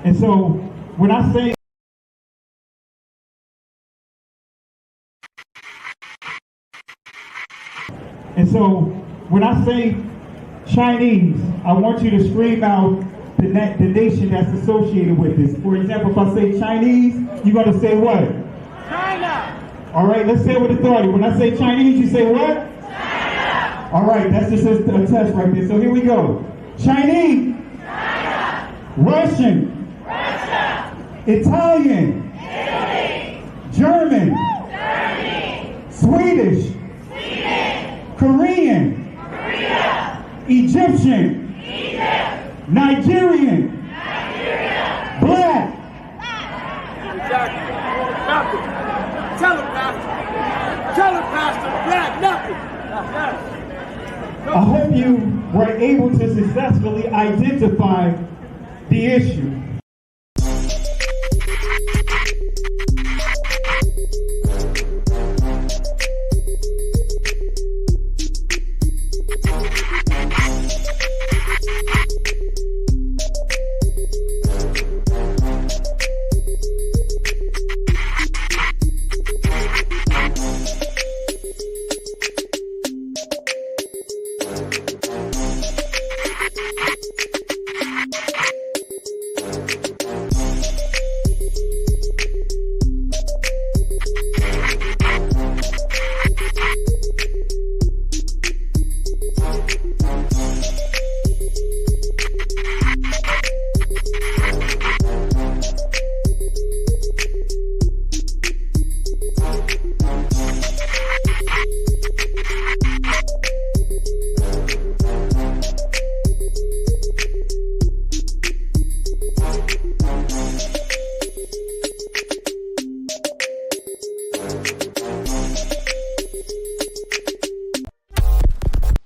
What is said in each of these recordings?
And so when I say Chinese, I want you to scream out the nation that's associated with this. For example, if I say Chinese, you're going to say what? China. All right, let's say it with authority. When I say Chinese, you say what? China. All right, that's just a test right there. So here we go. Chinese. China. Russian. Russia. Italian. Italy. German. Germany. Swedish. Sweden. Korean. Korea. Egyptian. Egypt. Nigerian. Nigeria. Black. Exactly. Nothing. Tell him, Pastor. Tell him, Pastor. Black, nothing. I hope you were able to successfully identify the issue.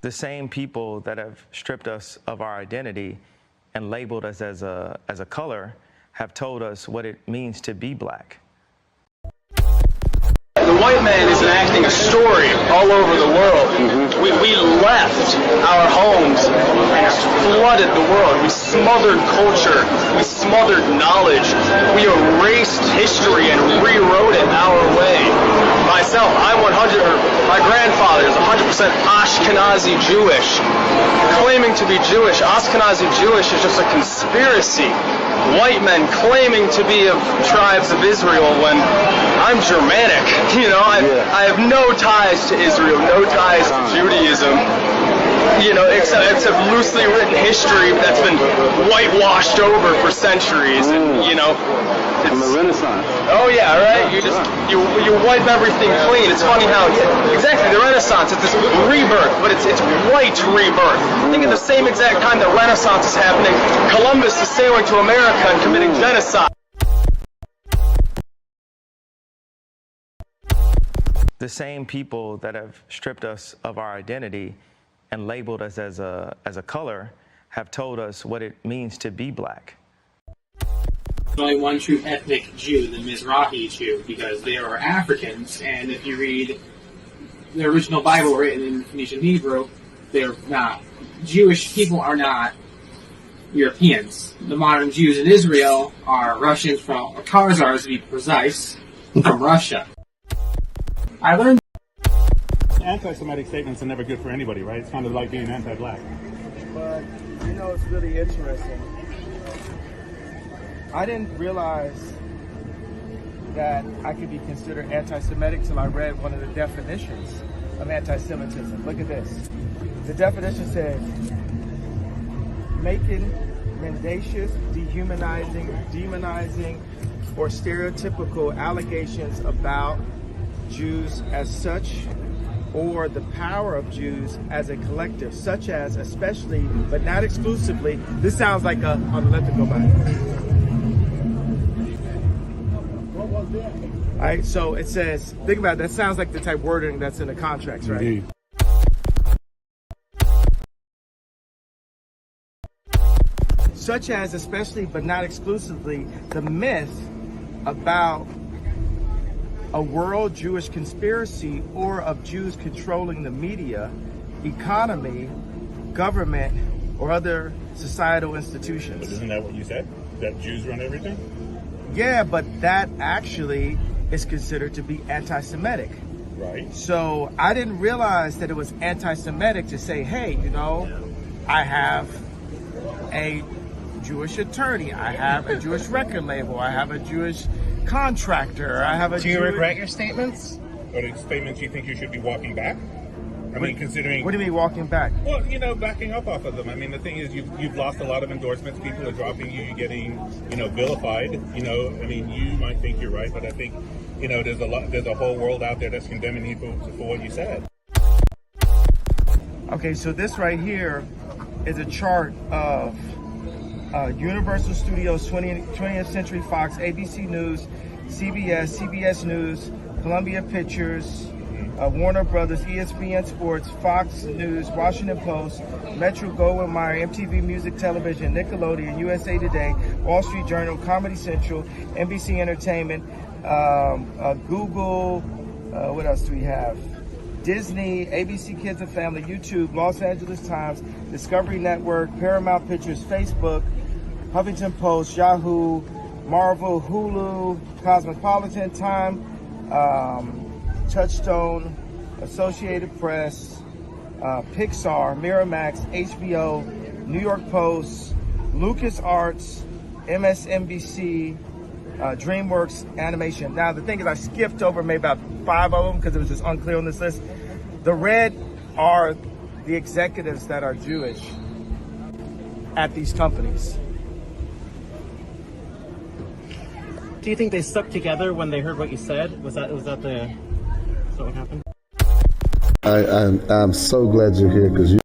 The same people that have stripped us of our identity and labeled us as a color have told us what it means to be black. The white man is enacting a story all over the world. We left our homes and flooded the world. We smothered culture. We smothered knowledge. We erased history and rewrote it our way. Myself, my grandfather is 100% Ashkenazi Jewish. Claiming to be Jewish, Ashkenazi Jewish is just a conspiracy. White men claiming to be of tribes of Israel when I'm Germanic. You know, I have no ties to Israel, no ties to Judaism. You know, except loosely written history that's been whitewashed over for centuries. And, you know, from the Renaissance. Oh yeah, right. You wipe everything clean. It's funny how exactly the Renaissance. It's this rebirth, but it's white rebirth. I think at the same exact time the Renaissance is happening, Columbus is sailing to America and committing genocide. The same people that have stripped us of our identity and labeled us as a color have told us what it means to be black. There's only one true ethnic Jew, the Mizrahi Jew, because they are Africans, and if you read the original Bible written in Phoenician Hebrew, they're not. Jewish people are not Europeans. The modern Jews in Israel are Russians or Khazars to be precise, from Russia. I learned anti-Semitic statements are never good for anybody, right? It's kind of like being anti-black. But, you know, it's really interesting. I didn't realize that I could be considered anti-Semitic till I read one of the definitions of anti-Semitism. Look at this. The definition says, making mendacious, demonizing, or stereotypical allegations about Jews as such, or the power of Jews as a collective, such as, especially, but not exclusively. This sounds like a, let it go by. What was that? All right, so it says, think about it, that sounds like the type of wording that's in the contracts, right? Indeed. Such as, especially, but not exclusively, the myth about a world Jewish conspiracy or of Jews controlling the media, economy, government, or other societal institutions. But isn't that what you said? that Jews run everything? Yeah, but that actually is considered to be anti-Semitic. Right. So I didn't realize that it was anti-Semitic to say, hey, I have a Jewish attorney, I have a Jewish record label, I have a Jewish contractor, I have a Do you regret your statements? Or the statements you think you should be walking back? I mean, considering... What do you mean walking back? Well, backing up off of them. I mean, the thing is, you've lost a lot of endorsements. People are dropping you. You're getting, vilified. I mean, you might think you're right, but I think, there's a whole world out there that's condemning you for what you said. Okay, so this right here is a chart of Universal Studios, 20th Century Fox, ABC News, CBS News, Columbia Pictures, Warner Brothers, ESPN Sports, Fox News, Washington Post, Metro Goldwyn Mayer, MTV Music Television, Nickelodeon, USA Today, Wall Street Journal, Comedy Central, NBC Entertainment, Google, what else do we have? Disney, ABC Kids and Family, YouTube, Los Angeles Times, Discovery Network, Paramount Pictures, Facebook, Huffington Post, Yahoo, Marvel, Hulu, Cosmopolitan, Time, Touchstone, Associated Press, Pixar, Miramax, HBO, New York Post, LucasArts, MSNBC, DreamWorks Animation. Now the thing is, I skipped over maybe about 5 of them because it was just unclear on this list. The red are the executives that are Jewish at these companies. Do you think they stuck together when they heard what you said? Was that what happened? I'm so glad you're here because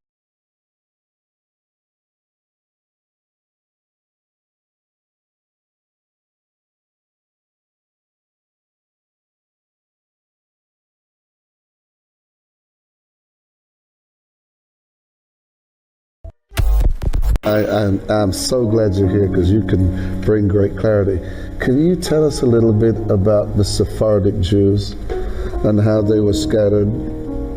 I'm so glad you're here because you can bring great clarity. Can you tell us a little bit about the Sephardic Jews and how they were scattered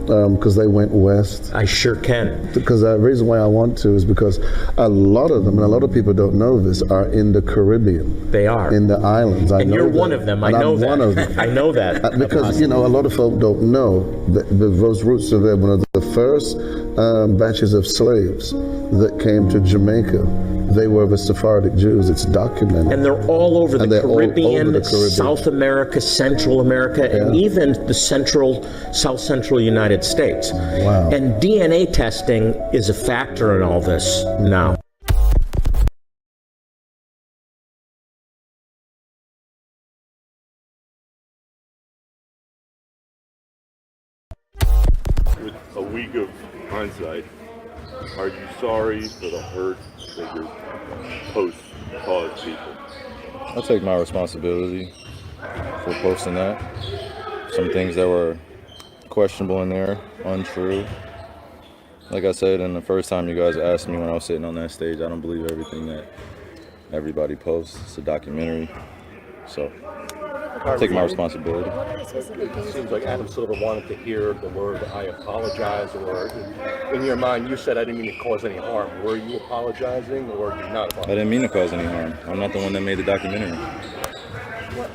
because they went west? I sure can. Because the reason why I want to is because a lot of them, and a lot of people don't know this, are in the Caribbean. They are. In the islands. And you're one of them. I know that. I'm one of them. I know that. Because, a lot of folk don't know that those roots are there. One of the first batches of slaves that came to Jamaica, they were the Sephardic Jews. It's documented. And they're all over the Caribbean, South America, Central America, and even the South Central United States. Wow. And DNA testing is a factor in all this now. With a week of hindsight, are you sorry for the hurt that your posts caused people? I'll take my responsibility for posting that. Some things that were questionable in there, untrue. Like I said, and the first time you guys asked me when I was sitting on that stage, I don't believe everything that everybody posts. It's a documentary, so I'll take my responsibility. It seems like Adam Silver wanted to hear the word "I apologize," or in your mind, you said, "I didn't mean to cause any harm." Were you apologizing, or did you not apologize? I didn't mean to cause any harm. I'm not the one that made the documentary.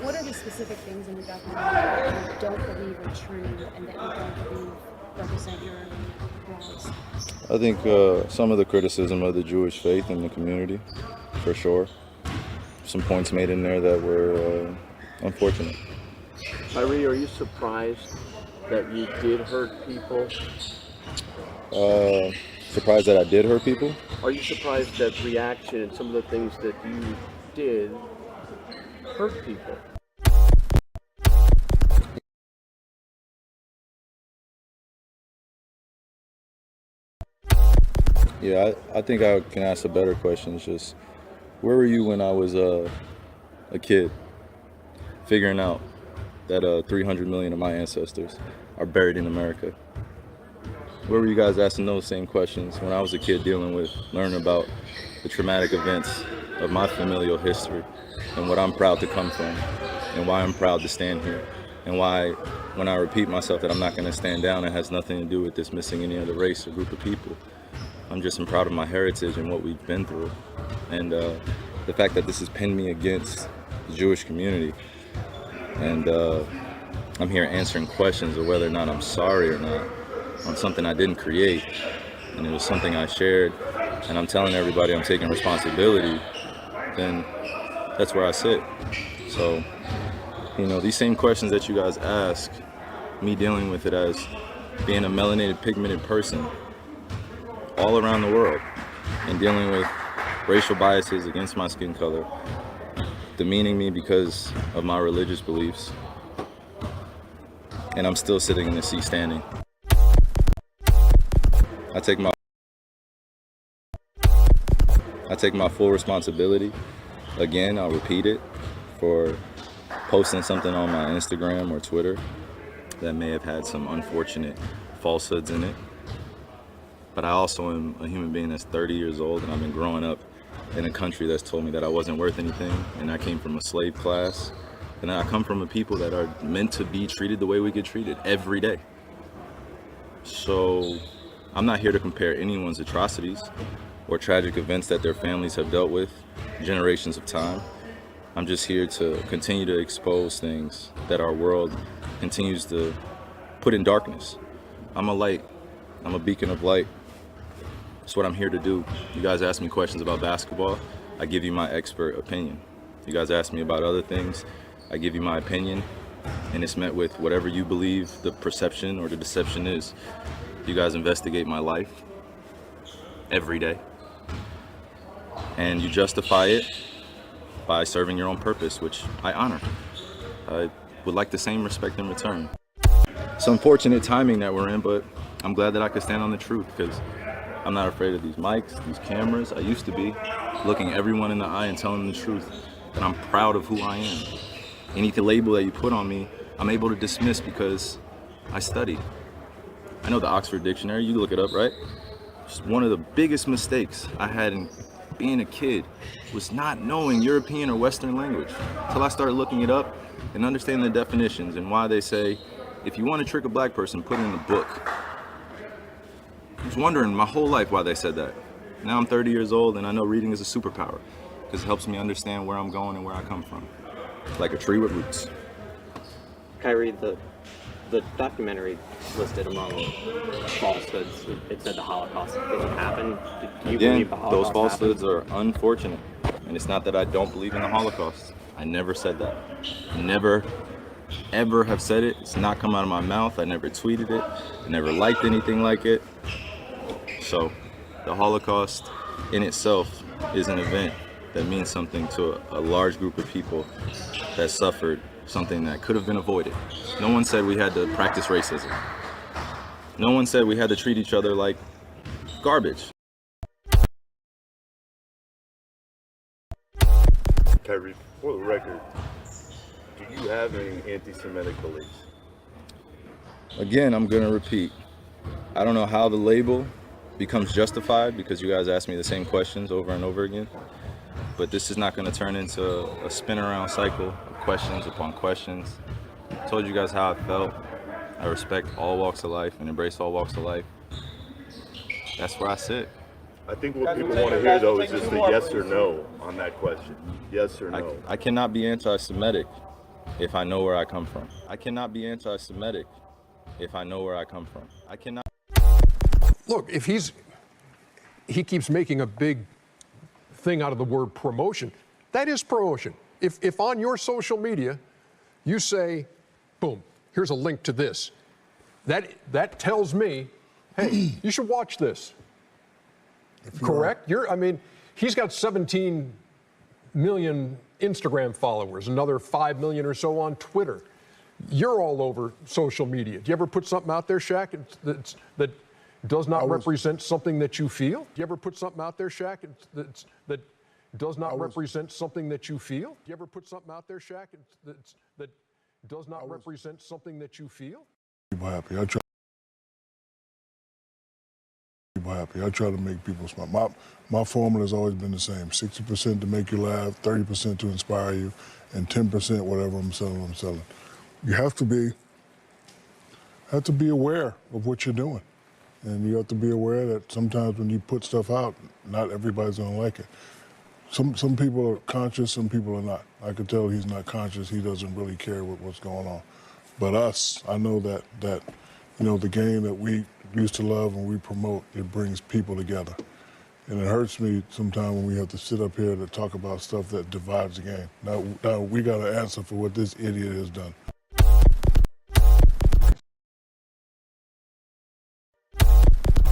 What are the specific things in the documentary that you don't believe are true and that you don't believe represent your wrongs? I think some of the criticism of the Jewish faith in the community, for sure. Some points made in there that were unfortunate. Kyrie, are you surprised that you did hurt people? Surprised that I did hurt people? Are you surprised that reaction and some of the things that you did hurt people? Yeah, I think I can ask a better question. It's just, where were you when I was a kid, figuring out that 300 million of my ancestors are buried in America? Where were you guys asking those same questions when I was a kid learning about the traumatic events of my familial history and what I'm proud to come from and why I'm proud to stand here and why when I repeat myself that I'm not going to stand down, it has nothing to do with dismissing any other race or group of people. I'm just proud of my heritage and what we've been through. And the fact that this has pinned me against the Jewish community. And I'm here answering questions of whether or not I'm sorry or not on something I didn't create. And it was something I shared, and I'm telling everybody I'm taking responsibility, then that's where I sit. So, you know, these same questions that you guys ask, me dealing with it as being a melanated, pigmented person all around the world and dealing with racial biases against my skin color, demeaning me because of my religious beliefs, and I'm still sitting in the seat standing. I take my full responsibility. Again, I'll repeat it, for posting something on my Instagram or Twitter that may have had some unfortunate falsehoods in it. But I also am a human being that's 30 years old, and I've been growing up in a country that's told me that I wasn't worth anything, and I came from a slave class, and I come from a people that are meant to be treated the way we get treated every day. So I'm not here to compare anyone's atrocities or tragic events that their families have dealt with generations of time. I'm just here to continue to expose things that our world continues to put in darkness. I'm a light. I'm a beacon of light. That's what I'm here to do. You guys ask me questions about basketball, I give you my expert opinion. You guys ask me about other things, I give you my opinion, and it's met with whatever you believe the perception or the deception is. You guys investigate my life every day, and you justify it by serving your own purpose, which I honor. I would like the same respect in return. It's unfortunate timing that we're in, but I'm glad that I could stand on the truth, because I'm not afraid of these mics, these cameras. I used to be, looking everyone in the eye and telling them the truth, that I'm proud of who I am. Any label that you put on me, I'm able to dismiss because I studied. I know the Oxford Dictionary, you look it up, right? Just one of the biggest mistakes I had in being a kid was not knowing European or Western language until I started looking it up and understanding the definitions and why they say, if you want to trick a black person, put it in the book. I was wondering my whole life why they said that. Now I'm 30 years old and I know reading is a superpower because it helps me understand where I'm going and where I come from. Like a tree with roots. Kyrie, the documentary listed among falsehoods. It said the Holocaust didn't happen. Do you believe the Holocaust those falsehoods happened? are unfortunate. And it's not that I don't believe in the Holocaust. I never said that. Never, ever have said it. It's not come out of my mouth. I never tweeted it. I never liked anything like it. So the Holocaust in itself is an event that means something to a large group of people that suffered something that could have been avoided. No one said we had to practice racism. No one said we had to treat each other like garbage. Kyrie, for the record, do you have any anti-Semitic beliefs? Again, I'm gonna repeat. I don't know how the label becomes justified because you guys ask me the same questions over and over again. But this is not gonna turn into a spin around cycle of questions upon questions. I told you guys how I felt. I respect all walks of life and embrace all walks of life. That's where I sit. I think what people want to hear, though, is just a yes or no on that question. Yes or no. I cannot be anti-Semitic if I know where I come from. I cannot be anti-Semitic if I know where I come from. I cannot. Look, if he keeps making a big thing out of the word promotion, that is promotion. If on your social media you say, boom, here's a link to this, that tells me, hey, you should watch this. Correct? He's got 17 million Instagram followers, another 5 million or so on Twitter. You're all over social media. Do you ever put something out there, Shaq, that does not represent something that you feel? Do you ever put something out there, Shaq, that does not represent something that you feel? Do you ever put something out there, Shaq, that does not represent something that you feel? People happy. I try to make people smile. My formula has always been the same: 60% to make you laugh, 30% to inspire you, and 10% whatever I'm selling. You have to be aware of what you're doing, and you have to be aware that sometimes when you put stuff out, not everybody's gonna like it. Some people are conscious, some people are not. I could tell he's not conscious. He doesn't really care what's going on. But us, I know that the game that we used to love and we promote, it brings people together. And it hurts me sometimes when we have to sit up here to talk about stuff that divides the game. Now we got to answer for what this idiot has done.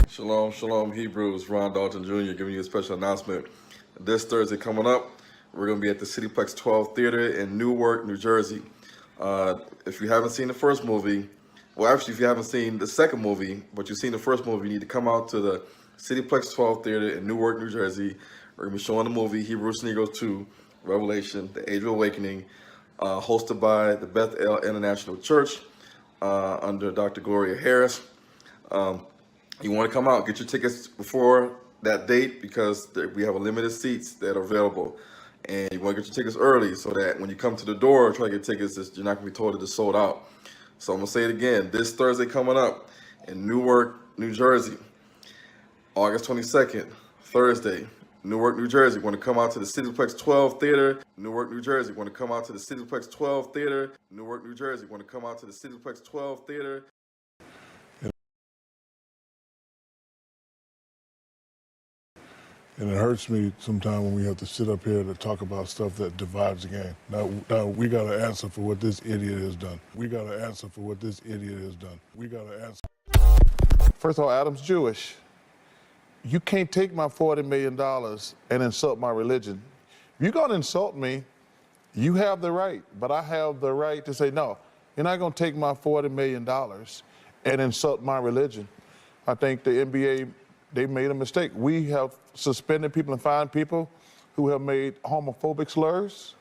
Shalom, shalom, Hebrews. Ron Dalton Jr. giving you a special announcement. This Thursday coming up, we're going to be at the Cityplex 12 Theater in Newark, New Jersey. If you haven't seen the first movie, well, actually, if you haven't seen the second movie, but you've seen the first movie, you need to come out to the Cityplex 12 Theater in Newark, New Jersey. We're going to be showing the movie Hebrews Negroes 2, Revelation, The Age of Awakening, hosted by the Bethel International Church under Dr. Gloria Harris. You want to come out, get your tickets before that date because we have a limited seats that are available. And you want to get your tickets early so that when you come to the door try to get tickets, you're not going to be told that it's sold out. So I'm going to say it again. This Thursday coming up in Newark, New Jersey, August 22nd, Thursday, Newark, New Jersey. Want to come out to the Cityplex 12 Theater, Newark, New Jersey. Want to come out to the Cityplex 12 Theater, Newark, New Jersey. Want to come out to the Cityplex 12 Theater. And it hurts me sometimes when we have to sit up here to talk about stuff that divides the game. Now we got to answer for what this idiot has done. We got to answer for what this idiot has done. We got to answer. First of all, Adam's Jewish. You can't take my $40 million and insult my religion. If you're going to insult me, you have the right, but I have the right to say, no, you're not going to take my $40 million and insult my religion. I think the NBA, they made a mistake. We have suspended people and fined people who have made homophobic slurs,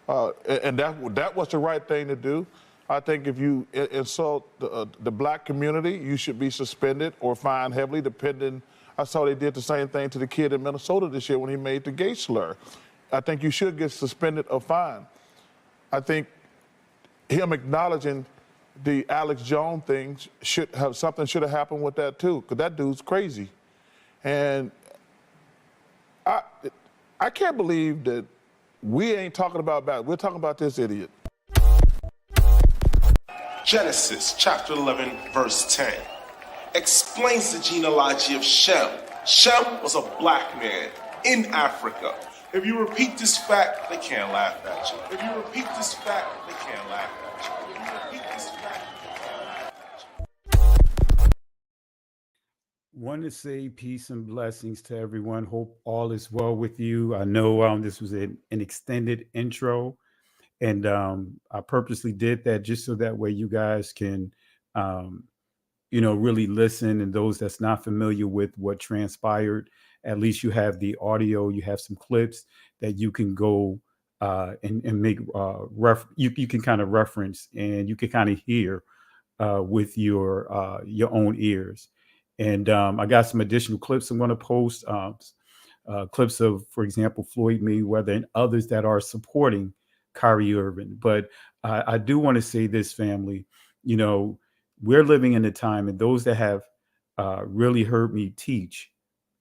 and that was the right thing to do. I think if you insult the black community, you should be suspended or fined heavily, depending. I saw they did the same thing to the kid in Minnesota this year when he made the gay slur. I think you should get suspended or fined. I think him acknowledging the Alex Jones thing should have happened with that too, because that dude's crazy. And I can't believe that we ain't talking about that. We're talking about this idiot. Genesis chapter 11, verse 10 explains the genealogy of Shem. Shem was a black man in Africa. If you repeat this fact, they can't laugh at you. If you repeat this fact, they can't laugh at you. If you repeat this fact, they can't laugh at you. Want to say peace and blessings to everyone. Hope all is well with you. I know this was an extended intro, and I purposely did that just so that way you guys can, really listen. And those that's not familiar with what transpired, at least you have the audio, you have some clips that you can go and make you can kind of reference, and you can kind of hear with your own ears. And I got some additional clips I'm going to post, clips of, for example, Floyd Mayweather and others that are supporting Kyrie Irving. But I do want to say this, family, we're living in a time, and those that have really heard me teach,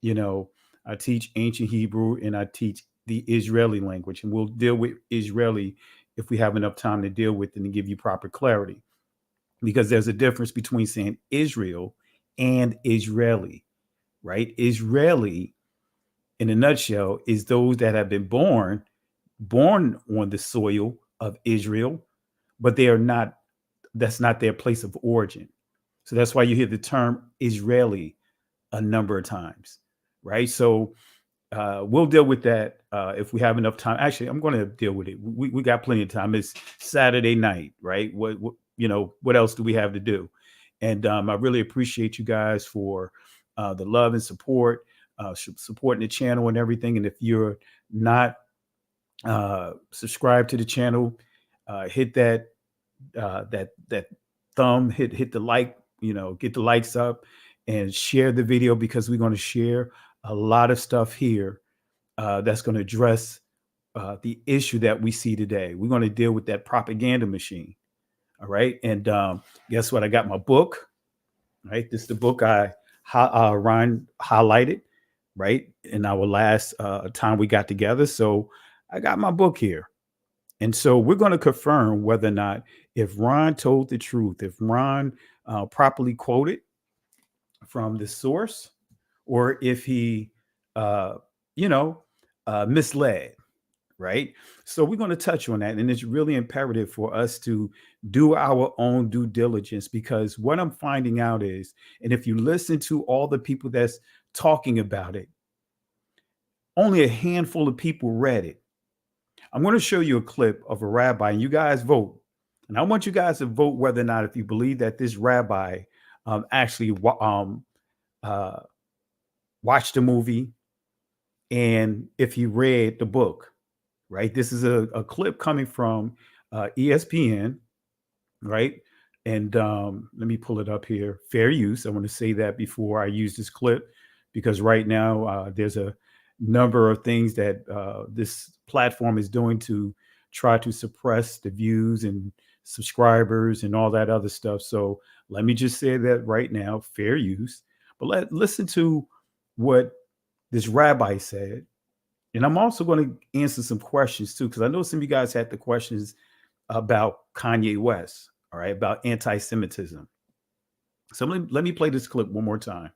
I teach ancient Hebrew and I teach the Israeli language, and we'll deal with Israeli if we have enough time to deal with it and give you proper clarity, because there's a difference between saying Israel and Israeli, right? Israeli, in a nutshell, is those that have been born on the soil of Israel, but they are not, that's not their place of origin. So that's why you hear the term Israeli a number of times, right? So we'll deal with that if we have enough time. Actually, I'm going to deal with it. We got plenty of time. It's Saturday night, right? What else do we have to do? And I really appreciate you guys for the love and support, supporting the channel and everything. And if you're not subscribed to the channel, hit that thumb, hit the like, get the likes up and share the video, because we're going to share a lot of stuff here that's going to address the issue that we see today. We're going to deal with that propaganda machine. All right. And guess what? I got my book. Right. This is the book Ryan highlighted. right? In our last time we got together. So I got my book here. And so we're going to confirm whether or not if Ron told the truth, if Ron properly quoted from the source, or if he, misled, right? So we're going to touch on that. And it's really imperative for us to do our own due diligence, because what I'm finding out is, and if you listen to all the people that's talking about it, only a handful of people read it. I'm going to show you a clip of a rabbi, and you guys vote. And I want you guys to vote whether or not if you believe that this rabbi actually watched the movie and if he read the book, right? This is a clip coming from ESPN, right? And let me pull it up here. Fair use. I want to say that before I use this clip, because right now there's a number of things that this platform is doing to try to suppress the views and subscribers and all that other stuff. So let me just say that right now, fair use. But listen to what this rabbi said. And I'm also going to answer some questions too, because I know some of you guys had the questions about Kanye West, all right, about anti-Semitism. So let me play this clip one more time.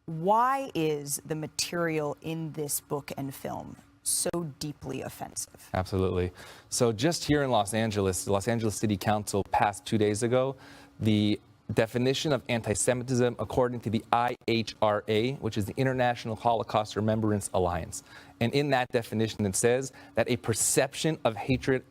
Why is the material in this book and film so deeply offensive? Absolutely. So just here in Los Angeles, the Los Angeles City Council passed 2 days ago the definition of anti-Semitism according to the IHRA, which is the International Holocaust Remembrance Alliance. And in that definition, it says that a perception of hatred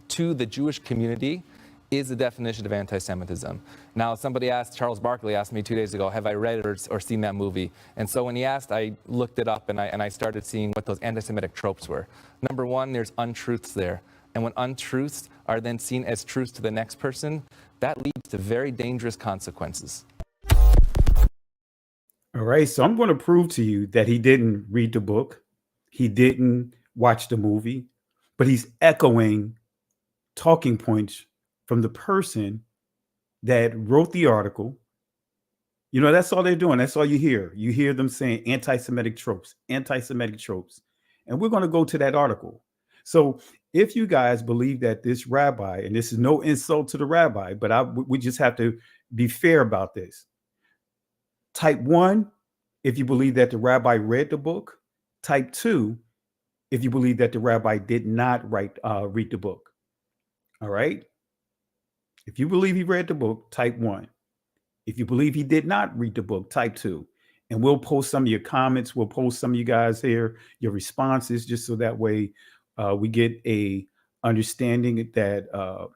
to the Jewish community is the definition of anti-Semitism. Now, somebody asked, Charles Barkley asked me 2 days ago, have I read it or seen that movie? And so when he asked, I looked it up and I started seeing what those anti-Semitic tropes were. Number one, there's untruths there. And when untruths are then seen as truths to the next person, that leads to very dangerous consequences. All right, so I'm going to prove to you that he didn't read the book. He didn't watch the movie, but he's echoing talking points from the person that wrote the article. You know, that's all they're doing. That's all you hear. You hear them saying anti-Semitic tropes, anti-Semitic tropes. And we're going to go to that article. So if you guys believe that this rabbi, and this is no insult to the rabbi, but we just have to be fair about this. Type 1, if you believe that the rabbi read the book. Type 2, if you believe that the rabbi did not read the book. All right? If you believe he read the book, type 1. If you believe he did not read the book, type 2. And we'll post some of your comments. We'll post some of you guys here, your responses, just so that way we get a understanding that,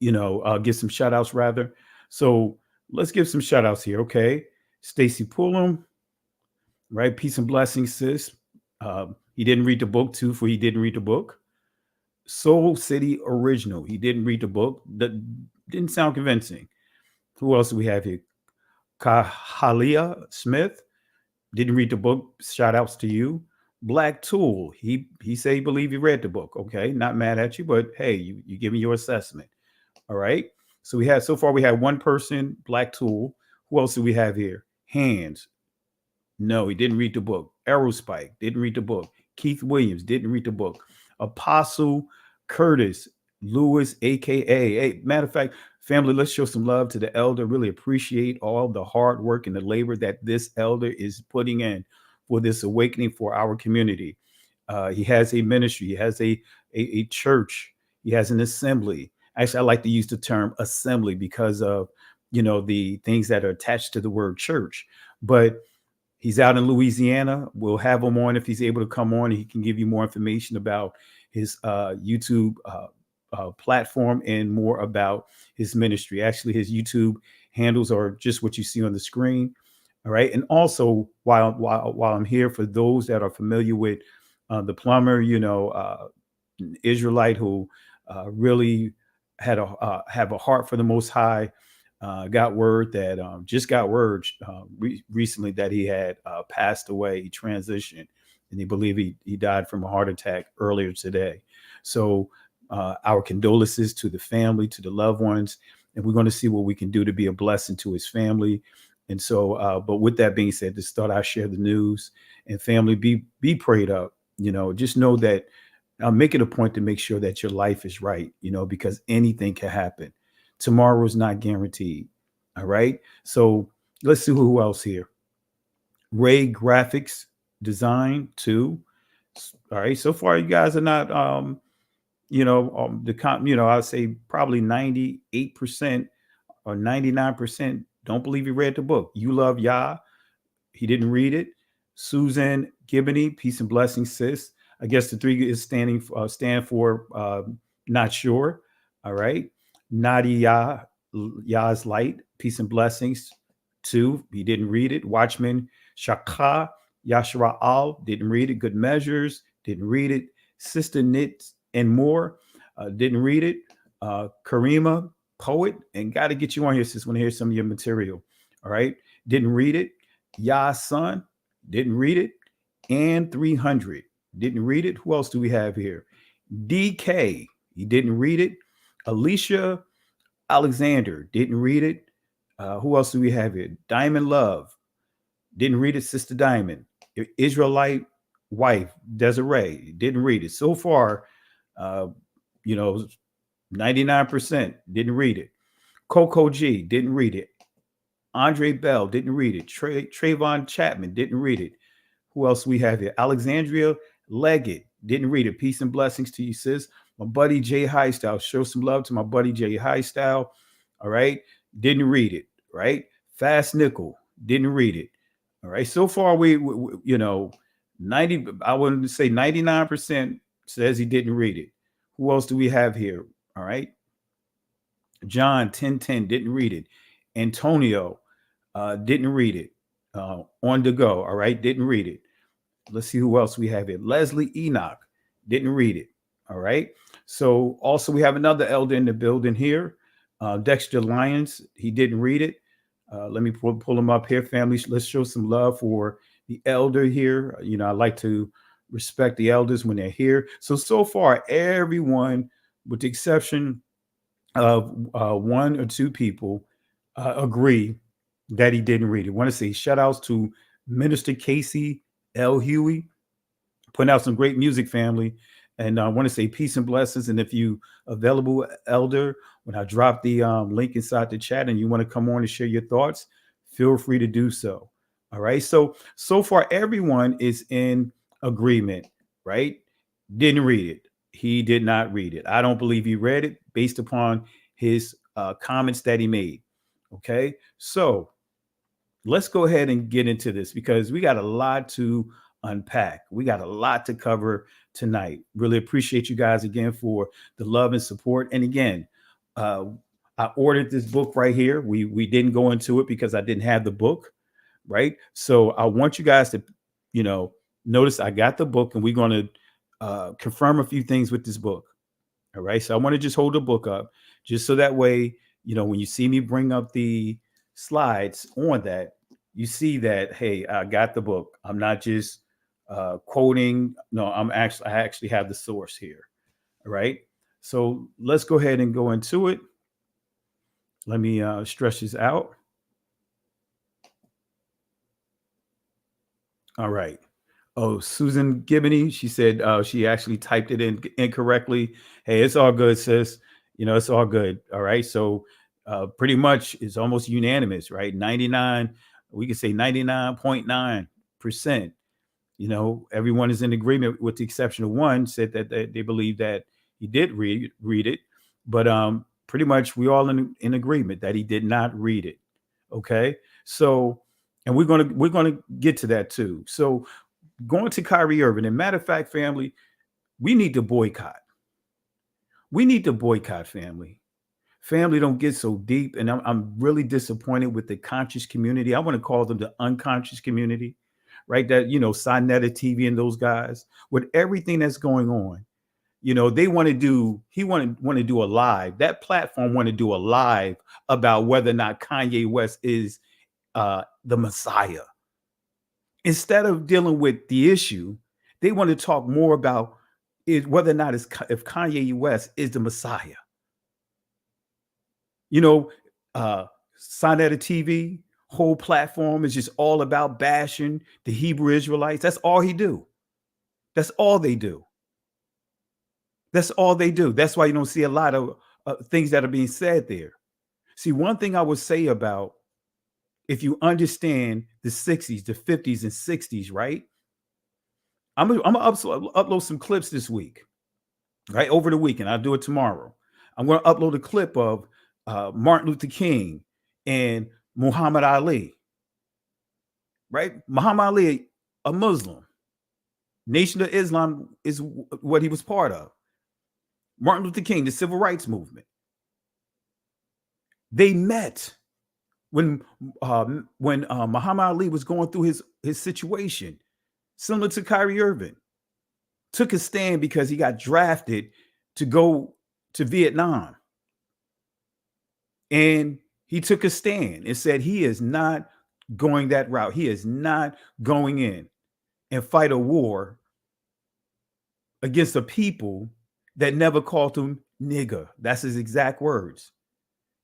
give some shout outs rather. So let's give some shout outs here. Okay. Stacy Pullum, right? Peace and blessings, sis. He didn't read the book too, for he didn't read the book. Soul City Original. He didn't read the book. That didn't sound convincing. Who else do we have here? Kahalia Smith. Didn't read the book. Shout outs to you. Black Tool. He said he believed he read the book. Okay. Not mad at you, but hey, you give me your assessment. All right. So so far we have one person, Black Tool. Who else do we have here? Hands. No, he didn't read the book. Aerospike. Didn't read the book. Keith Williams. Didn't read the book. Apostle Curtis Lewis, aka, hey, matter of fact, family, let's show some love to the elder. Really appreciate all the hard work and the labor that this elder is putting in for this awakening for our community. He has a ministry, he has a church, he has an assembly. Actually, I like to use the term assembly because of the things that are attached to the word church. But he's out in Louisiana. We'll have him on if he's able to come on. He can give you more information about his YouTube platform and more about his ministry. Actually, his YouTube handles are just what you see on the screen. All right. And also, while I'm here, for those that are familiar with the plumber, Israelite who really have a heart for the Most High, got word recently that he had passed away. He transitioned, and they believe he died from a heart attack earlier today. So our condolences to the family, to the loved ones, and we're going to see what we can do to be a blessing to his family. And so, but with that being said, just thought I'd share the news. And family, be prayed up. Just know that make it a point to make sure that your life is right, because anything can happen. Tomorrow is not guaranteed. All right. So let's see who else here. Ray Graphics Design 2. All right. So far, you guys are not, I'd say probably 98% or 99% don't believe he read the book. You Love Yah. He didn't read it. Susan Gibney, peace and blessings, sis. I guess the 3 is stand for not sure. All right. Nadia Yah's Light, peace and blessings. 2, he didn't read it. Watchman Shaka Yashra Al, didn't read it. Good Measures, didn't read it. Sister Knit and More, didn't read it. Karima, Poet, and got to get you on here, sis, want to hear some of your material. All right. Didn't read it. Yah Son, didn't read it. And 300, didn't read it. Who else do we have here? DK, he didn't read it. Alicia Alexander, didn't read it. Who else do we have here? Diamond Love, didn't read it. Sister Diamond. Israelite wife, Desiree, didn't read it. So far, 99% didn't read it. Coco G, didn't read it. Andre Bell, didn't read it. Trayvon Chapman, didn't read it. Who else we have here? Alexandria Leggett, didn't read it. Peace and blessings to you, sis. My buddy Jay Highstyle, show some love to my buddy Jay Highstyle. All right. Didn't read it. Right. Fast Nickel, didn't read it. All right. So far, we 90, I wouldn't say 99% says he didn't read it. Who else do we have here? All right. John 1010 didn't read it. Antonio didn't read it. On the go. All right. Didn't read it. Let's see who else we have here. Leslie Enoch didn't read it. All right. So also we have another elder in the building here. Dexter Lyons. He didn't read it. Let me pull him up here, family. Let's show some love for the elder here. I like to respect the elders when they're here. So far, everyone, with the exception of 1 or 2 people, agree that he didn't read it. I want to say shout outs to Minister Casey L. Huey, putting out some great music, family. And I want to say peace and blessings. And if you available, elder, when I drop the link inside the chat and you want to come on and share your thoughts, feel free to do so. All right. So far, everyone is in agreement, right? Didn't read it. He did not read it. I don't believe he read it based upon his comments that he made. Okay. So let's go ahead and get into this because we got a lot to unpack. We got a lot to cover tonight. Really appreciate you guys again for the love and support. And again, I ordered this book right here. We didn't go into it because I didn't have the book, right? So I want you guys to, notice I got the book and we're going to confirm a few things with this book. All right. So I want to just hold the book up just so that way, when you see me bring up the slides on that, you see that, hey, I got the book. I'm not just quoting. No, I actually have the source here. All right. So let's go ahead and go into it. Let me stretch this out. All right. Oh, Susan Gibney, she said she actually typed it in incorrectly. Hey, it's all good, sis. It's all good. All right. So pretty much it's almost unanimous, right? 99, we could say 99.9%. Everyone is in agreement with the exception of one said that they believe that he did read it. But pretty much we all in agreement that he did not read it. Okay. So, and we're going to get to that too. So going to Kyrie Irving, and matter of fact, family, we need to boycott. We need to boycott, family. Family, don't get so deep. And I'm really disappointed with the conscious community. I want to call them the unconscious community, right? That, Sinetta TV and those guys, with everything that's going on, they want to do, he want to do a live. That platform want to do a live about whether or not Kanye West is the Messiah. Instead of dealing with the issue, they want to talk more about whether or not if Kanye West is the Messiah. Sinetta TV, whole platform is just all about bashing the Hebrew Israelites. That's all he do. That's all they do. That's all they do. That's why you don't see a lot of things that are being said there. See, one thing I would say about, if you understand the 60s, the 50s and 60s, right? I'm gonna upload some clips this week, right? Over the weekend. I'll do it tomorrow. I'm going to upload a clip of Martin Luther King and Muhammad Ali, right? Muhammad Ali, a Muslim. Nation of Islam is what he was part of. Martin Luther King, the civil rights movement. They met when Muhammad Ali was going through his situation, similar to Kyrie Irving. Took a stand because he got drafted to go to Vietnam. And he took a stand and said he is not going that route. He is not going in and fight a war against a people that never called him nigger. That's his exact words.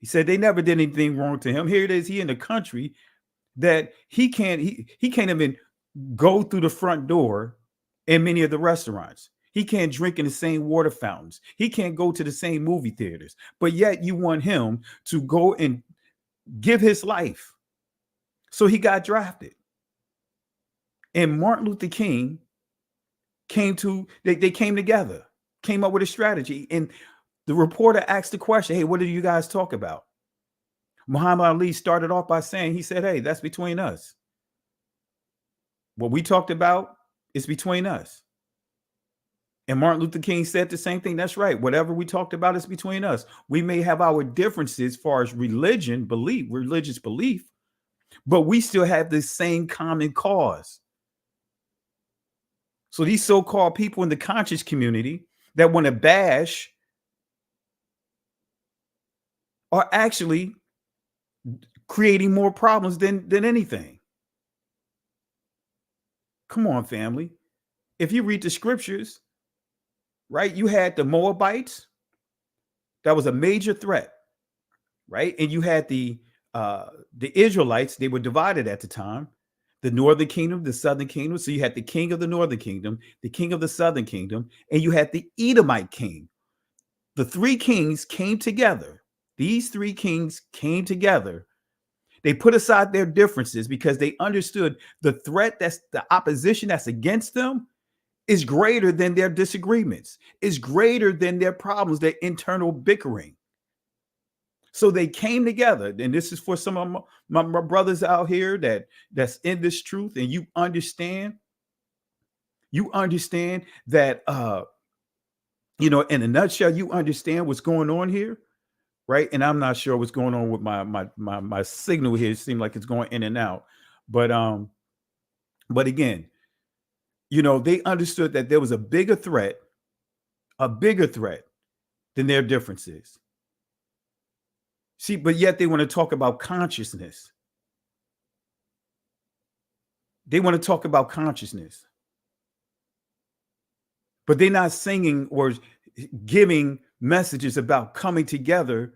He said they never did anything wrong to him. Here it is, he in a country that he can't even go through the front door in many of the restaurants. He can't drink in the same water fountains. He can't go to the same movie theaters. But yet you want him to go and give his life. So he got drafted. And Martin Luther King they came together, came up with a strategy. And the reporter asked the question, hey, what do you guys talk about? Muhammad Ali started off by saying, he said, hey, that's between us. What we talked about is between us. And Martin Luther King said the same thing. That's right. Whatever we talked about is between us. We may have our differences as far as religious belief, but we still have the same common cause. So these so-called people in the conscious community that want to bash are actually creating more problems than anything. Come on, family. If you read the scriptures, right, you had the Moabites. That was a major threat, right? And you had the Israelites. They were divided at the time. The northern kingdom, the southern kingdom. So you had the king of the northern kingdom, the king of the southern kingdom, and you had the Edomite king. The three kings came together. These three kings came together. They put aside their differences because they understood the threat, that's the opposition that's against them, is greater than their disagreements, is greater than their problems, their internal bickering. So they came together. And this is for some of my brothers out here that's in this truth. And you understand that, in a nutshell, you understand what's going on here. Right. And I'm not sure what's going on with my signal here. It seems like it's going in and out. But again, they understood that there was a bigger threat than their differences. See, but yet they want to talk about consciousness. They want to talk about consciousness. But they're not singing or giving messages about coming together.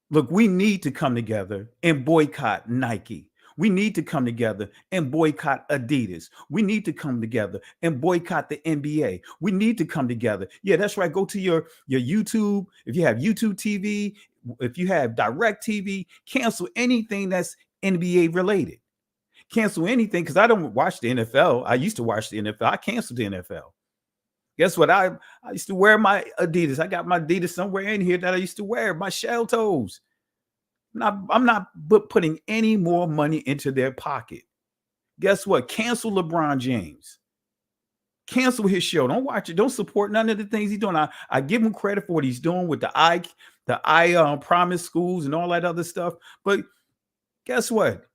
Look, we need to come together and boycott Nike. We need to come together and boycott Adidas. We need to come together and boycott the NBA. We need to come together. Yeah, that's right. Go to your YouTube. If you have YouTube TV, if you have Direct TV, cancel anything that's NBA related. Cancel anything, because I don't watch the NFL. I used to watch the NFL. I canceled the NFL. Guess what? I used to wear my Adidas. I got my Adidas somewhere in here that I used to wear, my shell toes. I'm not putting any more money into their pocket. Guess what? Cancel LeBron James. Cancel his show. Don't watch it. Don't support none of the things he's doing. I give him credit for what he's doing with the I Promise schools and all that other stuff. But guess what?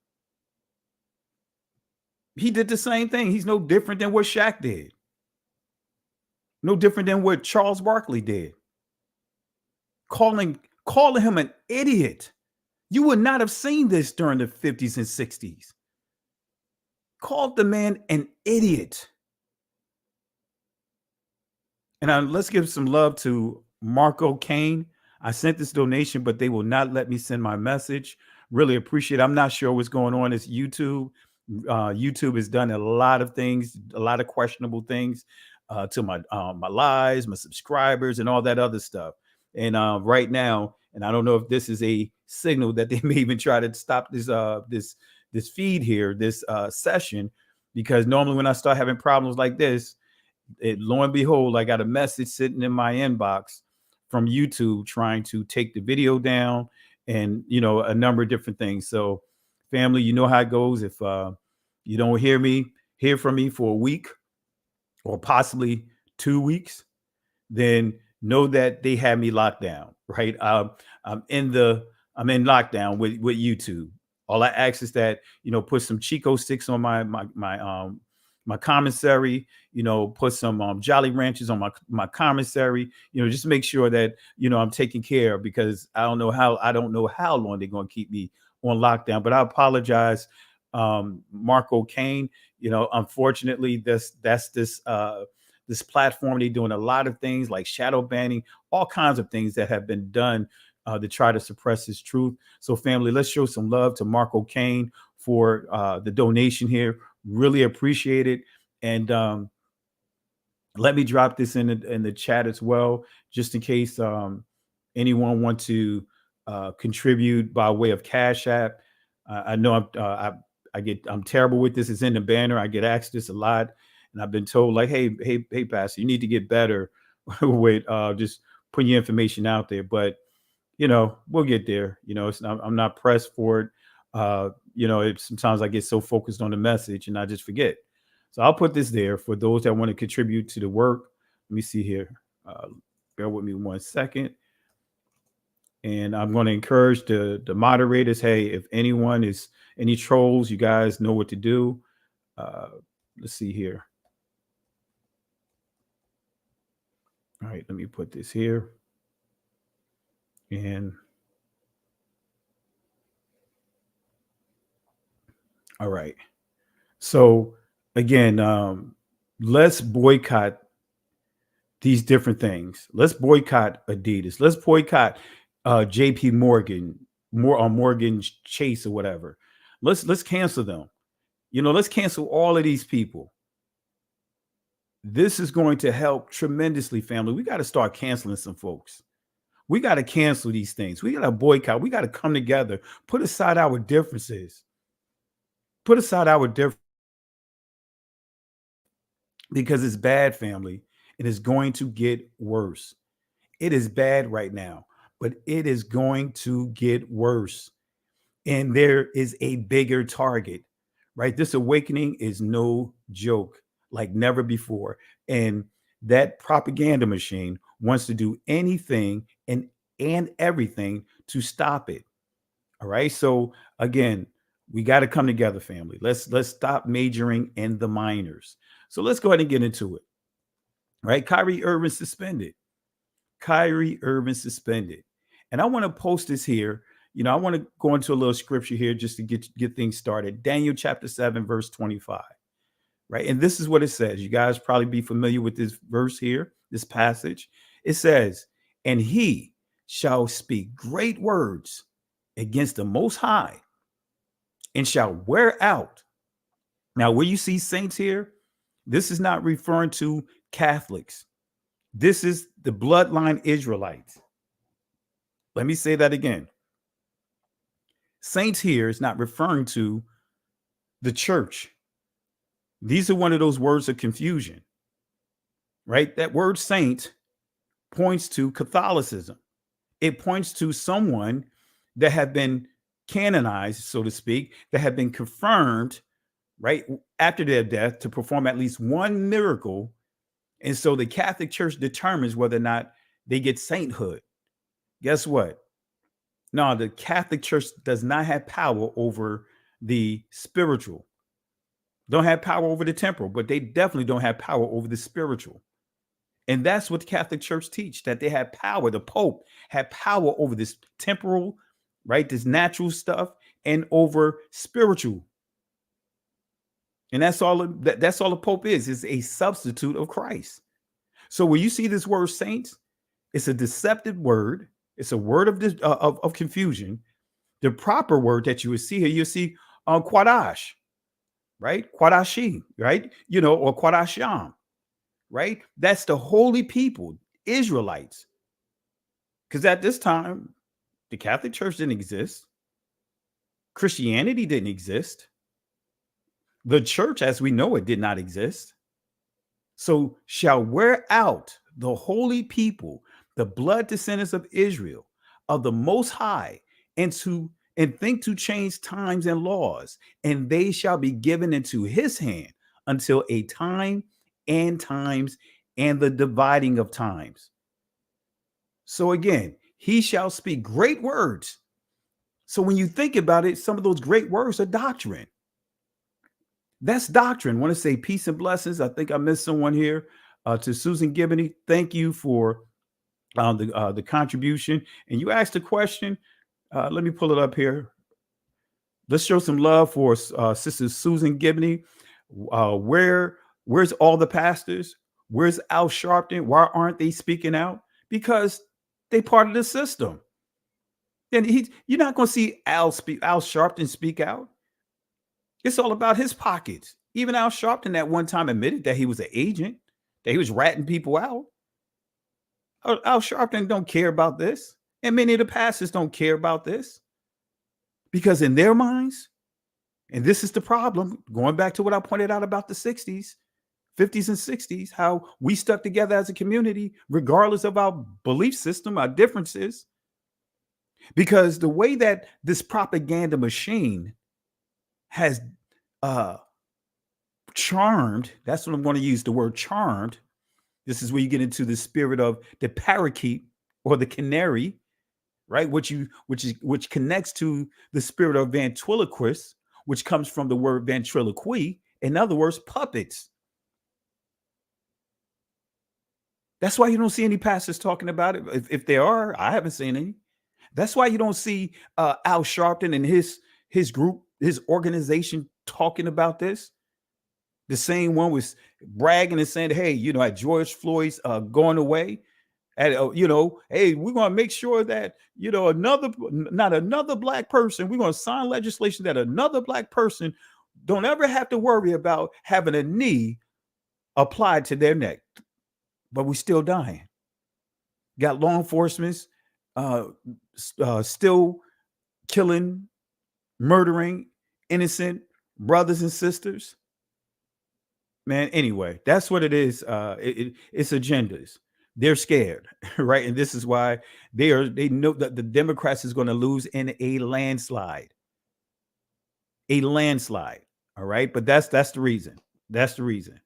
He did the same thing. He's no different than what Shaq did. No different than what Charles Barkley did. Calling him an idiot. You would not have seen this during the 50s and 60s. Called the man an idiot. And let's give some love to Marco Kane. I sent this donation, but they will not let me send my message. really appreciate it. I'm not sure what's going on. It's YouTube. YouTube has done a lot of things, a lot of questionable things to my lives, my subscribers, and all that other stuff. And right now, and I don't know if this is a signal that they may even try to stop this feed here, this session, because normally when I start having problems like this, lo and behold, I got a message sitting in my inbox from YouTube trying to take the video down, and a number of different things. So, family, you know how it goes. If you don't hear from me for a week or possibly 2 weeks, then know that they have me locked down. Right? I'm in lockdown with YouTube. All I ask is that put some Chico sticks on my commissary, put some Jolly Ranchers on my commissary, just make sure that, I'm taken care of, because I don't know how long they're going to keep me on lockdown. But I apologize, Marco Kane. Unfortunately, that's this platform. They're doing a lot of things like shadow banning, all kinds of things that have been done to try to suppress his truth. So, family, let's show some love to Marco Kane for the donation here. Really appreciate it. And let me drop this in the chat as well, just in case anyone want to contribute by way of Cash App. I know I'm terrible with this. It's in the banner. I get asked this a lot, and I've been told like, hey, Pastor, you need to get better with just putting your information out there. But we'll get there. I'm not pressed for it. Sometimes I get so focused on the message and I just forget. So I'll put this there for those that want to contribute to the work. Let me see here. Bear with me 1 second. And I'm going to encourage the moderators. Hey, if anyone is any trolls, you guys know what to do. Let's see here. All right, let me put this here. And all right. So again, let's boycott these different things. Let's boycott Adidas. Let's boycott JP Morgan, Morgan Chase or whatever. Let's cancel them. Let's cancel all of these people. This is going to help tremendously, family. We got to start canceling some folks. We got to cancel these things. We got to boycott. We got to come together, put aside our differences. Put aside our differences, because it's bad, family. It is going to get worse. It is bad right now, but it is going to get worse. And there is a bigger target, right? This awakening is no joke, like never before. And that propaganda machine wants to do anything and everything to stop it. All right. So again, we got to come together, family. Let's stop majoring in the minors. So let's go ahead and get into it. All right. Kyrie Irving suspended. Kyrie Irving suspended. And I want to post this here. I want to go into a little scripture here just to get things started. Daniel chapter 7, verse 25. Right. And this is what it says. You guys probably be familiar with this verse here, this passage. It says, and he shall speak great words against the Most High and shall wear out. Now, where you see saints here, this is not referring to Catholics. This is the bloodline Israelites. Let me say that again. Saints here is not referring to the church. These are one of those words of confusion, right? That word saint points to Catholicism. It points to someone that have been canonized, so to speak, that have been confirmed, right, after their death to perform at least one miracle. And so the Catholic Church determines whether or not they get sainthood. Guess what? No, the Catholic Church does not have power over the spiritual. Don't have power over the temporal, but they definitely don't have power over the spiritual. And that's what the Catholic Church teach, that they have power. The Pope had power over this temporal, right, this natural stuff, and over spiritual. And that's all the Pope is a substitute of Christ. So when you see this word saints, it's a deceptive word. It's a word of confusion The proper word that you would see here, you see Quadash, right? Quadashi, right? Or Quadasham, right? That's the holy people, Israelites. Because at this time, the Catholic Church didn't exist. Christianity didn't exist. The church as we know it did not exist. So shall wear out the holy people, the blood descendants of Israel, of the Most High, and think to change times and laws, and they shall be given into his hand until a time and times and the dividing of times. So again, he shall speak great words. So when you think about it, some of those great words are doctrine. That's doctrine. I want to say peace and blessings. I think I missed someone here. To Susan Gibney, thank you for the contribution. And you asked a question. Let me pull it up here. Let's show some love for Sister Susan Gibney. Where's all the pastors? Where's Al Sharpton? Why aren't they speaking out? Because they part of the system. And you're not going to see Al Sharpton speak out. It's all about his pockets. Even Al Sharpton at one time admitted that he was an agent, that he was ratting people out. Al Sharpton don't care about this. And many of the pastors don't care about this. Because in their minds, and this is the problem, going back to what I pointed out about the 60s, 50s and 60s, how we stuck together as a community, regardless of our belief system, our differences. Because the way that this propaganda machine has charmed, that's what I'm going to use, the word charmed. This is where you get into the spirit of the parakeet or the canary, right? Which connects to the spirit of ventriloquist, which comes from the word ventriloquy. In other words, puppets. That's why you don't see any pastors talking about it. If there are, I haven't seen any. That's why you don't see Al Sharpton and his group, his organization talking about this. The same one was bragging and saying, hey, at George Floyd's going away, hey, we're going to make sure that, not another black person, we're going to sign legislation that another black person don't ever have to worry about having a knee applied to their neck. But we're still dying. Got law enforcement still killing, murdering innocent brothers and sisters. Man, anyway, that's what it is. It's agendas. They're scared, right? And this is why they know that the Democrats is going to lose in a landslide. A landslide. All right. But that's the reason. That's the reason.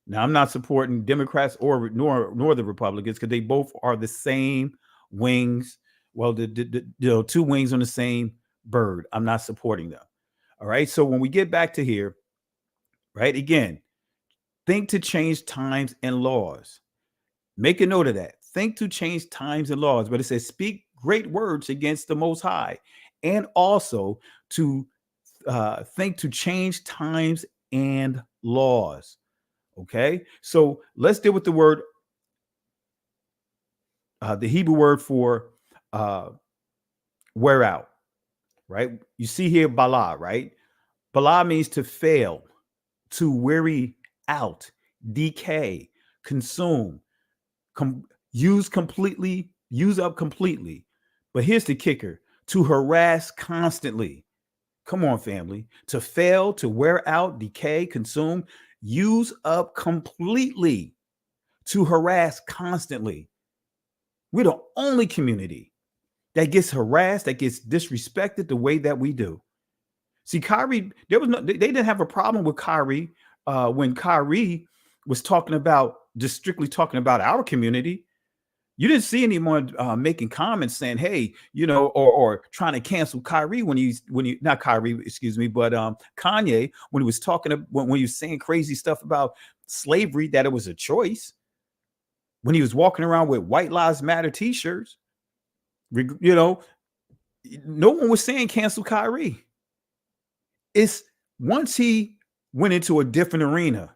Now, I'm not supporting Democrats nor the Republicans, because they both are the same wings. Well, the two wings on the same bird. I'm not supporting them. All right. So when we get back to here, right, again, think to change times and laws. Make a note of that. Think to change times and laws. But it says speak great words against the Most High, and also to think to change times and laws. Okay, so let's deal with the word, the Hebrew word for wear out, right? You see here bala, right? Bala means to fail, to weary out, decay, consume, use up completely. But here's the kicker: to harass constantly. Come on, family. To fail, to wear out, decay, consume, use up completely, to harass constantly. We're the only community that gets harassed, that gets disrespected the way that we do. See, Kyrie, they didn't have a problem with Kyrie when Kyrie was talking about, just strictly talking about our community. You didn't see anyone making comments saying, hey, or trying to cancel Kyrie when not Kyrie, excuse me, but Kanye, when he was talking, when he was saying crazy stuff about slavery, that it was a choice. When he was walking around with White Lives Matter t-shirts, no one was saying cancel Kyrie. It's once he went into a different arena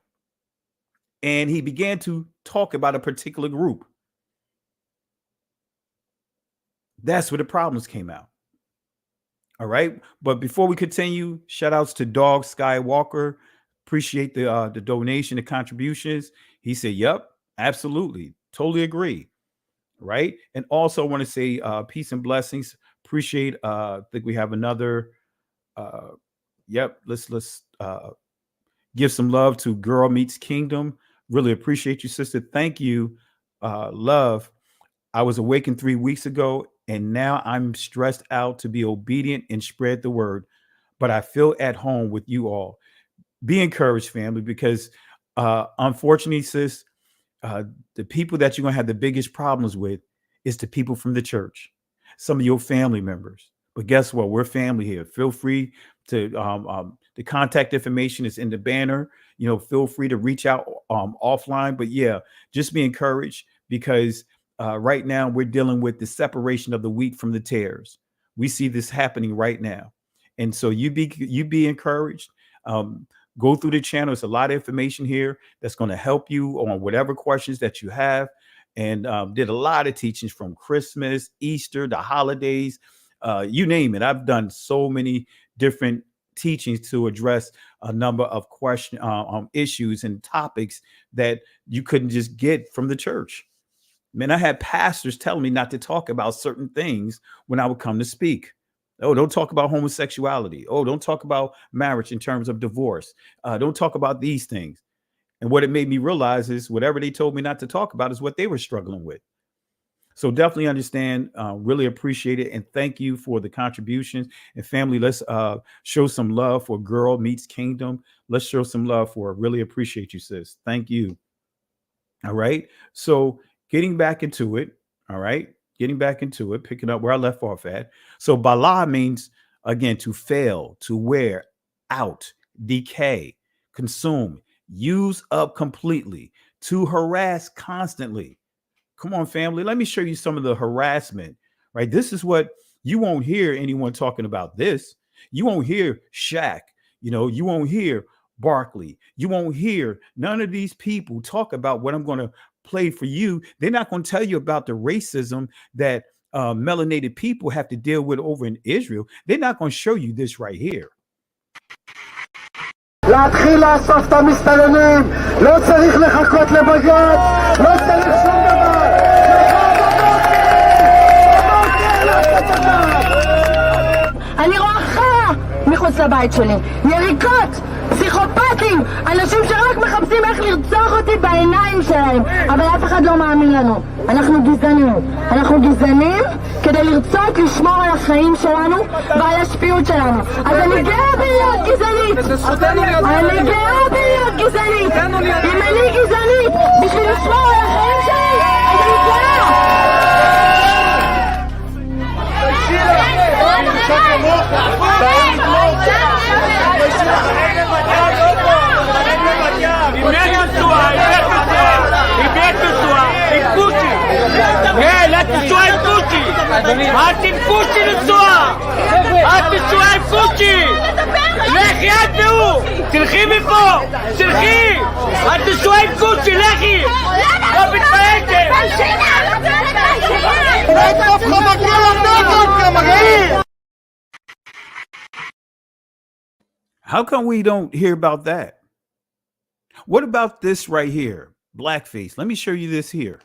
and he began to talk about a particular group, that's where the problems came out. All right. But before we continue, shout outs to Dog Skywalker. Appreciate the donation, the contributions. He said, yep, absolutely. Totally agree. Right. And also want to say peace and blessings. Appreciate I think we have another yep. Let's give some love to Girl Meets Kingdom. Really appreciate you, sister. Thank you. Love. I was awakened 3 weeks ago, and now I'm stressed out to be obedient and spread the word. But I feel at home with you all. Be encouraged, family, because unfortunately, sis, the people that you're going to have the biggest problems with is the people from the church, some of your family members. But guess what? We're family here. Feel free to the contact information is in the banner. You know, feel free to reach out offline. But yeah, just be encouraged because right now we're dealing with the separation of the wheat from the tares. We see this happening right now, and so you be encouraged. Go through the channel. There's a lot of information here that's going to help you on whatever questions that you have. And did a lot of teachings from Christmas, Easter, the holidays, you name it. I've done so many different teachings to address a number of issues and topics that you couldn't just get from the church. Man, I had pastors telling me not to talk about certain things when I would come to speak. Oh, don't talk about homosexuality. Oh, don't talk about marriage in terms of divorce. Don't talk about these things. And what it made me realize is whatever they told me not to talk about is what they were struggling with. So definitely understand, really appreciate it. And thank you for the contributions. And family, let's show some love for Girl Meets Kingdom. Let's show some love for her. Really appreciate you, sis. Thank you. All right. So getting back into it. All right. Getting back into it, picking up where I left off at. So bala means, again, to fail, to wear out, decay, consume, use up completely, to harass constantly. Come on, family. Let me show you some of the harassment, right? This is what you won't hear anyone talking about this. You won't hear Shaq. You know, you won't hear Barkley. You won't hear none of these people talk about what I'm going to play for you. They're not going to tell you about the racism that melanated people have to deal with over in Israel. They're not going to show you this right here. להתחיל לאסוף את המסתננים, לא צריך לחכות לבג"ץ, לא צריך שום דבר. אני רואה חיה מחוץ לבית שלי, יריקות, פסיכופטים, אנשים שרק מחפשים איך לרצוח אותי בעיניים שלהם, אבל אף אחד לא מאמין לנו. אנחנו גזענים כדי לרצות לשמור על החיים שלנו ועל השפיות שלנו. אז אני גאה בלהיות גזענית. אני גאה בלהיות גזענית. אם אני גזענית בשביל לשמור על החיים שלי, אז אני אל תפקושי לנסוע! אל תנסוע עם פושי! לכי את והוא! תלכי מפה! תלכי! אל תנסוע עם פושי! לכי! לא מתביישת! How come we don't hear about that? What about this right here? Blackface. Let me show you this here.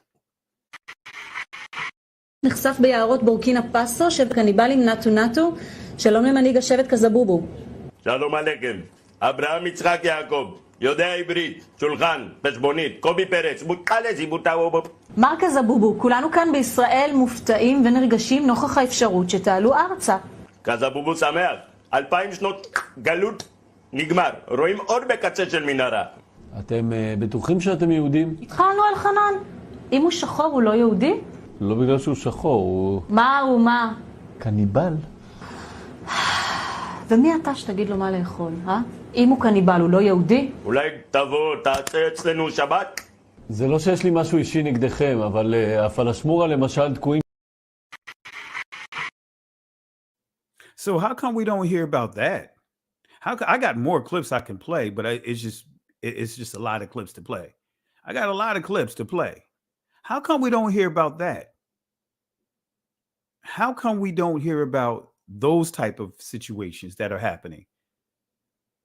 נחשף ביערות בורקינה פאסו של קניבלים נטו נטו. שלום למנהיג השבט קזבובו. שלום עליכם. אברהם יצחק יעקב, יודע עברית, שולחן, חשבונית, קובי פרץ, מוטלס, יבוטאו. מר קזבובו, כולנו כאן בישראל מופתעים ונרגשים נוכח האפשרות שתעלו ארצה. קזבובו שמח, 2000 שנות גלות נגמר, רואים אור בקצה של מנהרה. אתם בטוחים שאתם יהודים? התחלנו על חנן. אם הוא שחור הוא לא יהודי? לא בגלל שהוא שחור, הוא... מה הוא מה? קניבל. ומי אתה שתגיד לו מה לאכול, אם הוא קניבל הוא לא יהודי? אולי תבוא, תעשה אצלנו שבת? זה לא שיש לי משהו אישי נגדכם, אבל הפלשמורה למשל תקועים. So how come we don't hear about that? I got more clips I can play, but it's just a lot of clips to play. I got a lot of clips to play. How come we don't hear about that? How come we don't hear about those type of situations that are happening,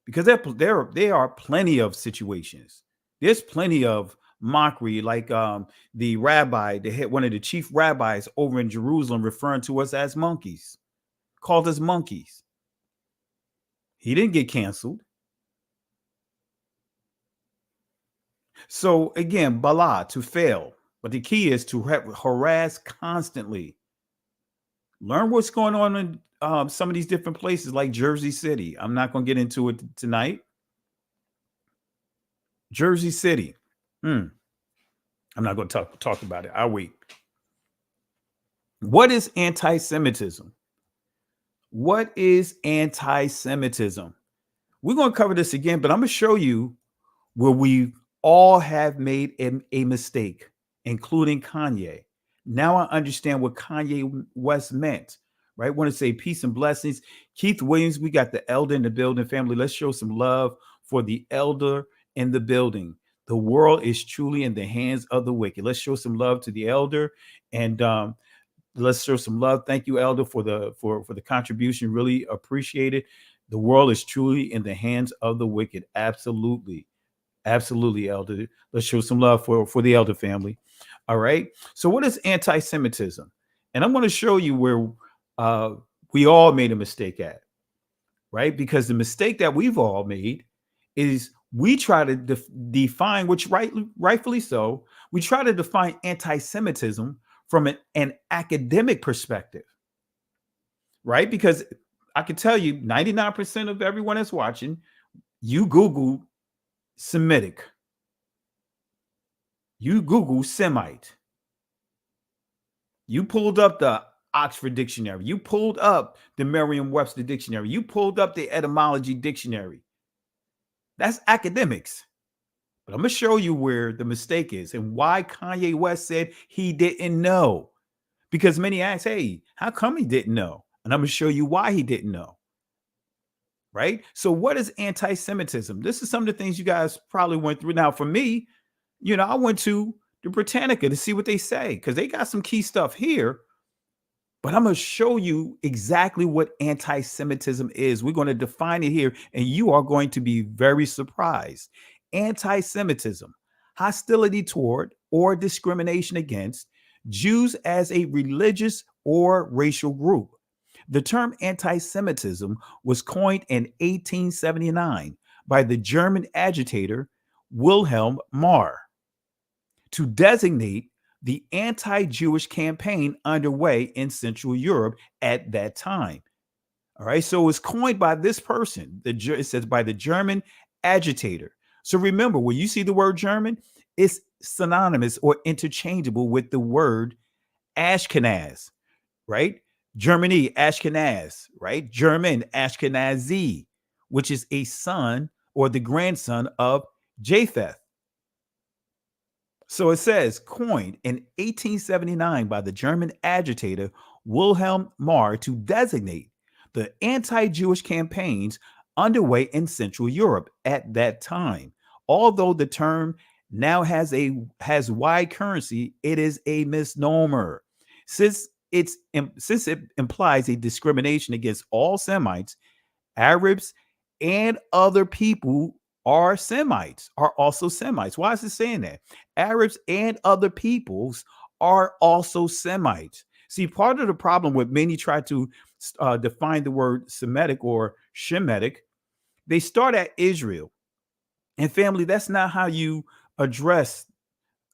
because there are plenty of situations. There's plenty of mockery, like the rabbi, one of the chief rabbis over in Jerusalem, referring to us as monkeys, called us monkeys. He didn't get canceled. So again, bala, to fail. But the key is to harass constantly. Learn what's going on in some of these different places like Jersey City. I'm not going to get into it tonight. Jersey City. I'm not going to talk about it. I'll wait. What is anti-Semitism? What is anti-Semitism? We're going to cover this again, but I'm going to show you where we all have made a mistake, including Kanye. Now I understand what Kanye West meant, right? I want to say peace and blessings. Keith Williams, we got the elder in the building, family. Let's show some love for the elder in the building. The world is truly in the hands of the wicked. Let's show some love to the elder, and let's show some love. Thank you, elder, for the contribution. Really appreciate it. The world is truly in the hands of the wicked. Absolutely. Absolutely, elder. Let's show some love for the elder family. All right. So what is anti-Semitism? And I'm going to show you where we all made a mistake at, right? Because the mistake that we've all made is we try to define, which rightfully so, we try to define anti-Semitism from an academic perspective, right? Because I can tell you 99% of everyone that's watching, you Google Semitic, you Google Semite, you pulled up the Oxford Dictionary, you pulled up the Merriam-Webster Dictionary, you pulled up the Etymology Dictionary. That's academics. But I'm going to show you where the mistake is and why Kanye West said he didn't know. Because many ask, hey, how come he didn't know? And I'm going to show you why he didn't know. Right? So what is anti-Semitism? This is some of the things you guys probably went through. Now, for me, I went to the Britannica to see what they say, because they got some key stuff here. But I'm going to show you exactly what anti-Semitism is. We're going to define it here, and you are going to be very surprised. Anti-Semitism, hostility toward or discrimination against Jews as a religious or racial group. The term anti-Semitism was coined in 1879 by the German agitator Wilhelm Marr to designate the anti-Jewish campaign underway in Central Europe at that time. All right, so it was coined by this person. It says by the German agitator. So remember, when you see the word German, it's synonymous or interchangeable with the word Ashkenaz, right? Germany, Ashkenaz, right? German, Ashkenazi, which is a son or the grandson of Japheth. So it says, coined in 1879 by the German agitator Wilhelm Marr to designate the anti-Jewish campaigns underway in Central Europe at that time. Although the term now has wide currency, it is a misnomer. Since it implies a discrimination against all Semites, Arabs, and other people are also Semites. Why is it saying that? Arabs and other peoples are also Semites. See, part of the problem with many try to define the word Semitic or Shemitic, they start at Israel. And family, that's not how you address,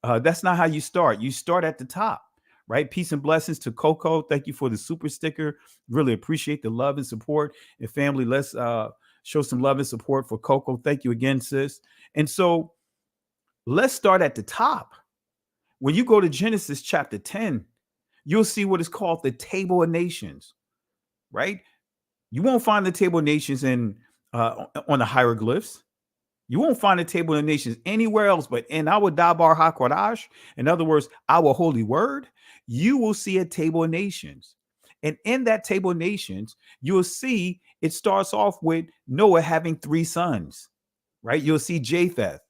that's not how you start. You start at the top, right? Peace and blessings to Coco. Thank you for the super sticker. Really appreciate the love and support. And family, let's show some love and support for Coco. Thank you again, sis. And so let's start at the top. When you go to Genesis chapter 10, you'll see what is called the Table of Nations, right? You won't find the Table of Nations on the hieroglyphs. You won't find the Table of Nations anywhere else but in our Dabar HaKodesh, in other words, our holy word. You will see a Table of Nations. And in that Table of Nations, you'll see it starts off with Noah having 3 sons, right? You'll see Japheth,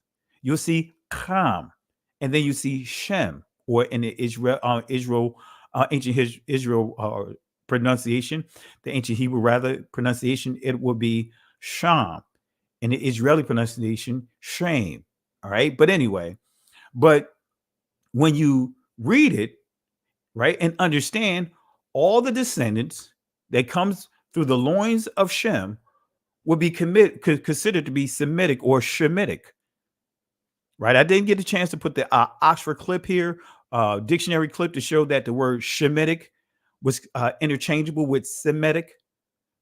you'll see Ham, and then you see Shem, or in the ancient Israel pronunciation, the ancient Hebrew rather pronunciation, it would be Sham. And the Israeli pronunciation, shame. All right. But anyway, but when you read it, right, and understand all the descendants that comes through the loins of Shem would be considered to be Semitic or Shemitic. Right. I didn't get a chance to put the Oxford clip here, dictionary clip to show that the word Shemitic was interchangeable with Semitic.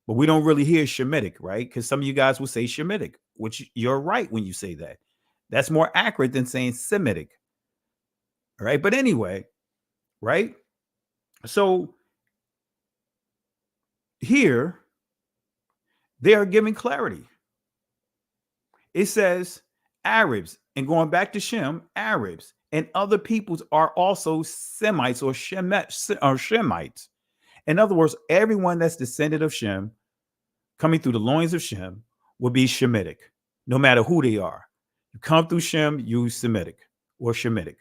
But we don't really hear Shemitic, right? Because some of you guys will say Shemitic, which you're right when you say that. That's more accurate than saying Semitic. All right. But anyway, right? So here they are giving clarity. It says Arabs, and going back to Shem, Arabs and other peoples are also Semites or Shemites. In other words, everyone that's descended of Shem, coming through the loins of Shem, will be Shemitic, no matter who they are. You come through Shem, you Semitic or Shemitic.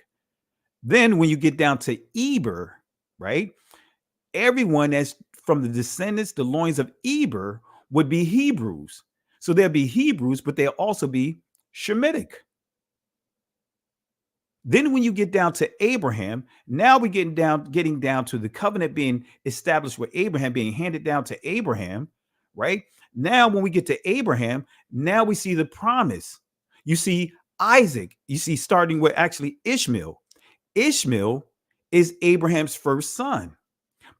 Then when you get down to Eber, right, everyone that's from the descendants, the loins of Eber, would be Hebrews. So there'll be Hebrews, but they'll also be Shemitic. Then when you get down to Abraham, now we're getting down to the covenant being established with Abraham, being handed down to Abraham, right? Now when we get to Abraham, now we see the promise. You see Isaac, you see starting with actually Ishmael. Ishmael is Abraham's first son,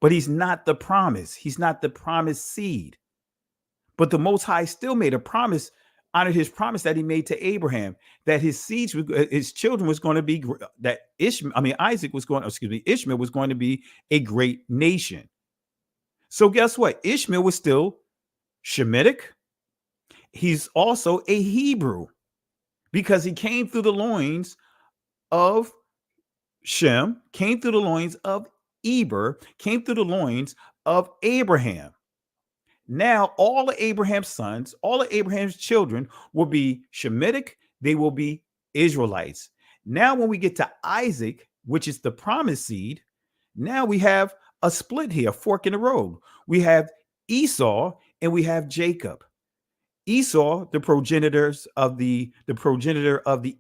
but he's not the promise. He's not the promised seed. But the Most High still made a promise, honored his promise that he made to Abraham, that his seeds, his children was going to be, that Ishmael was going to be a great nation. So guess what? Ishmael was still Shemitic. He's also a Hebrew because he came through the loins of Shem, came through the loins of Eber, came through the loins of Abraham. Now, all of Abraham's sons, all of Abraham's children will be Shemitic. They will be Israelites. Now, when we get to Isaac, which is the promised seed, now we have a split here, a fork in the road. We have Esau and we have Jacob. Esau, the progenitor of the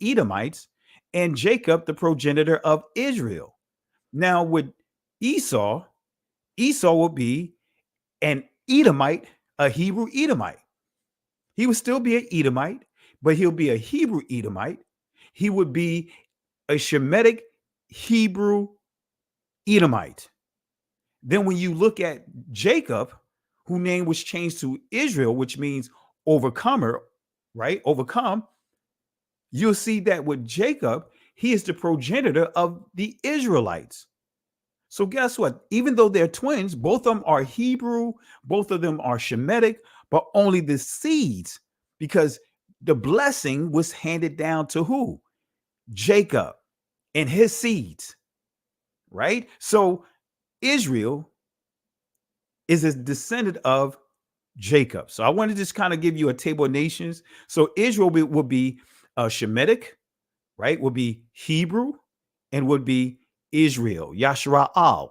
Edomites, and Jacob, the progenitor of Israel. Now, with Esau will be an Edomite, a Hebrew Edomite. He would still be an Edomite, but he'll be a Hebrew Edomite. He would be a Shemitic Hebrew Edomite. Then when you look at Jacob, whose name was changed to Israel, which means overcomer, right? Overcome. You'll see that with Jacob, he is the progenitor of the Israelites. So guess what? Even though they're twins, both of them are Hebrew, both of them are Shemitic, but only the seeds, because the blessing was handed down to who? Jacob and his seeds, right? So Israel is a descendant of Jacob. So I want to just kind of give you a table of nations. So Israel will be Shemitic, right? Will be Hebrew and would be Israel, Yashra'al.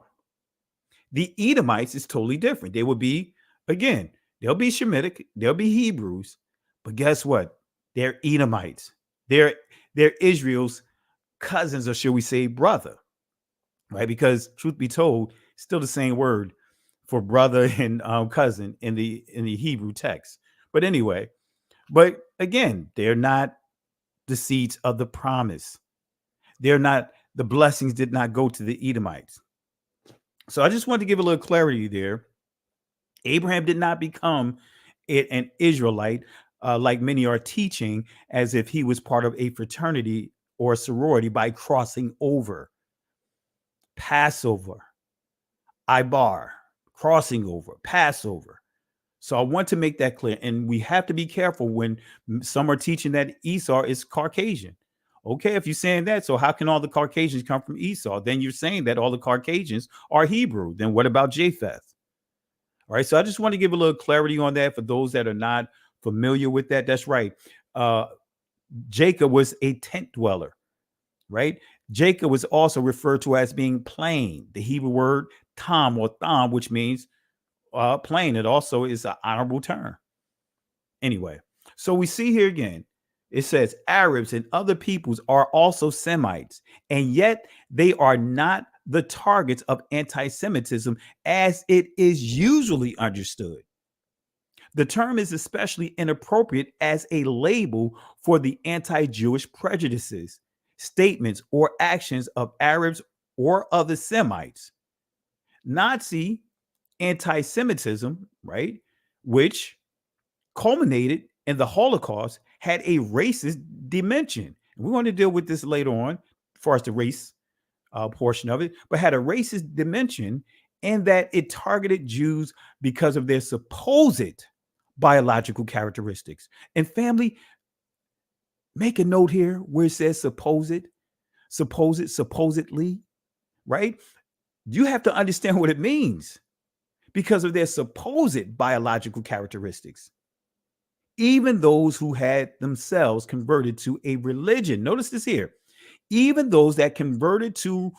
The Edomites is totally different. They would be, again, they'll be Shemitic, they'll be Hebrews, but guess what? They're Edomites. They're Israel's cousins, or should we say brother, right? Because truth be told, still the same word for brother and cousin in the Hebrew text. But anyway, but again, they're not the seeds of the promise. They're not, the blessings did not go to the Edomites. So I just wanted to give a little clarity there. Abraham did not become an Israelite like many are teaching, as if he was part of a fraternity or a sorority by crossing over. Passover, Ibar, crossing over, Passover. So I want to make that clear. And we have to be careful when some are teaching that Esau is Caucasian. Okay, if you're saying that, so how can all the Caucasians come from Esau? Then you're saying that all the Caucasians are Hebrew. Then what about Japheth? All right, so I just want to give a little clarity on that for those that are not familiar with that. That's right. Jacob was a tent dweller, right? Jacob was also referred to as being plain. The Hebrew word tam or tham, which means plain. It also is an honorable term. Anyway, so we see here again, it says Arabs and other peoples are also Semites, and yet they are not the targets of anti-Semitism as it is usually understood. The term is especially inappropriate as a label for the anti-Jewish prejudices, statements, or actions of Arabs or other Semites. Nazi anti-Semitism, right, which culminated in the Holocaust, had a racist dimension. We're going to deal with this later on, as far as the race portion of it, but had a racist dimension in that it targeted Jews because of their supposed biological characteristics. And family, make a note here where it says supposed, supposedly, right? You have to understand what it means because of their supposed biological characteristics. Even those who had themselves converted to a religion. Notice this here. Even those that converted to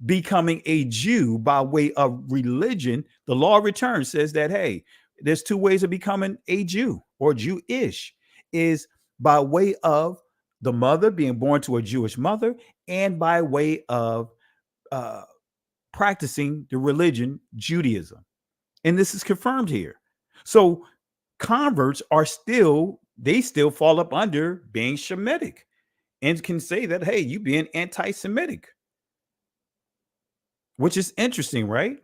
becoming a Jew by way of religion, the law of return says that, hey, there's two ways of becoming a Jew or Jewish, is by way of the mother being born to a Jewish mother and by way of practicing the religion Judaism. And this is confirmed here. So converts are still fall up under being Shemitic and can say that, hey, you being anti-Semitic, which is interesting, right?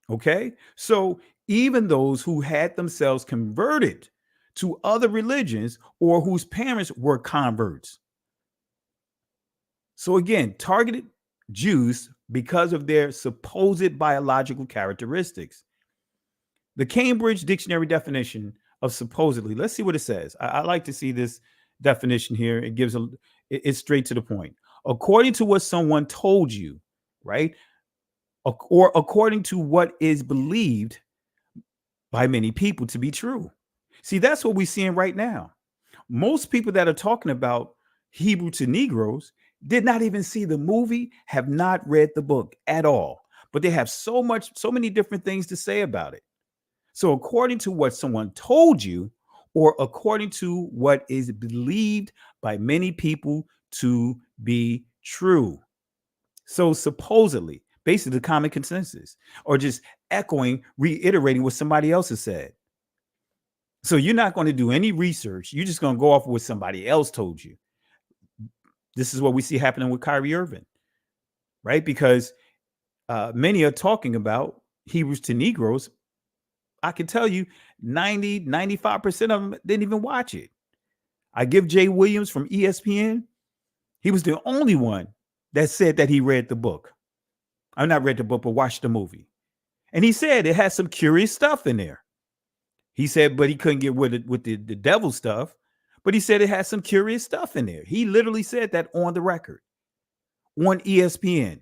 Okay. So even those who had themselves converted to other religions or whose parents were converts. So again, targeted Jews because of their supposed biological characteristics. The Cambridge Dictionary definition of supposedly, let's see what it says. I like to see this definition here. It gives it's straight to the point. According to what someone told you, right? Or according to what is believed by many people to be true. See, that's what we're seeing right now. Most people that are talking about Hebrew to Negroes did not even see the movie, have not read the book at all, but they have so many different things to say about it. So according to what someone told you, or according to what is believed by many people to be true. So supposedly, basically the common consensus, or just echoing, reiterating what somebody else has said. So you're not going to do any research. You're just going to go off what somebody else told you. This is what we see happening with Kyrie Irving, right? Because many are talking about Hebrews to Negroes. I can tell you 95% of them didn't even watch it. I give Jay Williams from ESPN. He was the only one that said that he read the book. I've not read the book, but watched the movie. And he said it has some curious stuff in there. He said, but he couldn't get with it with the devil stuff. But he said it has some curious stuff in there. He literally said that on the record, on ESPN,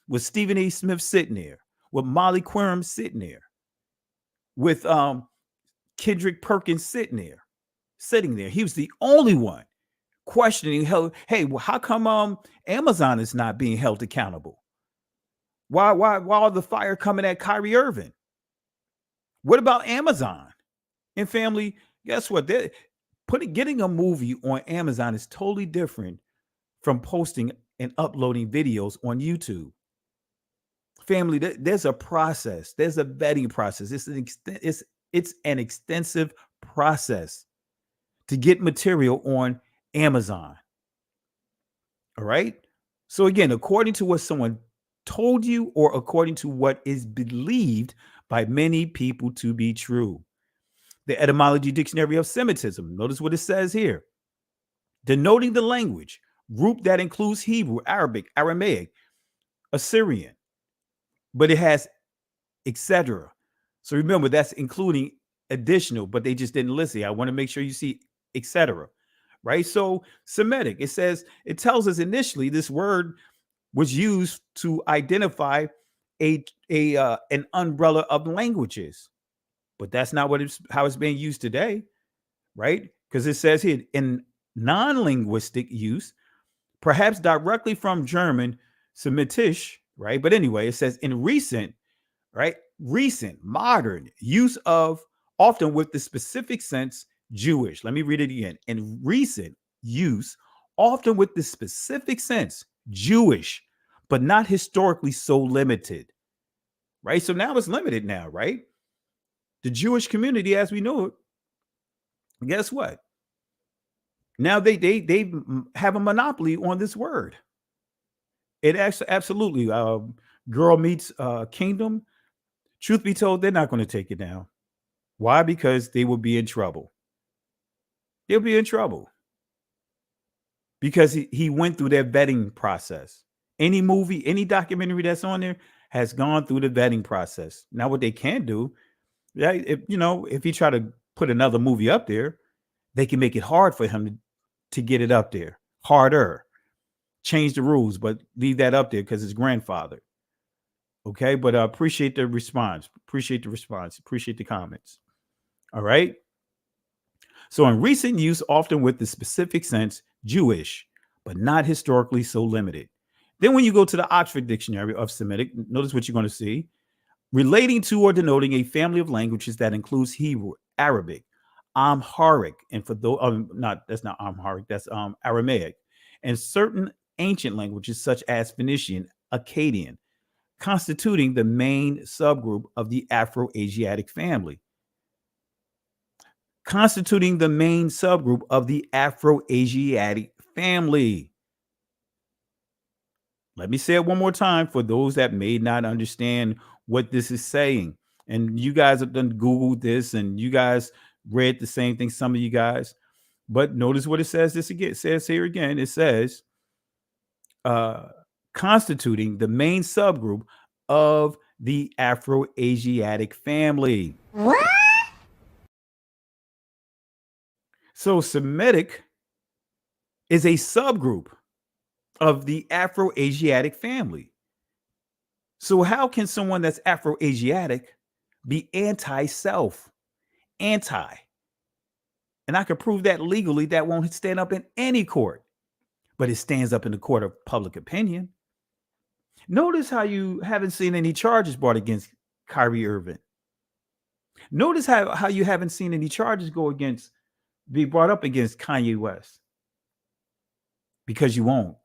with Stephen A. Smith sitting there, with Molly Quorum sitting there, with Kendrick Perkins sitting there. He was the only one questioning, hey, well, how come Amazon is not being held accountable? Why all the fire coming at Kyrie Irving? What about Amazon? And family, guess what? Getting a movie on Amazon is totally different from posting and uploading videos on YouTube. Family, there's a process. There's a vetting process. It's an extensive process to get material on Amazon. All right. So again, according to what someone told you or according to what is believed by many people to be true. The Etymology Dictionary of Semitism. Notice what it says here. Denoting the language group that includes Hebrew, Arabic, Aramaic, Assyrian, but it has etc. So remember, that's including additional, but they just didn't list it. I want to make sure you see etc. Right? So Semitic, it tells us initially this word was used to identify an umbrella of languages. But that's not how it's being used today, right? Because it says here in non-linguistic use, perhaps directly from German Semitisch, right? But anyway, it says in recent, right, recent, modern use of, often with the specific sense, Jewish. Let me read it again. In recent use, often with the specific sense, Jewish, but not historically so limited. Right? So now it's limited now, right? The Jewish community, as we know it, guess what? Now they have a monopoly on this word. It actually absolutely girl meets kingdom. Truth be told, they're not going to take it down. Why? Because they will be in trouble. They'll be in trouble because he went through their vetting process. Any movie, any documentary that's on there has gone through the vetting process. Now, what they can do, if he try to put another movie up there, they can make it hard for him to get it up there. Harder. Change the rules, but leave that up there because his grandfather. Okay, but I appreciate the response. Appreciate the comments. All right. So in recent use, often with the specific sense, Jewish, but not historically so limited. Then when you go to the Oxford Dictionary of Semitic, notice what you're going to see. Relating to or denoting a family of languages that includes Hebrew, Arabic, Amharic, and for those, that's not Amharic, that's Aramaic, and certain ancient languages such as Phoenician, Akkadian, constituting the main subgroup of the Afro-Asiatic family. Constituting the main subgroup of the Afro-Asiatic family. Let me say it one more time for those that may not understand what this is saying. And you guys have done Googled this and you guys read the same thing, some of you guys. But notice what it says this again. It says here again, it says constituting the main subgroup of the Afro-Asiatic family. What? So Semitic is a subgroup of the Afro-Asiatic family. So how can someone that's Afro-Asiatic be anti-self? Anti. And I could prove that legally. That won't stand up in any court, but it stands up in the court of public opinion. Notice how you haven't seen any charges brought against Kyrie Irving. Notice how you haven't seen any charges be brought up against Kanye West. Because you won't.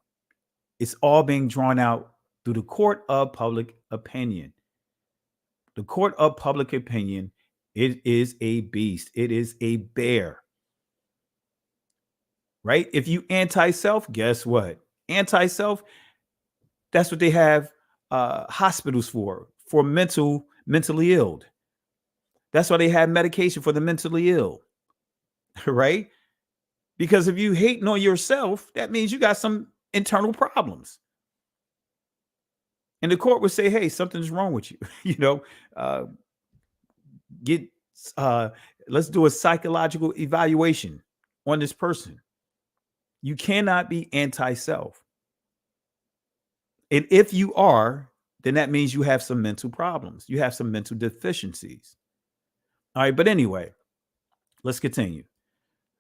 It's all being drawn out through the court of public opinion. The court of public opinion, it is a beast. It is a bear. Right? If you anti-self, guess what? Anti-self, that's what they have hospitals for mentally ill. That's why they have medication for the mentally ill. Right? Because if you hating on yourself, that means you got some internal problems. And the court would say, hey, something's wrong with you. Let's do a psychological evaluation on this person. You cannot be anti-self. And if you are, then that means you have some mental problems. You have some mental deficiencies. All right. But anyway, let's continue.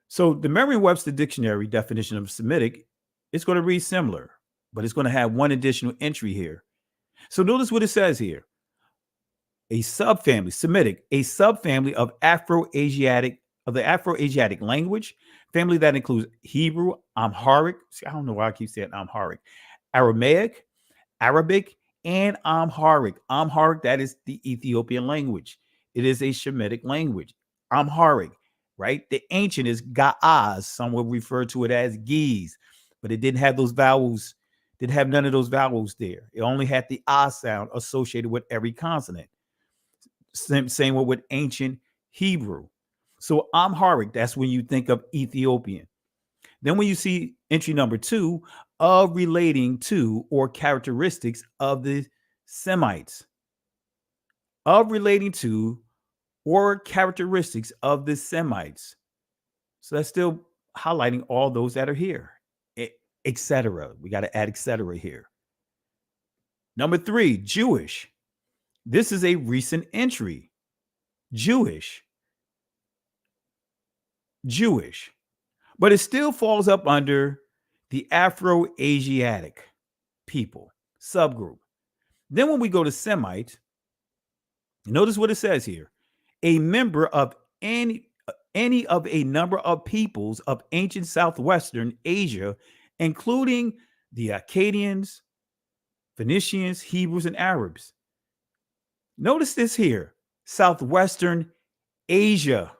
So the Merriam-Webster dictionary definition of Semitic is going to read similar, but it's going to have one additional entry here. So notice what it says here. A subfamily, Semitic, a subfamily of the Afro-Asiatic language, family that includes Hebrew, Amharic. See, I don't know why I keep saying Amharic, Aramaic, Arabic, and Amharic. Amharic, that is the Ethiopian language. It is a Shemitic language. Amharic, right? The ancient is Gaaz. Some will refer to it as Giz, but it didn't have those vowels. Didn't have none of those vowels there. It only had the ah sound associated with every consonant. Same with ancient Hebrew. So Amharic, that's when you think of Ethiopian. Then when you see entry number 2, of relating to or characteristics of the Semites. Of relating to or characteristics of the Semites. So that's still highlighting all those that are here, etc. We got to add etc. here. Number 3, Jewish. This is a recent entry. Jewish. But it still falls up under the Afro-Asiatic people subgroup. Then when we go to Semite, Notice what it says here. A member of any of a number of peoples of ancient southwestern Asia, including the Akkadians, Phoenicians, Hebrews, and Arabs. Notice this here, southwestern Asia.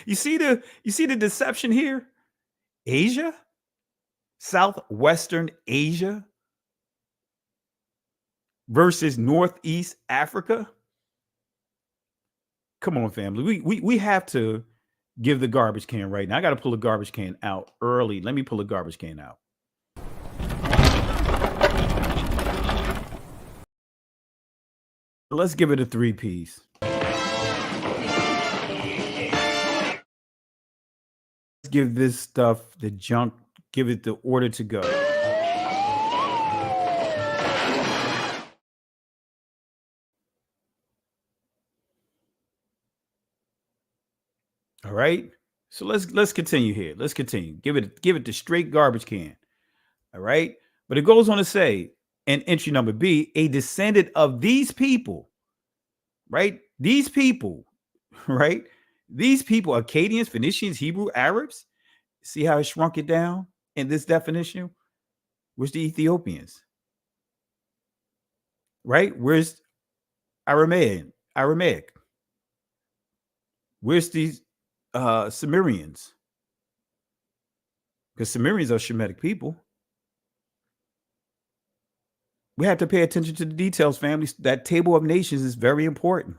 you see the deception here? Asia? Southwestern Asia versus Northeast Africa? Come on, family. We have to give the garbage can right now. I got to pull a garbage can out early. Let me pull a garbage can out. Let's give it a 3-piece. Let's give this stuff the junk, give it the order to go. All right. So let's continue here. Let's continue. Give it the straight garbage can. All right. But it goes on to say, in entry number B, a descendant of these people, right? These people, right? These people, Akkadians, Phoenicians, Hebrew, Arabs. See how I shrunk it down in this definition? Where's the Ethiopians? Right? Where's Aramaic? Where's these Sumerians? Because Sumerians are Shemitic people. We have to pay attention to the details, family. That table of nations is very important.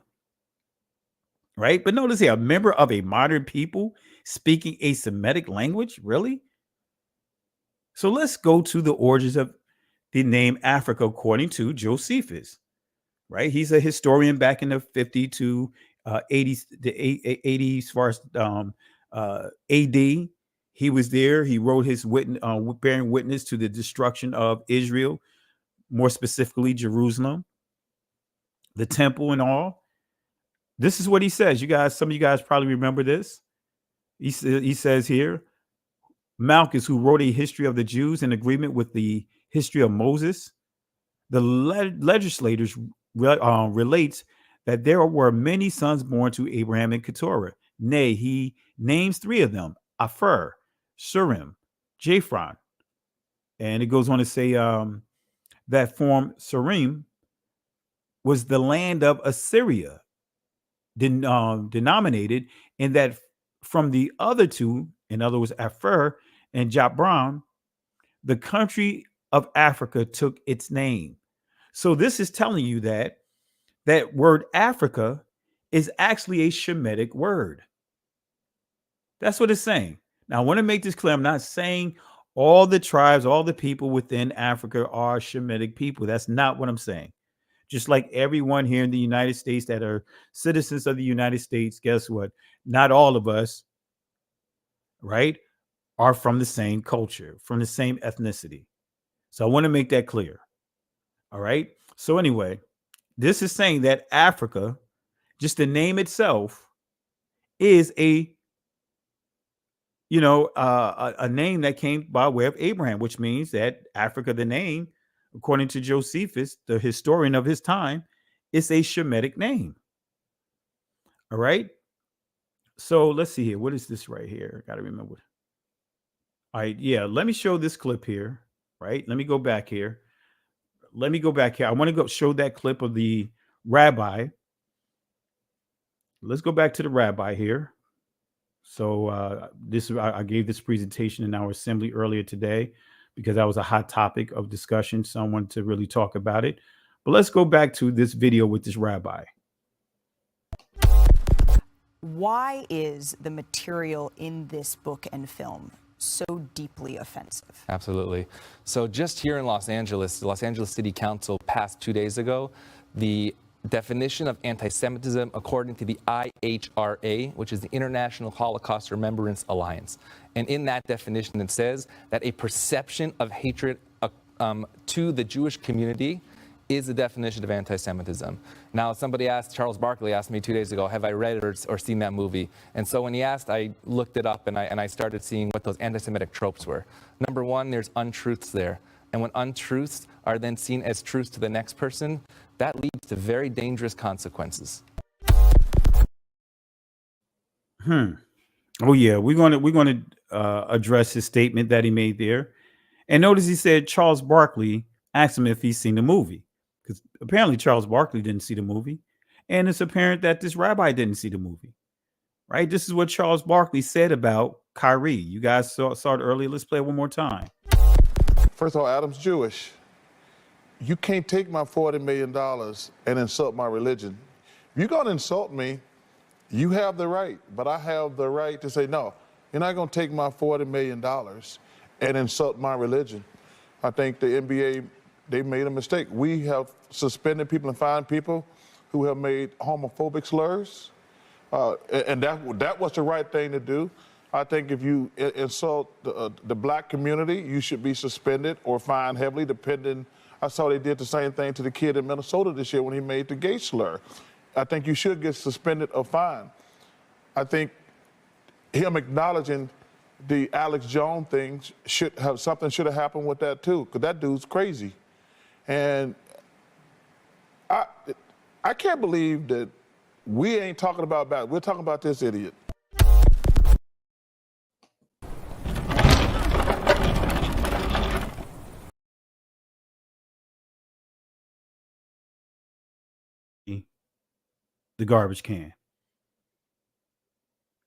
Right? But notice here, a member of a modern people speaking a Semitic language? Really? So let's go to the origins of the name Africa according to Josephus. Right? He's a historian back in the 50 to 80s, the 80s as far as AD. He was there. He wrote his bearing witness to the destruction of Israel, more specifically Jerusalem, the temple and all. This is what he says. You guys, some of you guys probably remember this. He says here, Malchus, who wrote a history of the Jews in agreement with the history of Moses, the legislators relates that there were many sons born to Abraham and Keturah. Nay, he names 3 of them, Aphir, Surim, Japhron. And it goes on to say that form Surim was the land of Assyria, denominated, and that from the other 2, in other words, Aphir and Jabron, the country of Africa took its name. So this is telling you that that word Africa is actually a Shemitic word. That's what it's saying. Now, I want to make this clear. I'm not saying all the tribes, all the people within Africa are Shemitic people. That's not what I'm saying. Just like everyone here in the United States that are citizens of the United States, guess what? Not all of us, right, are from the same culture, from the same ethnicity. So I want to make that clear. All right. So anyway, this is saying that Africa, just the name itself, is a name that came by way of Abraham, which means that Africa, the name, according to Josephus, the historian of his time, is a Shemitic name. All right. So let's see here. What is this right here? Got to remember. All right. Yeah. Let me show this clip here. Right. Let me go back here. I want to go show that clip of the rabbi. Let's go back to the rabbi here. So I gave this presentation in our assembly earlier today because that was a hot topic of discussion. Someone to really talk about it. But let's go back to this video with this rabbi. Why is the material in this book and film so deeply offensive? Absolutely. So just here in Los Angeles, the Los Angeles City Council passed 2 days ago the definition of anti-Semitism according to the IHRA, which is the International Holocaust Remembrance Alliance. And in that definition, it says that a perception of hatred to the Jewish community is the definition of anti-Semitism. Now, somebody asked, Charles Barkley asked me 2 days ago, have I read it or seen that movie? And so when he asked, I looked it up and I started seeing what those anti-Semitic tropes were. Number one, there's untruths there. And when untruths are then seen as truths to the next person, that leads to very dangerous consequences. Oh yeah, we're gonna address his statement that he made there. And notice he said Charles Barkley asked him if he's seen the movie, because apparently Charles Barkley didn't see the movie, and it's apparent that this rabbi didn't see the movie. Right? This is what Charles Barkley said about Kyrie. You guys saw it earlier. Let's play it one more time. First of all, Adam's Jewish. You can't take my $40 million and insult my religion. If you're going to insult me, you have the right, but I have the right to say, no, you're not going to take my $40 million and insult my religion. I think the NBA, they made a mistake. We have suspended people and fined people who have made homophobic slurs, and that was the right thing to do. I think if you insult the black community, you should be suspended or fined heavily, depending. I saw they did the same thing to the kid in Minnesota this year when he made the gay slur. I think you should get suspended or fined. I think him acknowledging the Alex Jones thing should have happened with that too, because that dude's crazy. And I can't believe that we ain't talking about that. We're talking about this idiot. The garbage can.